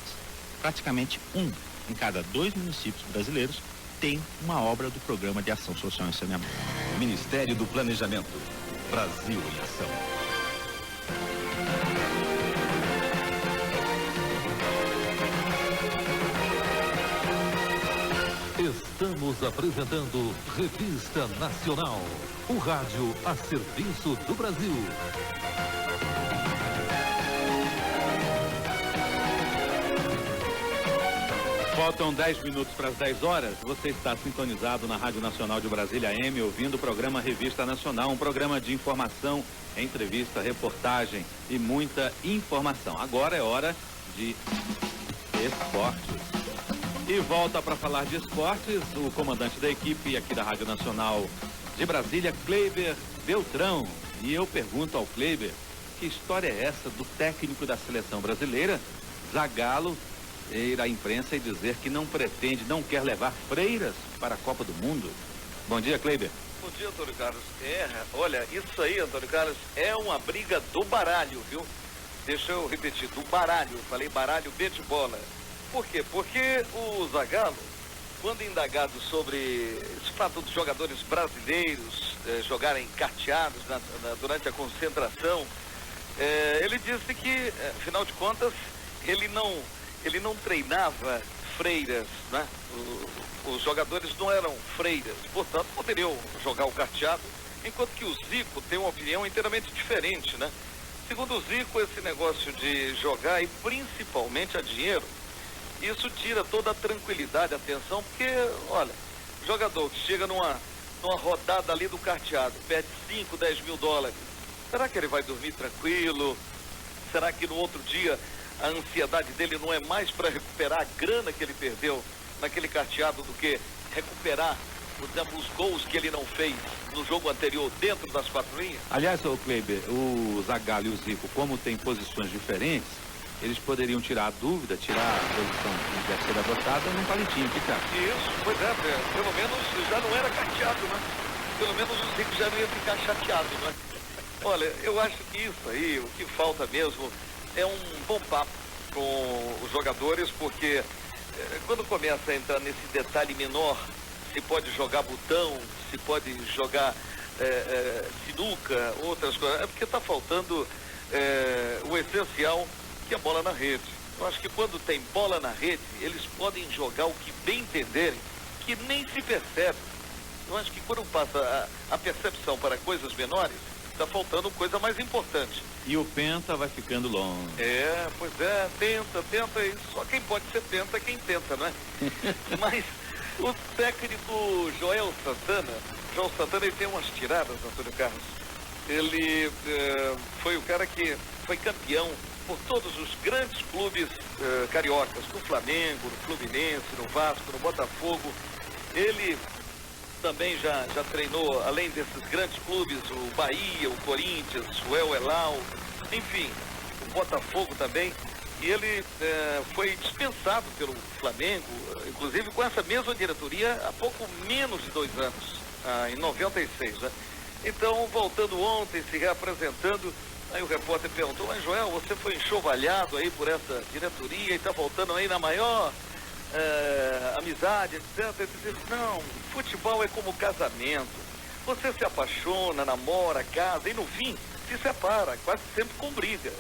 Praticamente um em cada 2 municípios brasileiros tem uma obra do Programa de Ação Social em Saneamento. Ministério do Planejamento. Brasil em Ação. Estamos apresentando Revista Nacional, o rádio a serviço do Brasil. Faltam 10 minutos para as 10 horas. Você está sintonizado na Rádio Nacional de Brasília AM, ouvindo o programa Revista Nacional, um programa de informação, entrevista, reportagem e muita informação. Agora é hora de esportes. E volta para falar de esportes o comandante da equipe aqui da Rádio Nacional de Brasília, Kleiber Beltrão. E eu pergunto ao Kleiber, que história é essa do técnico da seleção brasileira, Zagallo, ir à imprensa e dizer que não pretende, não quer levar freiras para a Copa do Mundo? Bom dia, Kleiber. Bom dia, Antônio Carlos. Olha, isso aí, Antônio Carlos, é uma briga do baralho, viu? Deixa eu repetir, do baralho. Falei baralho B de bola. Por quê? Porque o Zagallo, quando indagado sobre esse fato dos jogadores brasileiros jogarem carteados durante a concentração, ele disse que, afinal de contas, ele não treinava freiras, né? Os jogadores não eram freiras, portanto poderiam jogar o carteado, enquanto que o Zico tem uma opinião inteiramente diferente, né? Segundo o Zico, esse negócio de jogar, e principalmente a dinheiro, isso tira toda a tranquilidade, a atenção, porque, olha, jogador que chega numa rodada ali do carteado, perde 5, 10 mil dólares, será que ele vai dormir tranquilo? Será que no outro dia a ansiedade dele não é mais para recuperar a grana que ele perdeu naquele carteado do que recuperar, por exemplo, os gols que ele não fez no jogo anterior dentro das 4 linhas? Aliás, o Kleiber, o Zagallo e o Zico, como têm posições diferentes, eles poderiam tirar a dúvida, tirar a posição que deve ser adotada num palitinho, que tá? Isso, pois é, pelo menos já não era carteado, né? Pelo menos o Zico já não ia ficar chateado, né? Olha, eu acho que isso aí, o que falta mesmo é um bom papo com os jogadores, porque quando começa a entrar nesse detalhe menor, se pode jogar botão, se pode jogar sinuca, outras coisas, é porque está faltando o essencial, que é a bola na rede. Eu acho que quando tem bola na rede, eles podem jogar o que bem entenderem, que nem se percebe. Eu acho que quando passa a percepção para coisas menores, está faltando coisa mais importante. E o penta vai ficando longe. Pois é, tenta, e só quem pode ser penta é quem tenta, né? Mas o técnico Joel Santana ele tem umas tiradas, Antônio Carlos. Ele foi o cara que foi campeão por todos os grandes clubes cariocas, no Flamengo, no Fluminense, no Vasco, no Botafogo. Ele também já treinou, além desses grandes clubes, o Bahia, o Corinthians, o El Hilal, enfim, o Botafogo também. E ele foi dispensado pelo Flamengo, inclusive com essa mesma diretoria, há pouco menos de 2 anos, em 96, né? Então, voltando ontem, se reapresentando, aí o repórter perguntou: mas Joel, você foi enxovalhado aí por essa diretoria e está voltando aí na maior amizade, etc. Ele disse: não, futebol é como casamento. Você se apaixona, namora, casa e no fim se separa, quase sempre com briga.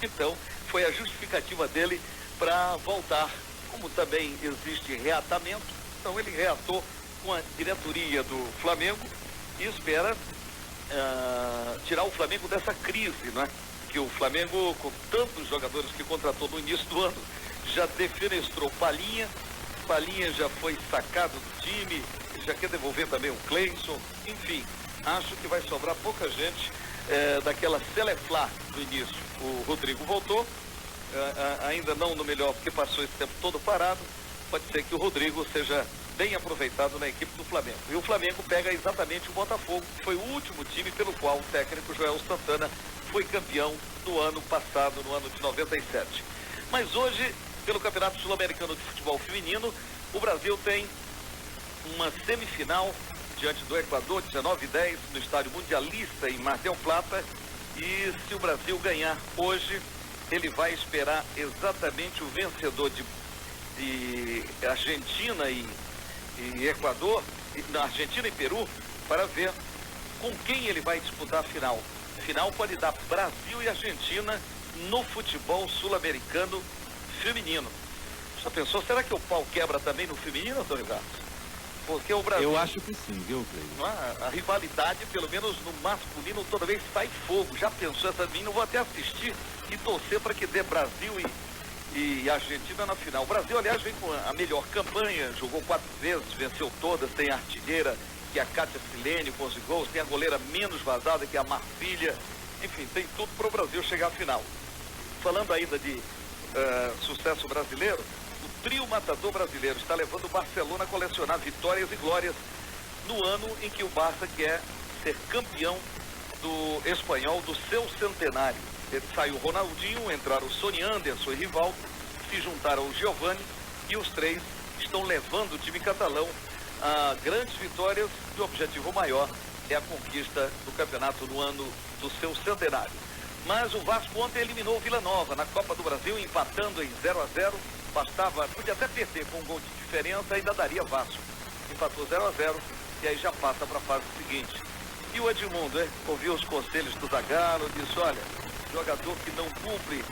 Então, foi a justificativa dele para voltar. Como também existe reatamento, então ele reatou com a diretoria do Flamengo e espera tirar o Flamengo dessa crise, né? Que o Flamengo, com tantos jogadores que contratou no início do ano, já defenestrou Palhinha já foi sacado do time, já quer devolver também o Cleison, enfim, acho que vai sobrar pouca gente daquela Seleflá do início. O Rodrigo voltou, ainda não no melhor, porque passou esse tempo todo parado. Pode ser que o Rodrigo seja bem aproveitado na equipe do Flamengo. E o Flamengo pega exatamente o Botafogo, que foi o último time pelo qual o técnico Joel Santana foi campeão no ano passado, no ano de 97. Mas hoje, pelo Campeonato Sul-Americano de Futebol Feminino, o Brasil tem uma semifinal diante do Equador, 19h10, no Estádio Mundialista em Mar del Plata. E se o Brasil ganhar hoje, ele vai esperar exatamente o vencedor de Argentina e Equador, Argentina e Peru, para ver com quem ele vai disputar a final. A final pode dar Brasil e Argentina no futebol sul-americano feminino. Já pensou, será que o pau quebra também no feminino, Antônio Carlos? Porque o Brasil... Eu acho que sim, viu, Cleide? A rivalidade, pelo menos no masculino, toda vez sai fogo. Já pensou essa menina? Eu vou até assistir e torcer para que dê Brasil e Argentina na final. O Brasil, aliás, vem com a melhor campanha, jogou 4 vezes, venceu todas, tem a artilheira, que é a Kátia Silene, com 11 gols, tem a goleira menos vazada, que é a Marfilha. Enfim, tem tudo para o Brasil chegar à final. Falando ainda de sucesso brasileiro, o trio matador brasileiro está levando o Barcelona a colecionar vitórias e glórias no ano em que o Barça quer ser campeão do espanhol do seu centenário. Saiu o Ronaldinho, entraram o Sony Anderson e Rivaldo, se juntaram o Giovani e os três estão levando o time catalão a grandes vitórias e o objetivo maior é a conquista do campeonato no ano do seu centenário. Mas o Vasco ontem eliminou o Vila Nova na Copa do Brasil, empatando em 0-0. Podia até perder com um gol de diferença, ainda daria Vasco. Empatou 0-0 e aí já passa para a fase seguinte. E o Edmundo, ouviu os conselhos do Zagallo, disse, olha, jogador que não cumpre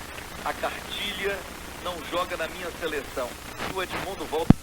a cartilha não joga na minha seleção. E o Edmundo volta